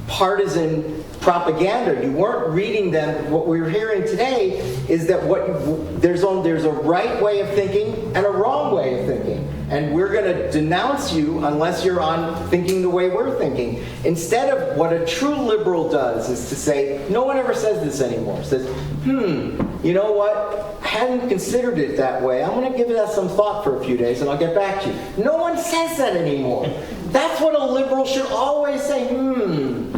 partisan propaganda. You weren't reading them. What we're hearing today is that there's a right way of thinking and a wrong way of thinking. And we're going to denounce you unless you're on thinking the way we're thinking. Instead of what a true liberal does is to say, no one ever says this anymore. Says, you know what? I hadn't considered it that way. I'm going to give that some thought for a few days and I'll get back to you. No one says that anymore. That's what a liberal should always say.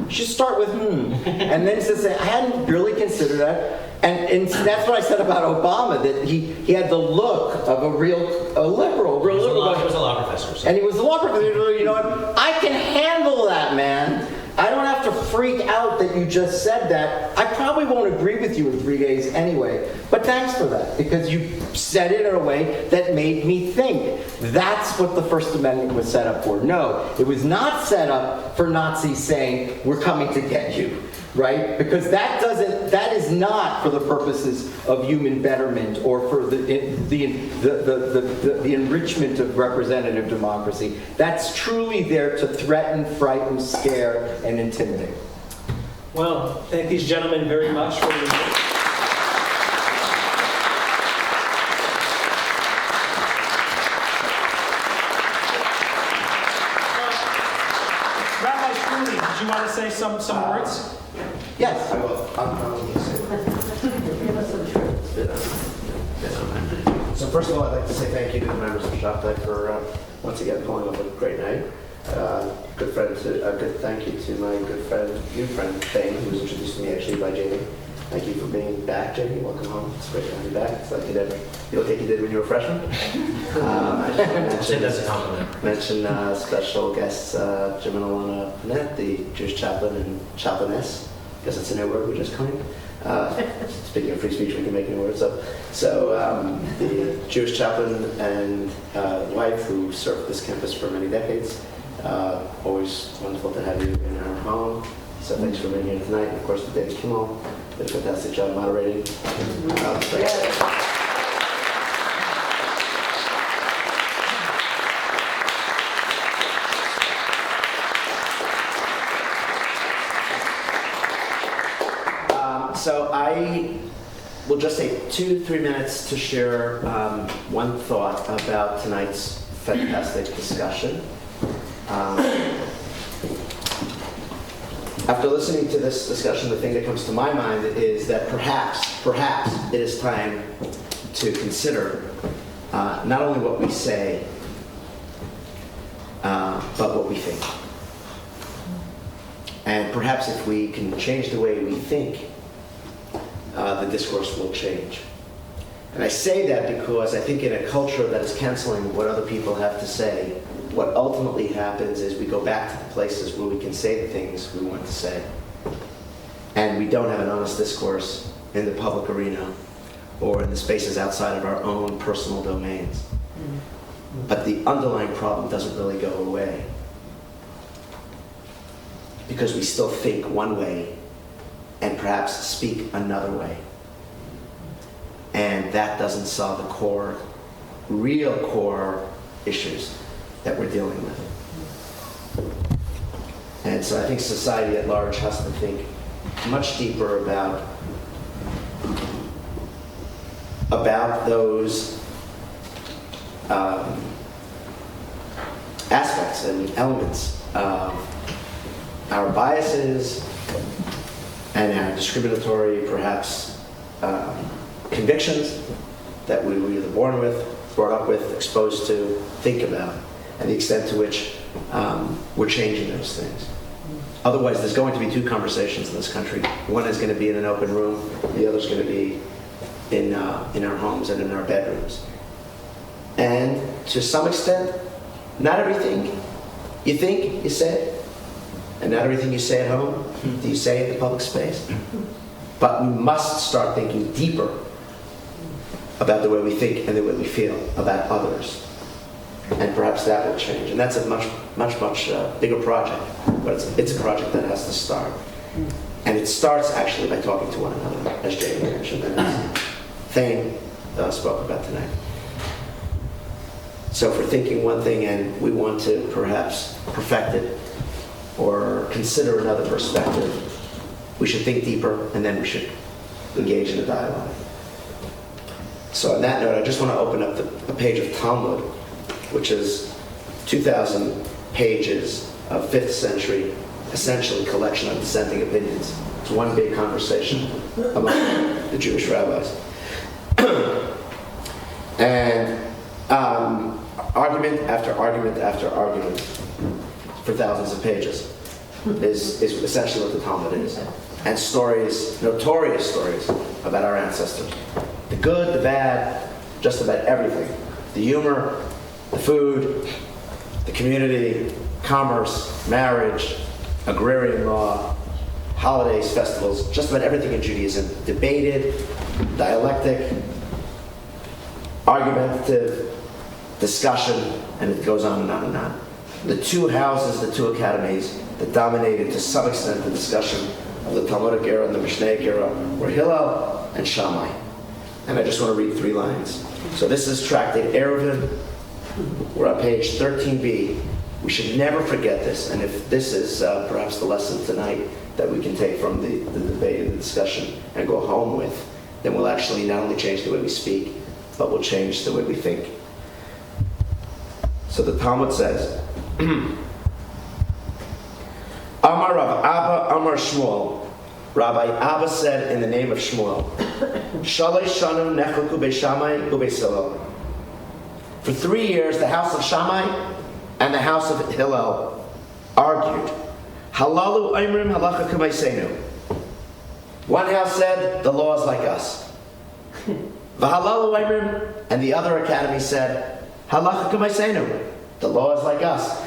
Should start with and then to say, I hadn't really considered that. And that's what I said about Obama, that he had the look of a liberal. He was a law professor. So. And he was a law professor. You know what? I can handle that, man. I don't have to freak out that you just said that. I probably won't agree with you in 3 days anyway. But thanks for that, because you said it in a way that made me think. That's what the First Amendment was set up for. No, it was not set up for Nazis saying, we're coming to get you. Right? Because that is not for the purposes of human betterment or for the enrichment of representative democracy. That's truly there to threaten, frighten, scare, and intimidate. Well, thank these gentlemen very much for Rabbi Shmuley, did you want to say some words? Yes. I will. So first of all, I'd like to say thank you to the members of Shabtai for once again pulling up a great night. Good thank you to my new friend Thane, who was introduced to me actually by Jamie. Thank you for being back, Jamie. Welcome home. It's great to have you back. It's like you look like you did when you were a freshman. I think that's a compliment. Mention special guests Jim and Alana Panett, the Jewish chaplain and chaplainess. I guess it's a new word we just coined. Speaking of free speech, we can make new words up. So the Jewish chaplain and wife who served this campus for many decades. Always wonderful to have you in our home. So thanks for being here tonight. And of course, to David Kimmel, did a fantastic job moderating. So I will just take 2-3 minutes to share one thought about tonight's fantastic discussion. After listening to this discussion, the thing that comes to my mind is that perhaps it is time to consider not only what we say, but what we think. And perhaps if we can change the way we think, the discourse will change. And I say that because I think in a culture that is canceling what other people have to say, what ultimately happens is we go back to the places where we can say the things we want to say. And we don't have an honest discourse in the public arena or in the spaces outside of our own personal domains. But the underlying problem doesn't really go away, because we still think one way and perhaps speak another way. And that doesn't solve the real core issues that we're dealing with. And so I think society at large has to think much deeper about those aspects and elements of our biases and our discriminatory, perhaps, convictions that we were either born with, brought up with, exposed to, think about. and the extent to which we're changing those things. Otherwise, there's going to be two conversations in this country. One is going to be in an open room, the other is going to be in our homes and in our bedrooms. And to some extent, not everything you think, you say, and not everything you say at home do you say in the public space. But we must start thinking deeper about the way we think and the way we feel about others. And perhaps that will change. And that's a much bigger project. But it's a project that has to start. And it starts actually by talking to one another, as Jamie mentioned, and as Thane spoke about tonight. So if we're thinking one thing and we want to perhaps perfect it or consider another perspective, we should think deeper and then we should engage in a dialogue. So on that note, I just want to open up a page of Talmud, which is 2,000 pages of 5th century, essentially collection of dissenting opinions. It's one big conversation among the Jewish rabbis. And argument after argument after argument for thousands of pages is essentially what the Talmud is. And stories, notorious stories about our ancestors. The good, the bad, just about everything. The humor, the food, the community, commerce, marriage, agrarian law, holidays, festivals, just about everything in Judaism. Debated, dialectic, argumentative, discussion, and it goes on and on and on. The two houses, the two academies that dominated to some extent the discussion of the Talmudic era and the Mishnaic era were Hillel and Shammai. And I just want to read 3 lines. So this is Tractate Eruvin. We're on page 13b. We should never forget this. And if this is perhaps the lesson tonight that we can take from the debate and the discussion and go home with, then we'll actually not only change the way we speak, but we'll change the way we think. So the Talmud says, Amar Rav Abba, Amar Shmuel. Rabbi Abba said in the name of Shmuel, Shalei Shanu Nechleku Beishamai Ubeis. For 3 years, the house of Shammai and the house of Hillel argued. Halalu Aimrim Halacha Kumaisenu. One house said, the law is like us. V'halalu Aimrim, and the other academy said, Halacha Kumaisenu. The law is like us.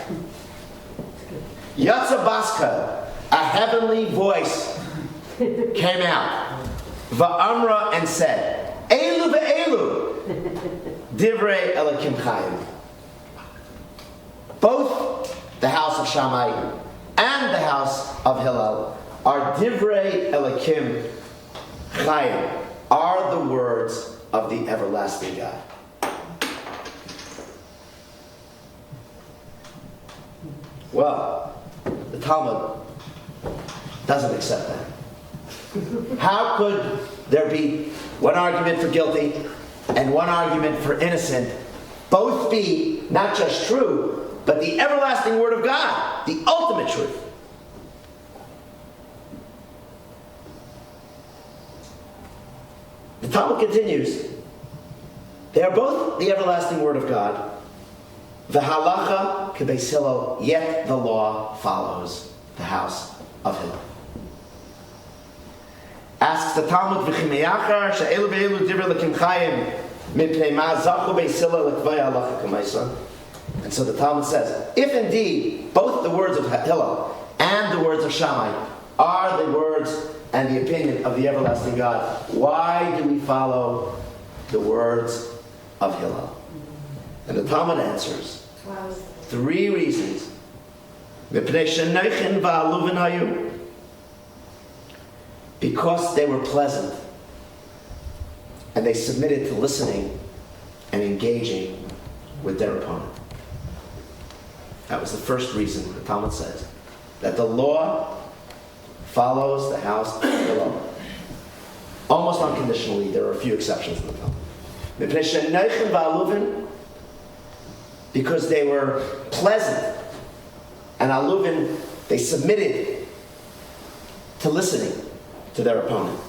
Yatsa Baska, a heavenly voice came out. Va'amra, and said, Elu ve'elu, divrei Elokim Chayim. Both the house of Shammai and the house of Hillel are divrei Elokim Chayim, are the words of the everlasting God. Well, the Talmud doesn't accept that. How could there be one argument for guilty and one argument for innocent, both be not just true, but the everlasting word of God, the ultimate truth? The Talmud continues, they are both the everlasting word of God. The halacha k'beis Hillel, yet the law follows the house of Hillel. Asks the Talmud, v'chimeyachar she'elu ve'elu divrei Elokim Chayim mipnei ma zachu beis Hillel l'kvei halacha k'maisa. And so the Talmud says, if indeed both the words of Hillel and the words of Shammai are the words and the opinion of the everlasting God, why do we follow the words of Hillel? And the Talmud answers, 3 reasons. Because they were pleasant, and they submitted to listening and engaging with their opponent. That was the first reason, the Talmud says, that the law follows the house of Hillel. Almost unconditionally, there are a few exceptions in the Talmud. Because they were pleasant, and aluvin, they submitted to listening to their opponent.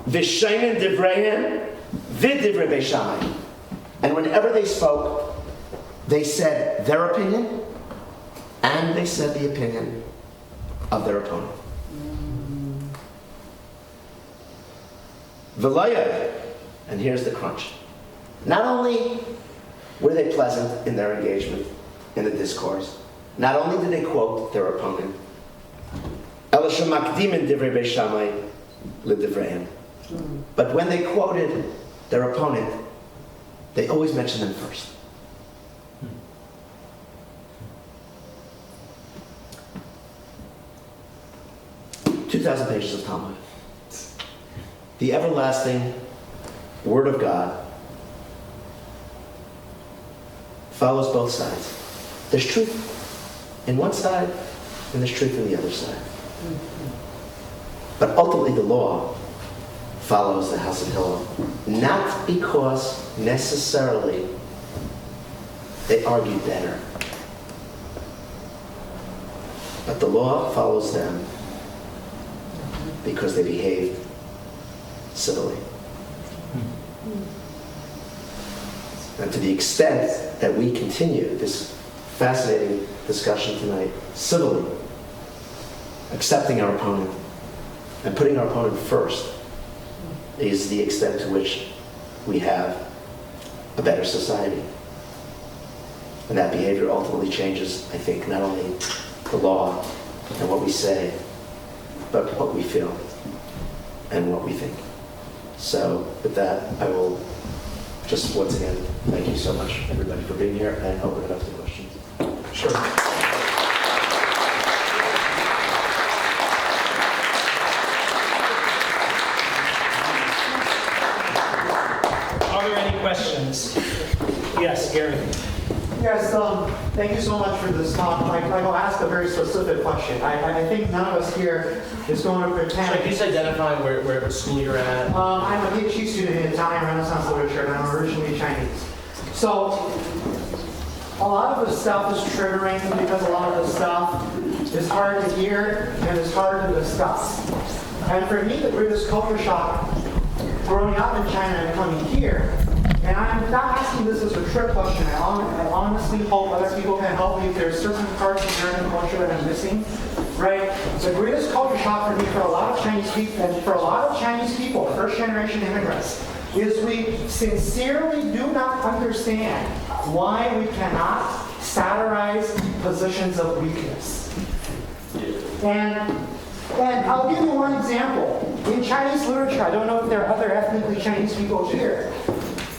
V'shaymin divreihem v'divrei Beis Shammai. And whenever they spoke, They said their opinion, and they said the opinion of their opponent. V'layad, and here's the crunch. Not only were they pleasant in their engagement in the discourse, not only did they quote their opponent, Ela shemakdimin divrei Beis Shammai l'divreihem, but when they quoted their opponent, they always mentioned them first. 2,000 pages of Talmud. The everlasting Word of God follows both sides. There's truth in one side, and there's truth in the other side. But ultimately, the law follows the house of Hillel, not because necessarily they argued better, but the law follows them because they behaved civilly. And to the extent that we continue this fascinating discussion tonight civilly, accepting our opponent and putting our opponent first, is the extent to which we have a better society. And that behavior ultimately changes, I think, not only the law and what we say, but what we feel and what we think. So with that, I will just once again thank you so much, everybody, for being here, and open it up to questions. Sure. Are there any questions? Yes, Gary. Yes, thank you so much for this talk. I will ask a very specific question. I think none of us here is going to pretend. Can you just identify what school you're at? I'm a PhD student in Italian Renaissance literature, and I'm originally Chinese. So, a lot of this stuff is triggering because a lot of this stuff is hard to hear and is hard to discuss. And for me, the greatest culture shock growing up in China and coming here, and I'm not asking this as a trick question. I honestly hope other people can help me if there's certain parts of American culture that I'm missing. Right? The greatest culture shock for me, for a lot of Chinese people, and for a lot of Chinese people, first-generation immigrants, is we sincerely do not understand why we cannot satirize positions of weakness. And I'll give you one example. In Chinese literature, I don't know if there are other ethnically Chinese people here,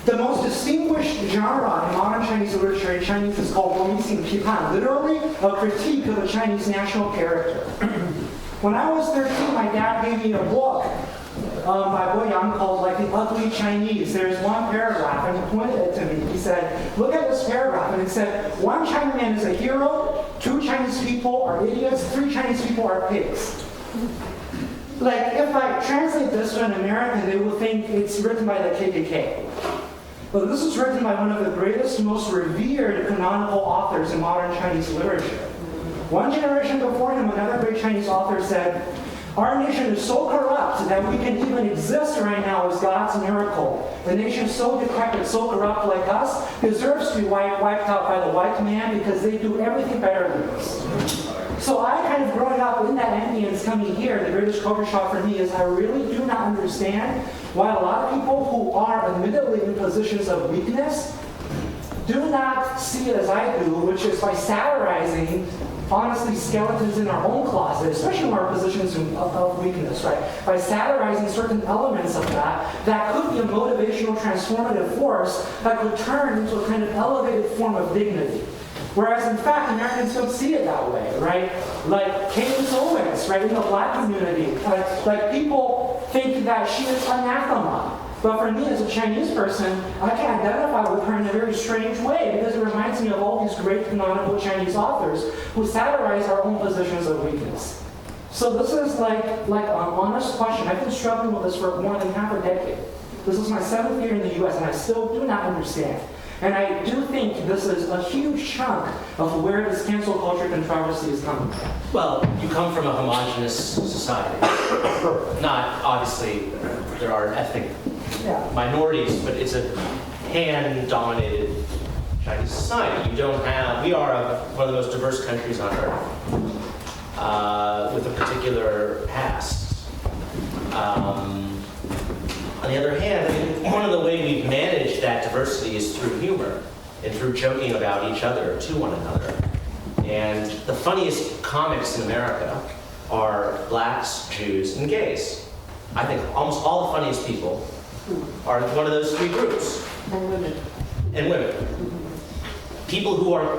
the most distinguished genre in modern Chinese literature in Chinese is called Wangxing Pipan, literally a critique of the Chinese national character. When I was 13, my dad gave me a book by Bo Yang called like The Ugly Chinese. There's one paragraph, and he pointed it to me. He said, look at this paragraph, and it said, 1 Chinaman is a hero, 2 Chinese people are idiots, 3 Chinese people are pigs. Like, if I translate this to an American, they will think it's written by the KKK. But this is written by one of the greatest, most revered canonical authors in modern Chinese literature. One generation before him, another great Chinese author said, our nation is so corrupt that we can even exist right now as God's miracle. A nation so decrepit, so corrupt like us, deserves to be wiped out by the white man because they do everything better than us. So I kind of growing up in that ambience coming here, the greatest culture shock for me is I really do not understand why a lot of people who are admittedly in positions of weakness do not see it as I do, which is by satirizing, honestly, skeletons in our own closet, especially in our positions of weakness, right? By satirizing certain elements of that could be a motivational, transformative force that could turn into a kind of elevated form of dignity. Whereas, in fact, Americans don't see it that way, right? Like Candace Owens, right, in the black community. Like people think that she is anathema. But for me, as a Chinese person, I can identify with her in a very strange way because it reminds me of all these great canonical Chinese authors who satirize our own positions of weakness. So this is like an honest question. I've been struggling with this for more than half a decade. This is my 7th year in the US, and I still do not understand. And I do think this is a huge chunk of where this cancel culture controversy is coming from. Well, you come from a homogenous society. Not, obviously, there are ethnic minorities, but it's a Han-dominated Chinese society. We are one of the most diverse countries on earth, with a particular past. On the other hand, I mean, one of the ways we've managed that diversity is through humor and through joking about each other to one another. And the funniest comics in America are blacks, Jews, and gays. I think almost all the funniest people are one of those three groups. And women. People who are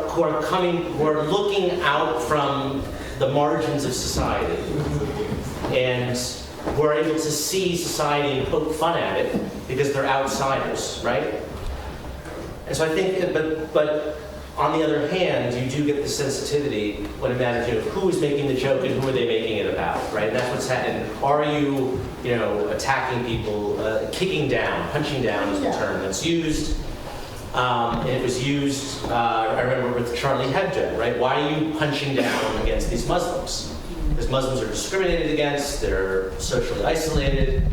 looking out from the margins of society and who are able to see society and poke fun at it because they're outsiders, right? And so I think, but on the other hand, you do get the sensitivity when it matters, who is making the joke and who are they making it about, right? And that's what's happening. Are you, attacking people, kicking down, punching down is the term that's used. And it was used, I remember with Charlie Hebdo, right? Why are you punching down against these Muslims? Because Muslims are discriminated against, they're socially isolated.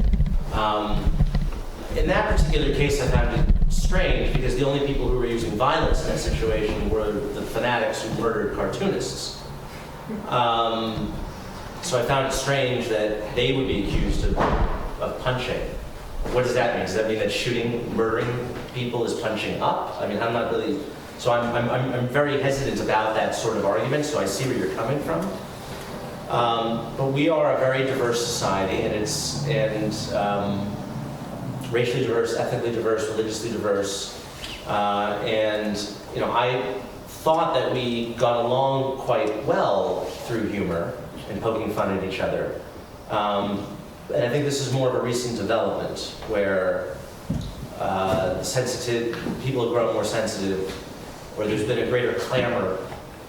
In that particular case, I found it strange because the only people who were using violence in that situation were the fanatics who murdered cartoonists. So I found it strange that they would be accused of punching. What does that mean? Does that mean that murdering people is punching up? I mean, I'm not really, so I'm very hesitant about that sort of argument, so I see where you're coming from. But we are a very diverse society, and racially diverse, ethnically diverse, religiously diverse, and I thought that we got along quite well through humor and poking fun at each other. And I think this is more of a recent development where people have grown more sensitive, or there's been a greater clamor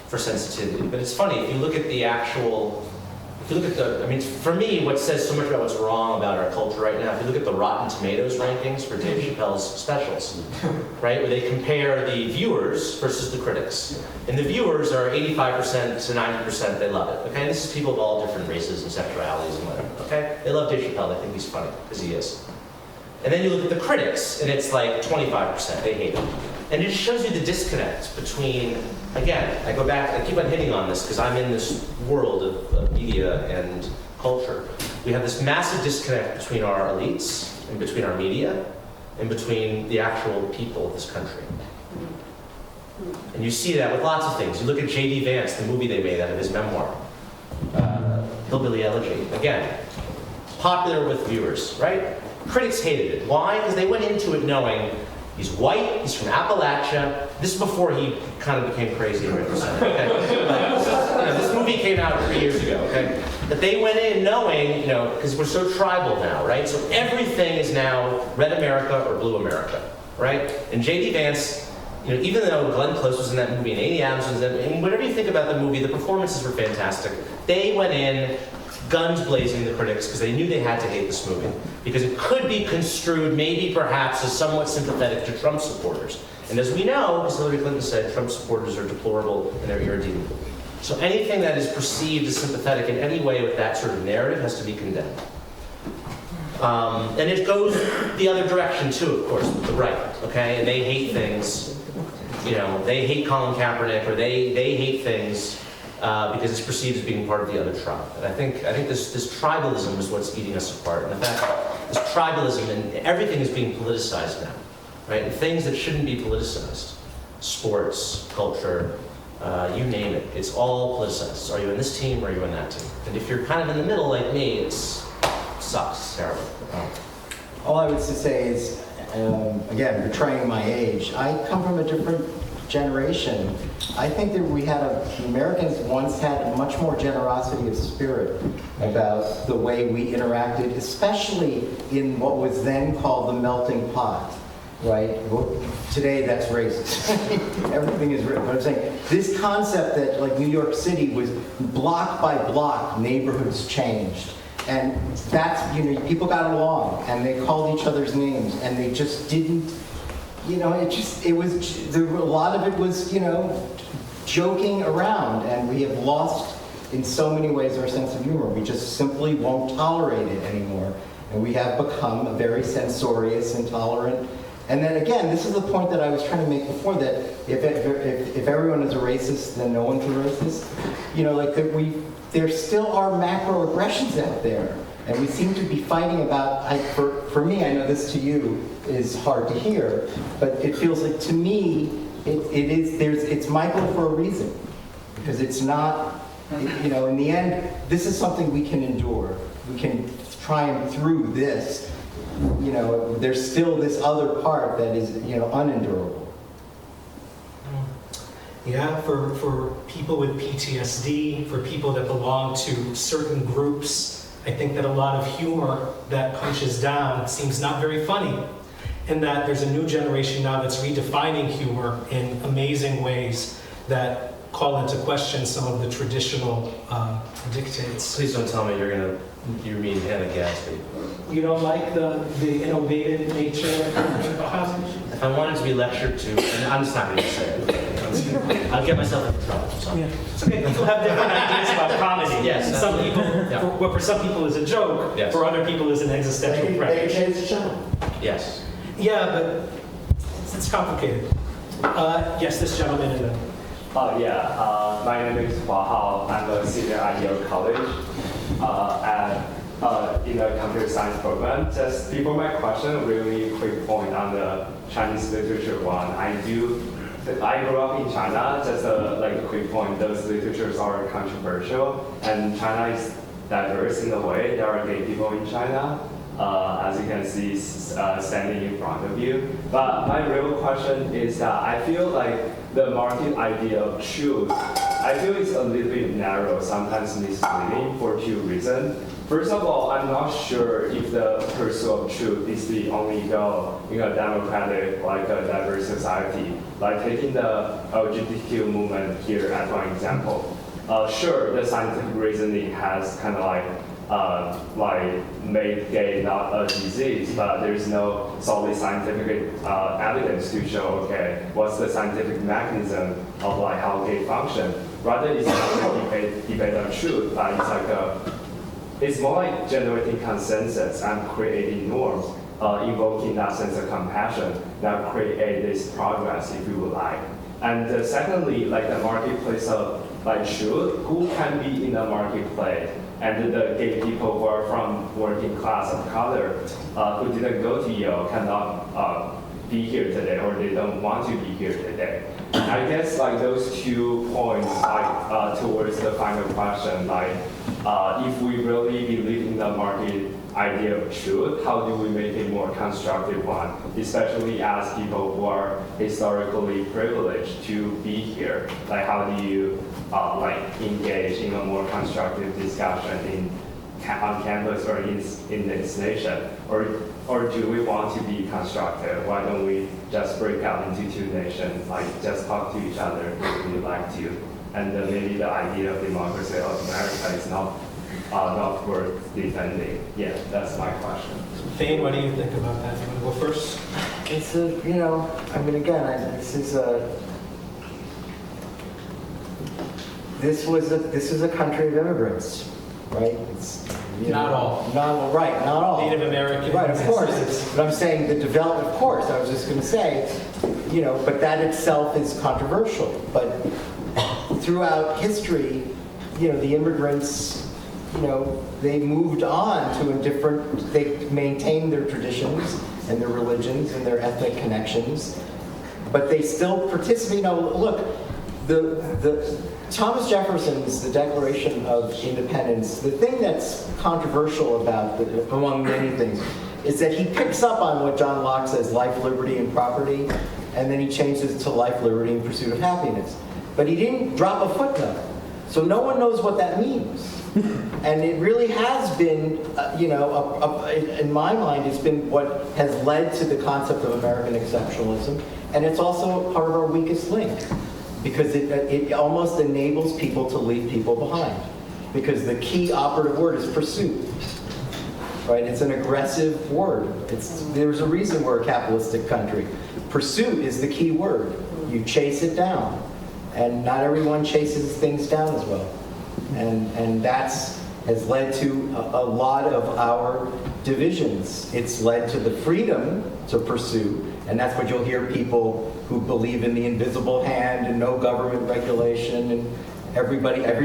for sensitivity. But it's funny, if you look at for me, what says so much about what's wrong about our culture right now, if you look at the Rotten Tomatoes rankings for Dave Chappelle's specials, right, where they compare the viewers versus the critics. And the viewers are 85% to 90%, they love it, okay? And this is people of all different races and sexualities and whatever, okay? They love Dave Chappelle, they think he's funny, because he is. And then you look at the critics, and it's like 25%, they hate him. And it just shows you the disconnect between, again, I keep on hitting on this because I'm in this world of media and culture. We have this massive disconnect between our elites and between our media and between the actual people of this country. And you see that with lots of things. You look at J.D. Vance, the movie they made out of his memoir, Hillbilly Elegy. Again, popular with viewers, right? Critics hated it. Why? Because they went into it knowing he's white, he's from Appalachia. This is before he kind of became crazy and went for Senate, okay? This movie came out 3 years ago, okay? But they went in knowing, because we're so tribal now, right? So everything is now red America or blue America, right? And J.D. Vance, even though Glenn Close was in that movie and Amy Adams was in that, and whatever you think about the movie, the performances were fantastic. They went in guns blazing the critics because they knew they had to hate this movie because it could be construed maybe perhaps as somewhat sympathetic to Trump supporters. And as we know, as Hillary Clinton said, Trump supporters are deplorable and they're irredeemable. So anything that is perceived as sympathetic in any way with that sort of narrative has to be condemned. And it goes the other direction too, of course, with the right, okay? And they hate things, they hate Colin Kaepernick or they hate things because it's perceived as being part of the other tribe. And I think this tribalism is what's eating us apart. And the fact this tribalism and everything is being politicized now, right? And things that shouldn't be politicized, sports, culture, you name it, it's all politicized. Are you in this team or are you in that team? And if you're kind of in the middle like me, it sucks, it's terrible. All I would say is, again, betraying my age, I come from a different generation. I think that Americans once had much more generosity of spirit about the way we interacted, especially in what was then called the melting pot, right? Today that's racist. Everything is racist. But I'm saying this concept that like New York City was block by block, neighborhoods changed. And that's, people got along and they called each other's names and they just didn't, a lot of it was, joking around, and we have lost in so many ways our sense of humor. We just simply won't tolerate it anymore. And we have become a very censorious, intolerant, And then again, this is the point that I was trying to make before, that if everyone is a racist, then no one's a racist. You know, like there still are macroaggressions out there, and we seem to be fighting about. For me, I know this to you is hard to hear, but it feels like to me it's micro for a reason, because it's not. You know, in the end, this is something we can endure. We can triumph through this. You know, there's still this other part that is, you know, unendurable. Yeah, for people with PTSD, for people that belong to certain groups, I think that a lot of humor that punches down seems not very funny. And that there's a new generation now that's redefining humor in amazing ways that call into question some of the traditional dictates. Please don't tell me you mean Hannah Gadsby. You don't like the innovative nature? If I wanted to be lectured to, and I'm just not going to say it. I'll get myself into trouble. So. Yeah. It's okay. People have different ideas about comedy. Yes. Some people, for some people, is a joke. Yes. For other people, is an existential threat. Yes. Yeah, but it's complicated. Yes, this gentleman in the. My name is Hua Hao. I'm a senior at Yale College in the computer science program. Just before my question, really quick point on the Chinese literature one. I grew up in China. Just a quick point. Those literatures are controversial, and China is diverse in a way. There are gay people in China, as you can see, standing in front of you. But my real question is that I feel like the market idea of truth, I feel it's a little bit narrow, sometimes misleading for two reasons. First of all, I'm not sure if the pursuit of truth is the only goal in a democratic, like a diverse society. Like taking the LGBTQ movement here as one example. Sure, the scientific reasoning has kind of made gay not a disease, but there's no solid scientific evidence to show, okay, what's the scientific mechanism of how gay function. Rather, it's not a debate on truth, but it's more like generating consensus and creating norms, invoking that sense of compassion that create this progress, if you would like. And secondly, the marketplace of truth, who can be in the marketplace? And the gay people who are from working class of color, who didn't go to Yale, cannot be here today, or they don't want to be here today. I guess those 2 points towards the final question, if we really believe in the market idea of truth, how do we make it more constructive one, especially as people who are historically privileged to be here? How do you engage in a more constructive discussion on campus or in this nation? Or do we want to be constructive? Why don't we just break out into two nations, just talk to each other if we like to? And maybe the idea of democracy of America is not worth defending. Yeah, that's my question. Thane, what do you think about that? You want to go first? It's this was a country of immigrants, right? Not all. Not all. Native American. Right, of course. But I'm saying the development, of course, I was just going to say, but that itself is controversial. But throughout history, the immigrants, they moved on to they maintained their traditions and their religions and their ethnic connections, but they still participate. Look, the Thomas Jefferson's the Declaration of Independence. The thing that's controversial about among many things is that he picks up on what John Locke says, life, liberty, and property, and then he changes it to life, liberty, and pursuit of happiness. But he didn't drop a footnote, so no one knows what that means. And it really has been, in my mind, it's been what has led to the concept of American exceptionalism, and it's also part of our weakest link, because it almost enables people to leave people behind, because the key operative word is pursuit, right? It's an aggressive word. There's a reason we're a capitalistic country. Pursuit is the key word. You chase it down, and not everyone chases things down as well. And has led to a lot of our divisions. It's led to the freedom to pursue, And that's what you'll hear people who believe in the invisible hand and no government regulation and every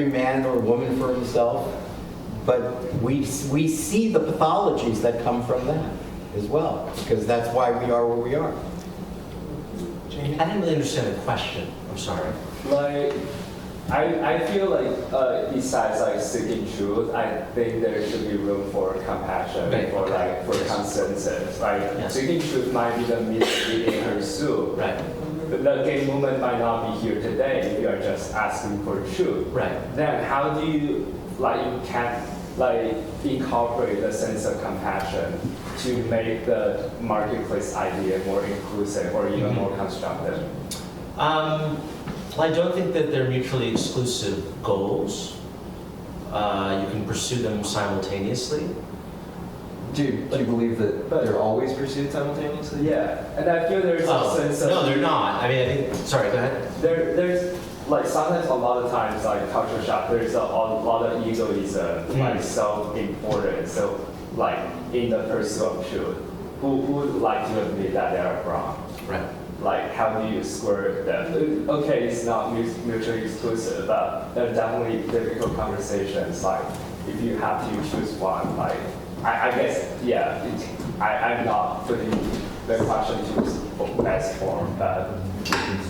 man or woman for himself. But we see the pathologies that come from that as well, because that's why we are where we are. I didn't really understand the question. I'm sorry. Like, I feel like besides like seeking truth, I think there should be room for compassion, for consensus. Like seeking truth might be the means we pursue. Right. The gay movement might not be here today if you are just asking for truth. Right. Then how do you incorporate the sense of compassion to make the marketplace idea more inclusive or even more constructive? I don't think that they're mutually exclusive goals. You can pursue them simultaneously. Do you believe that they're always pursued simultaneously? Yeah, and I feel there's a sense of... No, they're not. I mean, I think... Sorry, go ahead. There's like sometimes a lot of times like culture shock, there's a lot of egoism, like self-importance. So like in the pursuit of truth, who would like to admit that they are wrong? Right. Like, how do you square that? Okay, it's not mutually exclusive, but there are definitely difficult conversations. Like, if you have to choose one, like, I guess, yeah, I'm not putting the question to best form, but.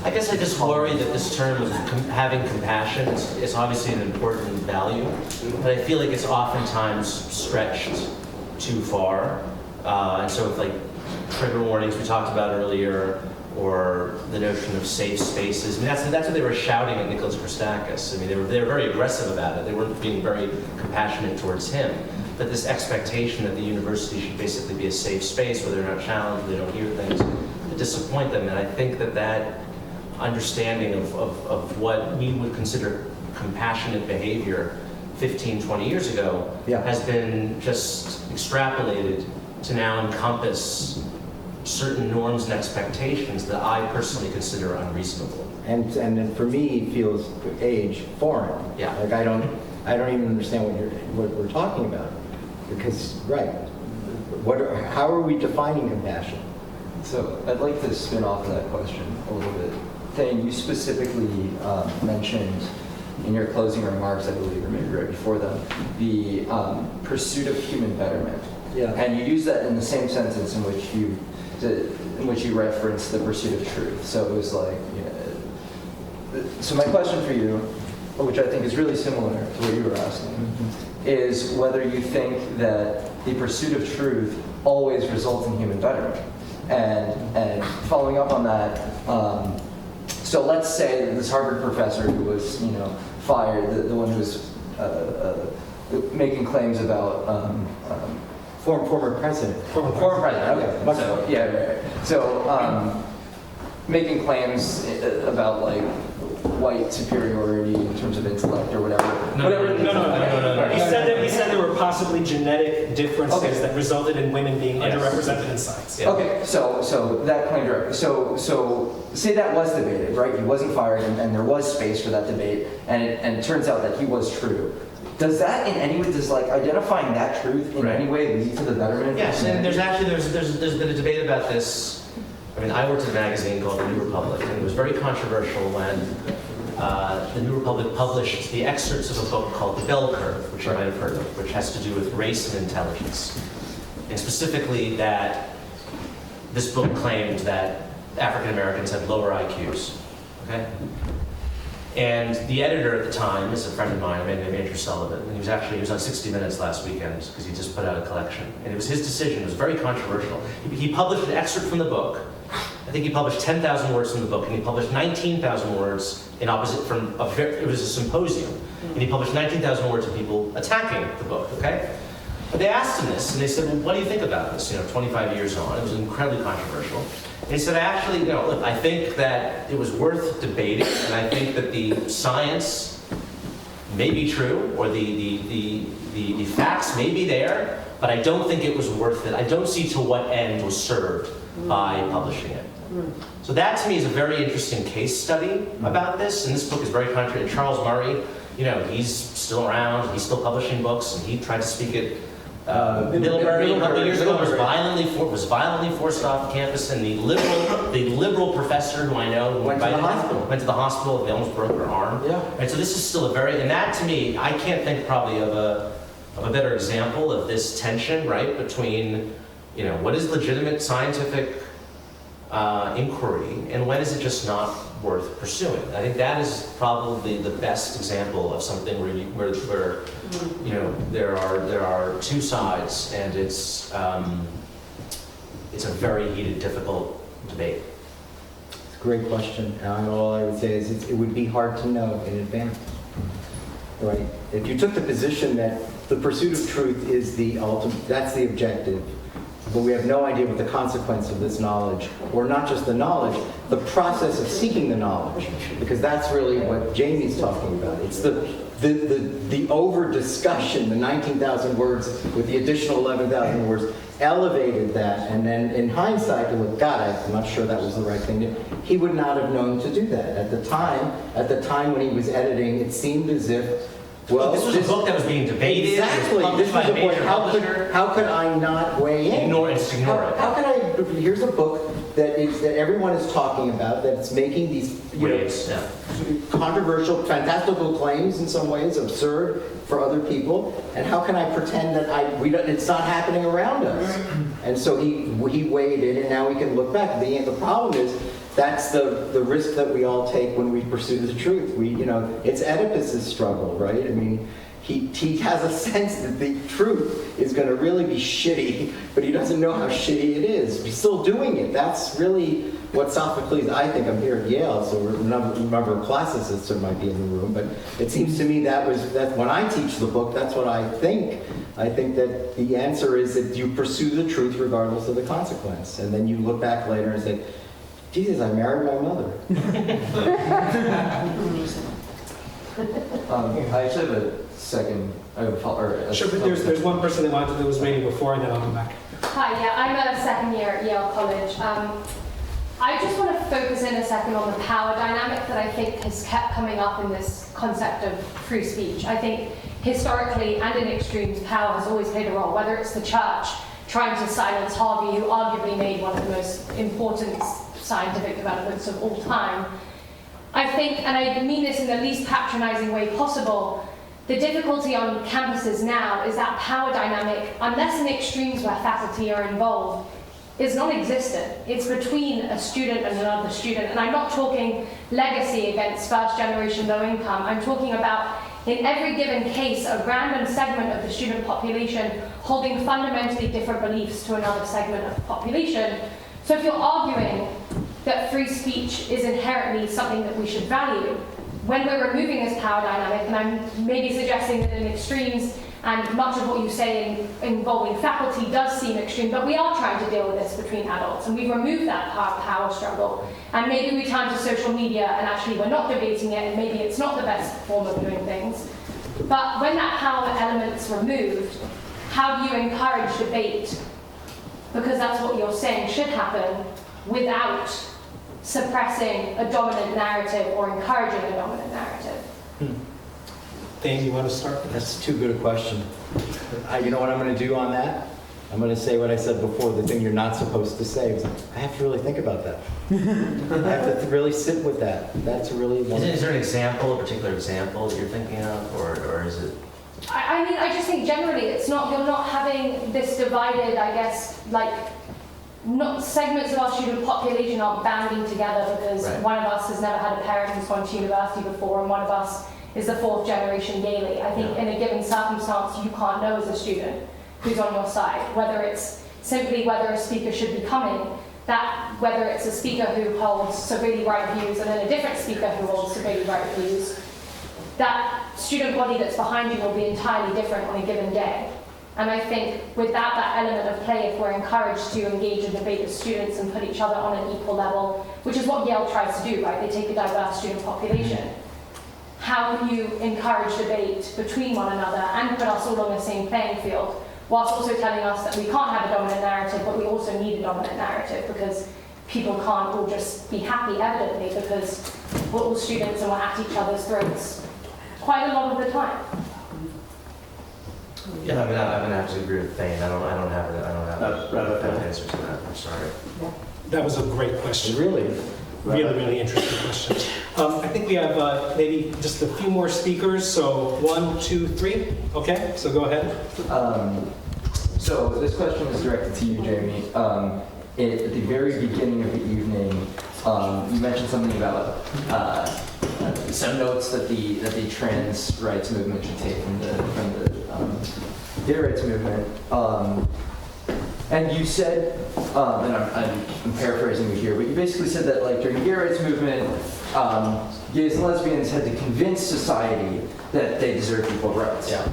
I guess I just worry that this term of having compassion is obviously an important value, but I feel like it's oftentimes stretched too far. And so if like trigger warnings we talked about earlier, or the notion of safe spaces. I mean, that's what they were shouting at Nicholas Christakis. I mean, they were very aggressive about it. They weren't being very compassionate towards him. But this expectation that the university should basically be a safe space where they're not challenged, they don't hear things, to disappoint them. And I think that understanding of what we would consider compassionate behavior 15, 20 years ago has been just extrapolated to now encompass certain norms and expectations that I personally consider unreasonable. And for me, it feels age foreign. Yeah. Like I don't even understand what we're talking about, because how are we defining compassion? So I'd like to spin off that question a little bit. Thane, you specifically mentioned in your closing remarks, I believe, or maybe right before them, the pursuit of human betterment. Yeah. And you use that in the same sentence in which you referenced the pursuit of truth. So it was like, so my question for you, which I think is really similar to what you were asking, is whether you think that the pursuit of truth always results in human betterment. And following up on that, so let's say that this Harvard professor who was, fired, the one who was making claims about former president. Former president. Okay. So yeah, right. So making claims about like white superiority in terms of intellect or whatever. No. He said there were possibly genetic differences that resulted in women being underrepresented in science. Yeah. Okay, so that claim directly. So say that was debated, right? He wasn't fired, and there was space for that debate, and it turns out that he was true. Does that in any way, identifying that truth in any way lead to the betterment? Yes, and there's been a debate about this. I mean, I worked at a magazine called The New Republic, and it was very controversial when The New Republic published the excerpts of a book called The Bell Curve, which you might have heard of, which has to do with race and intelligence. And specifically that this book claimed that African Americans had lower IQs, okay? And the editor at the time is a friend of mine, a man named Andrew Sullivan, and he was on 60 Minutes last weekend because he just put out a collection. And it was his decision, it was very controversial. He published an excerpt from the book. I think he published 10,000 words from the book, and he published 19,000 words in opposite it was a symposium, and he published 19,000 words of people attacking the book, okay? But they asked him this, and they said, well, what do you think about this? 25 years on, it was incredibly controversial. And he said, actually, look, I think that it was worth debating, and I think that the science may be true, or the facts may be there, but I don't think it was worth it. I don't see to what end was served by publishing it. So that to me is a very interesting case study about this, and this book is very contrary. And Charles Murray, he's still around, he's still publishing books, and he tried to speak at Middlebury a couple of years ago was violently forced off campus, and the liberal professor who I know who Went to the hospital. Went to the hospital. They almost broke her arm. Yeah. And so this is still and that to me, I can't think probably of a better example of this tension, right, between, what is legitimate scientific inquiry and when is it just not worth pursuing. I think that is probably the best example of something where there are two sides, and it's a very heated, difficult debate. It's a great question. And all I would say is it would be hard to know in advance, right? If you took the position that the pursuit of truth is the ultimate, that's the objective, but we have no idea what the consequence of this knowledge, or not just the knowledge, the process of seeking the knowledge, because that's really what Jamie's talking about. It's the over-discussion, the 19,000 words with the additional 11,000 words, elevated that, and then in hindsight, you look, God, I'm not sure that was the right thing to do. He would not have known to do that. At the time when he was editing, it seemed as if, well, this was a book that was being debated. Exactly. This was a book. How could I not weigh in? Ignore it. How could I? Here's a book that everyone is talking about. That's making these controversial, fantastical claims in some ways, absurd for other people. And how can I pretend that it's not happening around us? And so he weighed it, and now we can look back. The problem is, that's the risk that we all take when we pursue the truth. It's Oedipus's struggle, right? I mean, he has a sense that the truth is going to really be shitty, but he doesn't know how shitty it is. He's still doing it. That's really what Sophocles, I think. I'm here at Yale, so a number of classicists might be in the room, but it seems to me that when I teach the book, that's what I think. I think that the answer is that you pursue the truth regardless of the consequence. And then you look back later and say, Jesus, I married my mother. I actually have a second. Sure, but there's one person that was waiting before, and then I'll come back. Hi, I'm a second year at Yale College. I just want to focus in a second on the power dynamic that I think has kept coming up in this concept of free speech. I think historically and in extremes, power has always played a role, whether it's the church trying to silence Harvey, who arguably made one of the most important scientific developments of all time. I think, and I mean this in the least patronizing way possible, the difficulty on campuses now is that power dynamic, unless in extremes where faculty are involved, is non-existent. It's between a student and another student. And I'm not talking legacy against first generation low income. I'm talking about, in every given case, a random segment of the student population holding fundamentally different beliefs to another segment of the population. So if you're arguing that free speech is inherently something that we should value, when we're removing this power dynamic, and I'm maybe suggesting that in extremes, and much of what you say involving faculty does seem extreme, but we are trying to deal with this between adults, and we've removed that power struggle. And maybe we turn to social media, and actually we're not debating it, and maybe it's not the best form of doing things. But when that power element's removed, how do you encourage debate? Because that's what you're saying should happen, without suppressing a dominant narrative or encouraging a dominant narrative. Thane, you want to start? That's too good a question. You know what I'm going to do on that? I'm going to say what I said before, the thing you're not supposed to say. I have to really think about that. I have to really sit with that. That's really one. Is there an example, a particular example that you're thinking of, or is it? I mean, I just think generally you're not having this divided, I guess, not segments of our student population aren't banding together because one of us has never had a parent who's gone to university before, and one of us is the fourth generation Yale. I think in a given circumstance, you can't know as a student who's on your side, whether it's simply whether a speaker should be coming, that whether it's a speaker who holds severely right views and then a different speaker who holds severely right views, that student body that's behind you will be entirely different on a given day. And I think without that element of play, if we're encouraged to engage in debate with students and put each other on an equal level, which is what Yale tries to do, right? They take a diverse student population. How can you encourage debate between one another and put us all on the same playing field, whilst also telling us that we can't have a dominant narrative, but we also need a dominant narrative because people can't all just be happy, evidently, because we're all students and we're at each other's throats quite a lot of the time. Yeah, I'm gonna have to agree with Thane. I don't have an answer to that. I'm sorry. That was a great question. Really? Really interesting question. I think we have maybe just a few more speakers. So 1, 2, 3. Okay, so go ahead. So this question is directed to you, Jamie. At the very beginning of the evening, you mentioned something about some notes that the trans rights movement should take from the gay rights movement. And you said, and I'm paraphrasing you here, but you basically said that like during the gay rights movement, gays and lesbians had to convince society that they deserve equal rights. Yeah.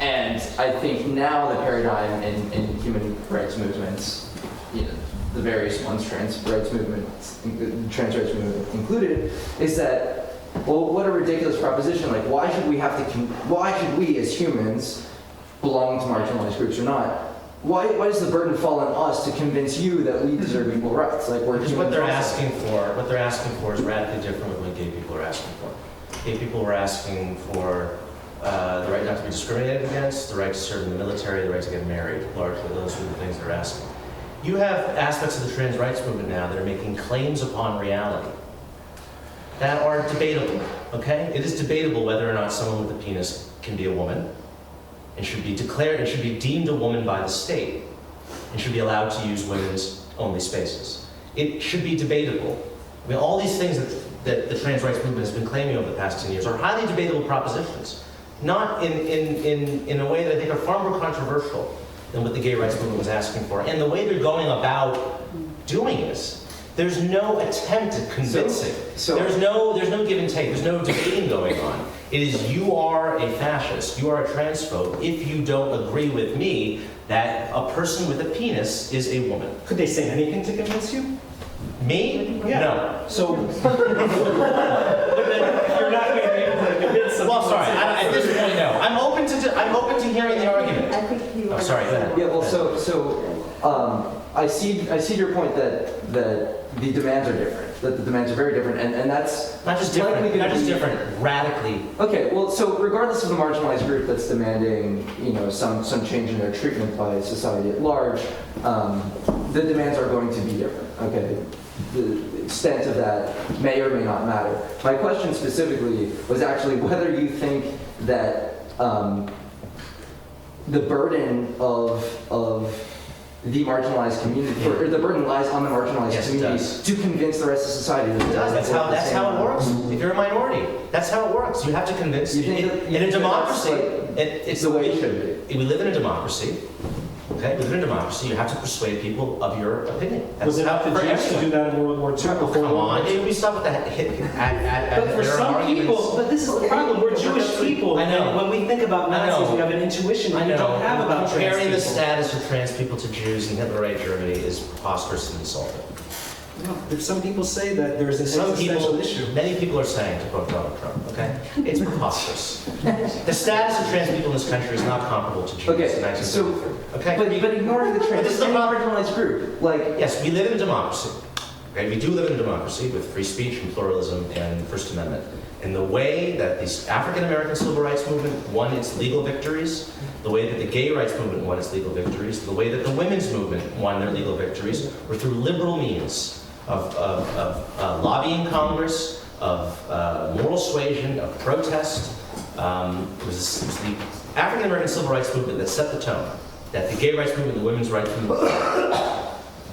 And I think now the paradigm in human rights movements, the various ones, trans rights movement included, is that, well, what a ridiculous proposition. Like, why should we as humans belong to marginalized groups or not? Why does the burden fall on us to convince you that we deserve equal rights? Like, we're Because what they're asking for is radically different from what gay people are asking for. Gay people were asking for the right not to be discriminated against, the right to serve in the military, the right to get married. Largely, those are the things they're asking. You have aspects of the trans rights movement now that are making claims upon reality that are debatable, okay? It is debatable whether or not someone with a penis can be a woman and should be declared, and should be deemed a woman by the state and should be allowed to use women's only spaces. It should be debatable. I mean, all these things that the trans rights movement has been claiming over the past 10 years are highly debatable propositions, not in a way that I think are far more controversial than what the gay rights movement was asking for. And the way they're going about doing this, there's no attempt at convincing. There's no give and take. There's no debating going on. It is, you are a fascist, you are a transphobe if you don't agree with me that a person with a penis is a woman. Could they say anything to convince you? Me? Yeah. No. So, but then you're not going to be able to convince them. Well, sorry. At this point, no. I'm open to hearing the argument. I think you. I'm sorry. Go ahead. Yeah. Well, I see your point that the demands are different. That the demands are very different, and that's not just different, radically. Okay. Well, so regardless of the marginalized group that's demanding, some change in their treatment by society at large, the demands are going to be different. Okay. The extent of that may or may not matter. My question specifically was actually whether you think that the burden of the marginalized community, or the burden lies on the marginalized community to convince the rest of society. It does. That's how it works. If you're a minority, that's how it works. You have to convince. In a democracy, it's the way it should be. We live in a democracy. Okay, within a democracy, you have to persuade people of your opinion. Was it up to Jews to do that in World War II? Come on, we stop with that. But for some people, but this is the problem. We're Jewish people. I know. And when we think about Nazis, we have an intuition that we don't have about trans people. Comparing the status of trans people to Jews in Hitler-era Germany is preposterous and insulting. No, some people say that there's an existential issue. Many people are saying, to quote Donald Trump, okay? It's preposterous. The status of trans people in this country is not comparable to Jews in 1933. But ignoring the trans, this is the marginalized group. Yes, we live in a democracy. Okay, we do live in a democracy with free speech and pluralism and First Amendment. And the way that the African American civil rights movement won its legal victories, the way that the gay rights movement won its legal victories, the way that the women's movement won their legal victories were through liberal means of lobbying Congress, of moral suasion, of protest. It was the African American civil rights movement that set the tone, that the gay rights movement, the women's rights movement.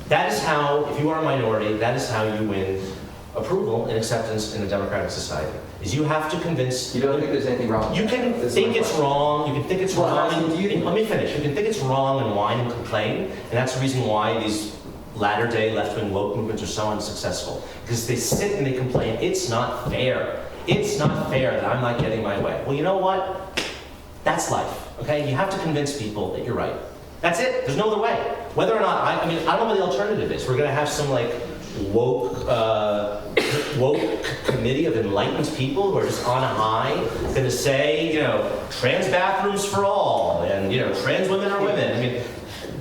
That is how, if you are a minority, that is how you win approval and acceptance in a democratic society. Is you have to convince. You don't think there's anything wrong with You can think it's wrong. You can think it's wrong. Let me finish. You can think it's wrong and whine and complain, and that's the reason why these latter-day left-wing woke movements are so unsuccessful, because they sit and they complain, it's not fair. It's not fair that I'm not getting my way. Well, you know what? That's life, okay? You have to convince people that you're right. That's it. There's no other way. Whether or not, I don't know what the alternative is. We're going to have some, woke committee of enlightened people who are just on a high, going to say, trans bathrooms for all, and, trans women are women.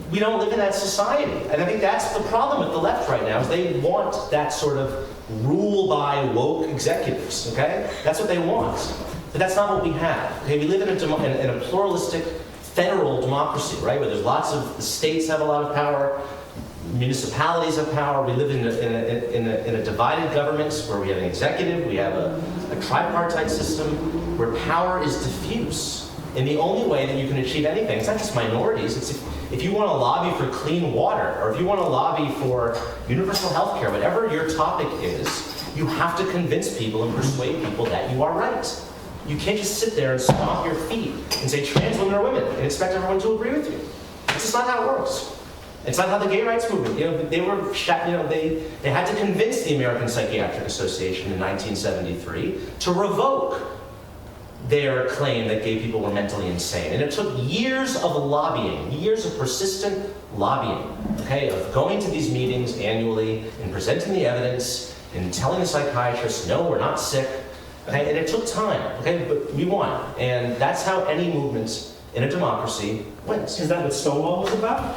We don't live in that society. And I think that's the problem with the left right now, is they want that sort of rule by woke executives, okay? That's what they want. But that's not what we have. Okay, we live in a pluralistic federal democracy, right? Where there's lots of, the states have a lot of power, municipalities have power. We live in a divided government where we have an executive, we have a tripartite system where power is diffuse. And the only way that you can achieve anything, it's not just minorities, it's if you want to lobby for clean water, or if you want to lobby for universal health care, whatever your topic is, you have to convince people and persuade people that you are right. You can't just sit there and stomp your feet and say trans women are women and expect everyone to agree with you. It's just not how it works. It's not how the gay rights movement, they had to convince the American Psychiatric Association in 1973 to revoke their claim that gay people were mentally insane. And it took years of lobbying, years of persistent lobbying, okay, of going to these meetings annually and presenting the evidence and telling the psychiatrists, no, we're not sick, okay, and it took time, okay, but we won. And that's how any movement in a democracy wins. Is that what Stonewall was about?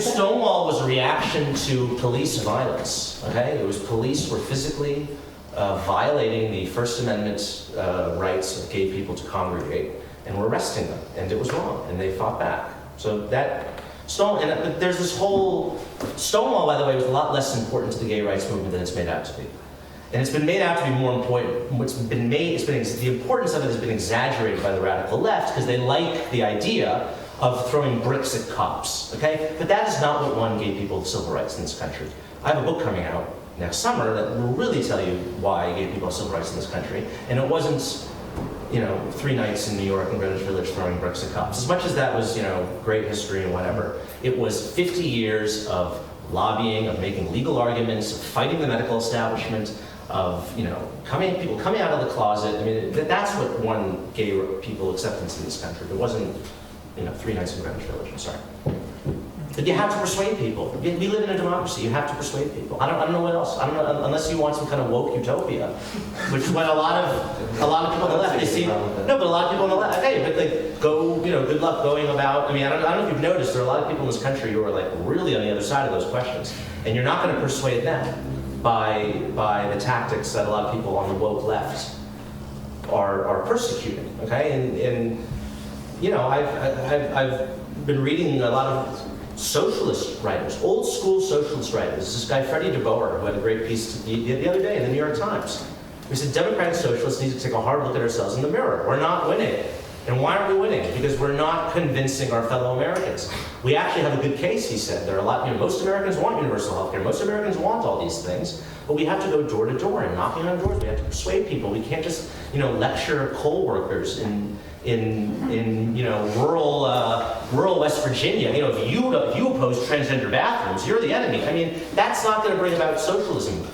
Stonewall was a reaction to police violence, okay? It was police were physically violating the First Amendment rights of gay people to congregate and were arresting them, and it was wrong, and they fought back. So that, but there's this whole, Stonewall, by the way, was a lot less important to the gay rights movement than it's made out to be. And it's been made out to be more important. The importance of it has been exaggerated by the radical left because they like the idea of throwing bricks at cops, okay? But that is not what won gay people civil rights in this country. I have a book coming out next summer that will really tell you why gay people have civil rights in this country. And it wasn't, 3 nights in New York and Greenwich Village throwing bricks at cops. As much as that was, great history and whatever, it was 50 years of lobbying, of making legal arguments, of fighting the medical establishment, of people coming out of the closet. I mean, that's what won gay people acceptance in this country. It wasn't 3 nights in Greenwich Village. I'm sorry. But you have to persuade people. We live in a democracy. You have to persuade people. I don't know what else. I don't know, unless you want some kind of woke utopia, which is what a lot of people on the left, they see. No, but a lot of people on the left, hey, but good luck going about. I mean, I don't know if you've noticed, there are a lot of people in this country who are like really on the other side of those questions, and you're not going to persuade them by the tactics that a lot of people on the woke left are persecuting. Okay, and I've been reading a lot of socialist writers, old school socialist writers. This guy, Freddie DeBoer, who had a great piece the other day in the New York Times. He said, democratic socialists need to take a hard look at ourselves in the mirror. We're not winning. And why aren't we winning? Because we're not convincing our fellow Americans. We actually have a good case, he said. There are a lot, most Americans want universal health care. Most Americans want all these things. But we have to go door to door and knocking on doors. We have to persuade people. We can't just, lecture coal workers in rural West Virginia. If you oppose transgender bathrooms, you're the enemy. I mean, that's not going to bring about socialism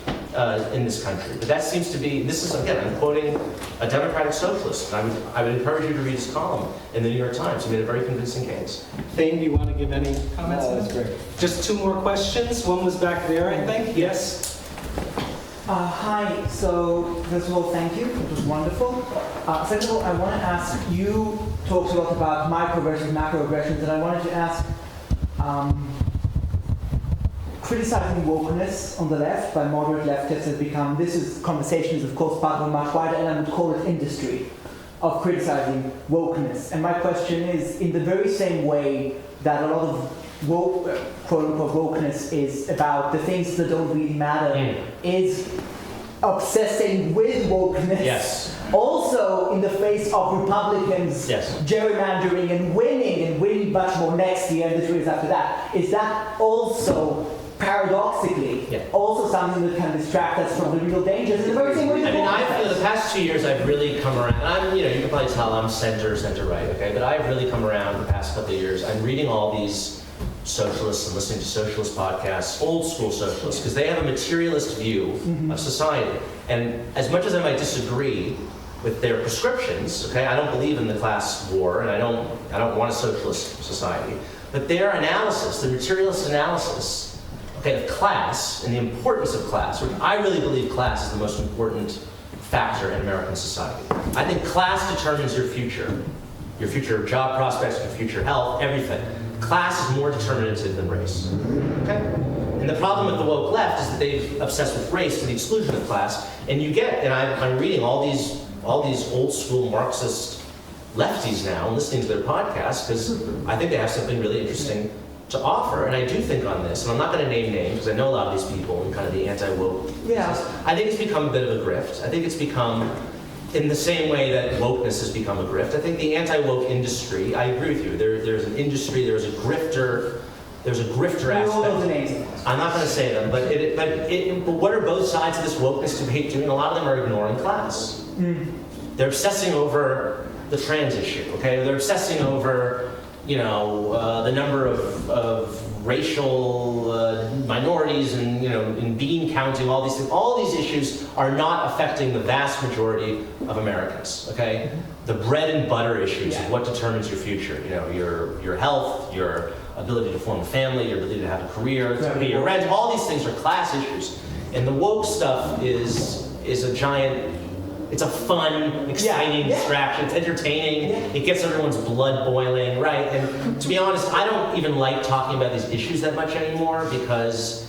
in this country. But that seems to be, this is, again, I'm quoting a democratic socialist. And I would encourage you to read his column in the New York Times. He made a very convincing case. Thane, do you want to give any comments? No, that's great. Just 2 more questions. One was back there, I think. Yes? Hi, so first of all, thank you, it was wonderful. Second of all, I want to ask, you talked a lot about microaggressions, macroaggressions, and I wanted to ask, criticizing wokeness on the left by moderate leftists has become, conversation is of course part of a much wider, and I would call it industry of criticizing wokeness. And my question is, in the very same way that a lot of quote-unquote wokeness is about the things that don't really matter, is obsessing with wokeness. Yes. Also in the face of Republicans gerrymandering and winning much more next year and the 2 years after that. Is that also paradoxically also something that can distract us from the real dangers in the very same way? I mean, the past 2 years I've really come around, and I'm, you can probably tell I'm center right, okay? But I've really come around the past couple of years. I'm reading all these socialists and listening to socialist podcasts, old school socialists, because they have a materialist view of society. And as much as I might disagree with their prescriptions, okay, I don't believe in the class war, and I don't want a socialist society, but their analysis, the materialist analysis, okay, of class and the importance of class, which I really believe class is the most important factor in American society. I think class determines your future job prospects, your future health, everything. Class is more determinative than race, okay? And the problem with the woke left is that they've obsessed with race to the exclusion of class. And you get, and I'm reading all these old school Marxist lefties now and listening to their podcasts because I think they have something really interesting to offer. And I do think on this, and I'm not going to name names because I know a lot of these people and kind of the anti-woke. Yeah. I think it's become a bit of a grift. I think it's become, in the same way that wokeness has become a grift, I think the anti-woke industry, I agree with you, there's an industry, there's a grifter aspect. I'm not going to say them, but what are both sides of this wokeness debate doing? A lot of them are ignoring class. They're obsessing over the trans issue, okay? They're obsessing over, the number of racial minorities and, in bean counting, all these things. All these issues are not affecting the vast majority of Americans, okay? The bread and butter issues of what determines your future, your health, your ability to form a family, your ability to have a career, to pay your rent, all these things are class issues. And the woke stuff is a giant, it's a fun, exciting distraction, it's entertaining, it gets everyone's blood boiling, right? And to be honest, I don't even like talking about these issues that much anymore because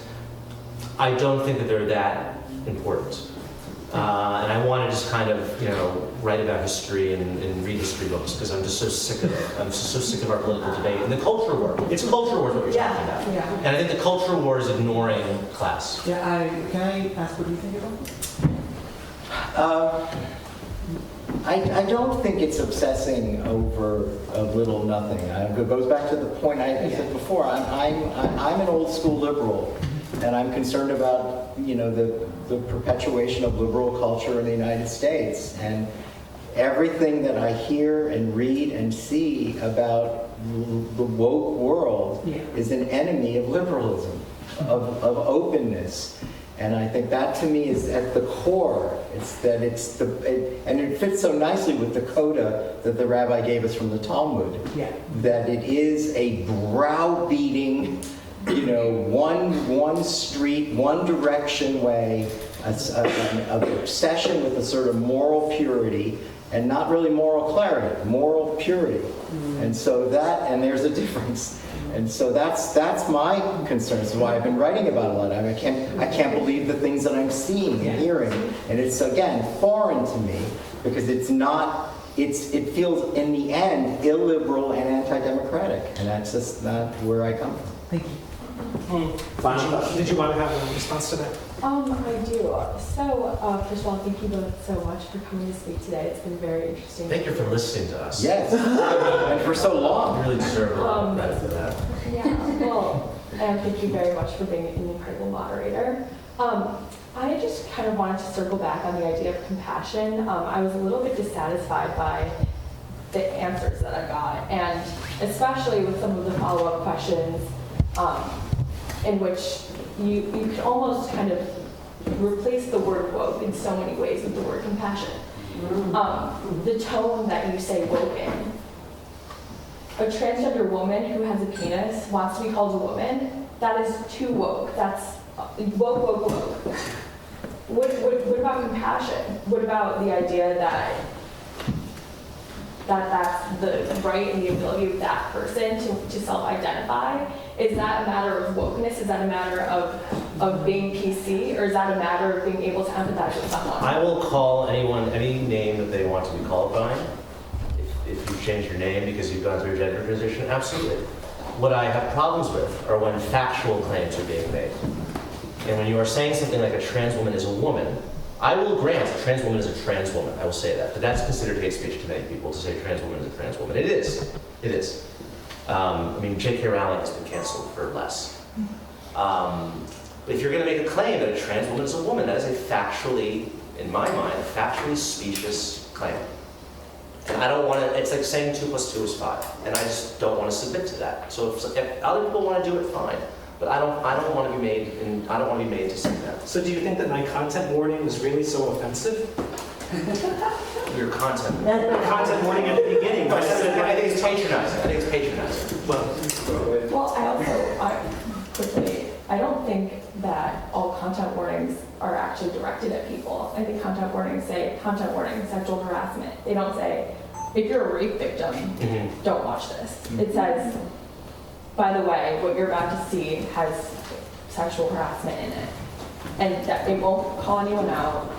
I don't think that they're that important. And I want to just kind of, write about history and read history books because I'm just so sick of it. I'm just so sick of our political debate and the culture war. It's culture war is what you're talking about. Yeah. And I think the culture war is ignoring class. Yeah, can I ask what you think about it? I don't think it's obsessing over a little nothing. It goes back to the point I said before. I'm an old school liberal, and I'm concerned about the perpetuation of liberal culture in the United States. And everything that I hear and read and see about the woke world is an enemy of liberalism, of openness. And I think that to me is at the core. And it fits so nicely with the coda that the rabbi gave us from the Talmud. That it is a browbeating, one street, one direction way, of obsession with a sort of moral purity, and not really moral clarity, moral purity. And so there's a difference. And so that's my concern. That's why I've been writing about a lot. I can't believe the things that I'm seeing and hearing. And it's, again, foreign to me because it feels, in the end, illiberal and anti-democratic. And that's just not where I come from. Thank you. Did you want to have a response to that? I do. So, first of all, thank you both so much for coming to speak today. It's been very interesting. Thank you for listening to us. Yes, and for so long. You really deserve a lot of credit for that. Yeah, well, and thank you very much for being an incredible moderator. I just kind of wanted to circle back on the idea of compassion. I was a little bit dissatisfied by the answers that I got, and especially with some of the follow-up questions in which you could almost kind of replace the word woke in so many ways with the word compassion. The tone that you say woke in. A transgender woman who has a penis wants to be called a woman, that is too woke. That's woke. What about compassion? What about the idea that that's the right and the ability of that person to self-identify? Is that a matter of wokeness? Is that a matter of being PC? Or is that a matter of being able to empathize with someone? I will call anyone any name that they want to be called by. If you change your name because you've gone through a gender transition, absolutely. What I have problems with are when factual claims are being made. And when you are saying something like a trans woman is a woman, I will grant a trans woman is a trans woman. I will say that. But that's considered hate speech to many people to say trans woman is a trans woman. It is. It is. J.K. Rowling has been canceled for less. But if you're going to make a claim that a trans woman is a woman, that is a factually, in my mind, a factually specious claim. And I don't want to, it's like saying 2 + 2 is 5. And I just don't want to submit to that. So if other people want to do it, fine. But I don't want to be made to say that. So do you think that my content warning was really so offensive? Your content. Content warning at the beginning. No, I think it's patronizing. Well, I don't think that all content warnings are actually directed at people. I think content warnings say, content warning, sexual harassment. They don't say, if you're a rape victim, don't watch this. It says, by the way, what you're about to see has sexual harassment in it. And that it won't call anyone out.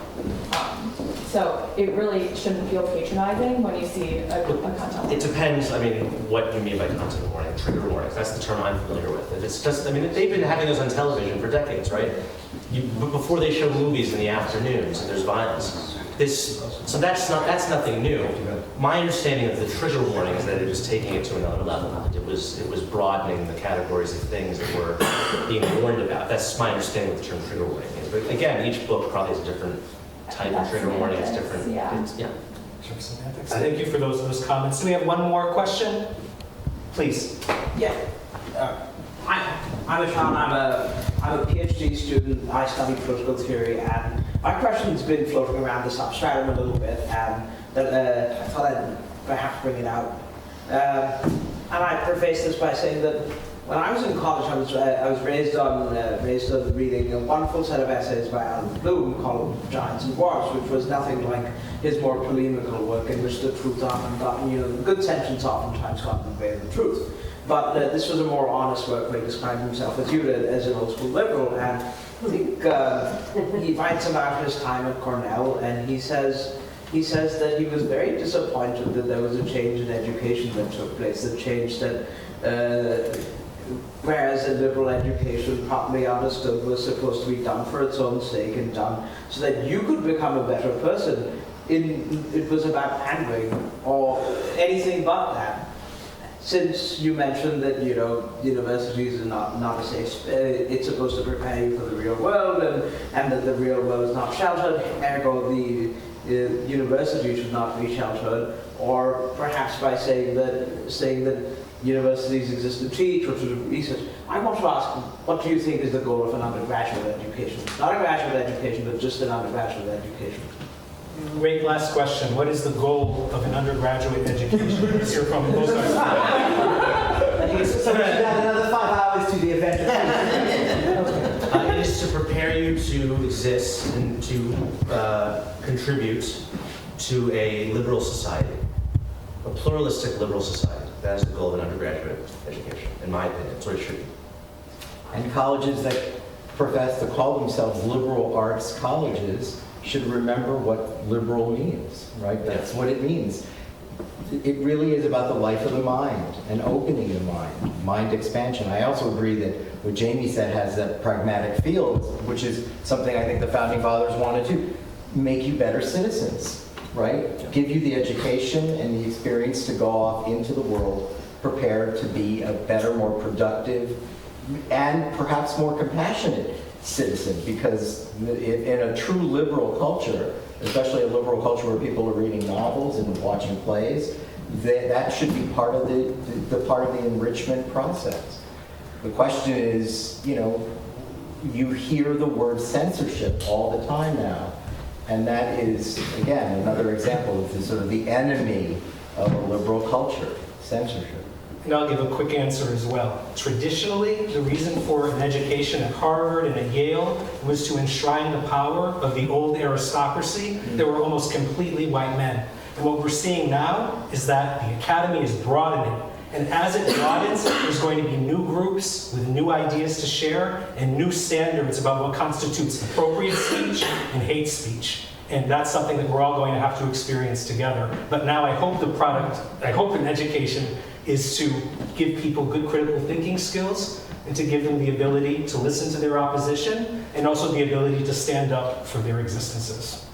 So it really shouldn't feel patronizing when you see a content warning. It depends, I mean, what you mean by content warning, trigger warnings. That's the term I'm familiar with. If it's just, I mean, they've been having those on television for decades, right? Before they show movies in the afternoons and there's violence. So that's nothing new. My understanding of the trigger warning is that it was taking it to another level. It was broadening the categories of things that were being warned about. That's my understanding of the term trigger warning is. But again, each book probably has a different type of trigger warning. It's different. Yeah. Thank you for those comments. Do we have one more question? Please. Yeah. I'm a Sean. I'm a PhD student. I study political theory, and my question's been floating around this substratum a little bit, and that I thought I'd perhaps bring it out. And I preface this by saying that when I was in college, I was raised on reading a wonderful set of essays by Alan Bloom called Giants and Dwarfs, which was nothing like his more polemical work, in which the truth often got, the good sentence oftentimes got in the way of the truth. But this was a more honest work where he described himself as an old school liberal, and I think he writes about his time at Cornell, and he says that he was very disappointed that there was a change in education that took place, the change that whereas a liberal education, properly understood, was supposed to be done for its own sake and done so that you could become a better person. It was about pandering or anything but that. Since you mentioned that universities are not a safe, it's supposed to prepare you for the real world, and that the real world is not sheltered, ergo the university should not be sheltered, or perhaps by saying that universities exist to teach or to do research. I want to ask, what do you think is the goal of an undergraduate education? Not a graduate education, but just an undergraduate education. Great last question. What is the goal of an undergraduate education? Let's hear from both sides. I think it's so we should add another 5 hours to the event. It is to prepare you to exist and to contribute to a liberal society, a pluralistic liberal society. That is the goal of an undergraduate education, in my opinion. That's what it should be. And colleges that profess to call themselves liberal arts colleges should remember what liberal means, right? That's what it means. It really is about the life of the mind and opening the mind expansion. I also agree that what Jamie said has that pragmatic feel, which is something I think the Founding Fathers wanted to make you better citizens, right? Give you the education and the experience to go off into the world prepared to be a better, more productive, and perhaps more compassionate citizen, because in a true liberal culture, especially a liberal culture where people are reading novels and watching plays, that should be part of the part of the enrichment process. The question is, you hear the word censorship all the time now, and that is, again, another example of the enemy of a liberal culture, censorship. And I'll give a quick answer as well. Traditionally, the reason for an education at Harvard and at Yale was to enshrine the power of the old aristocracy that were almost completely white men. And what we're seeing now is that the academy is broadening. And as it broadens, there's going to be new groups with new ideas to share and new standards about what constitutes appropriate speech and hate speech. And that's something that we're all going to have to experience together. But now I hope an education is to give people good critical thinking skills and to give them the ability to listen to their opposition and also the ability to stand up for their existences.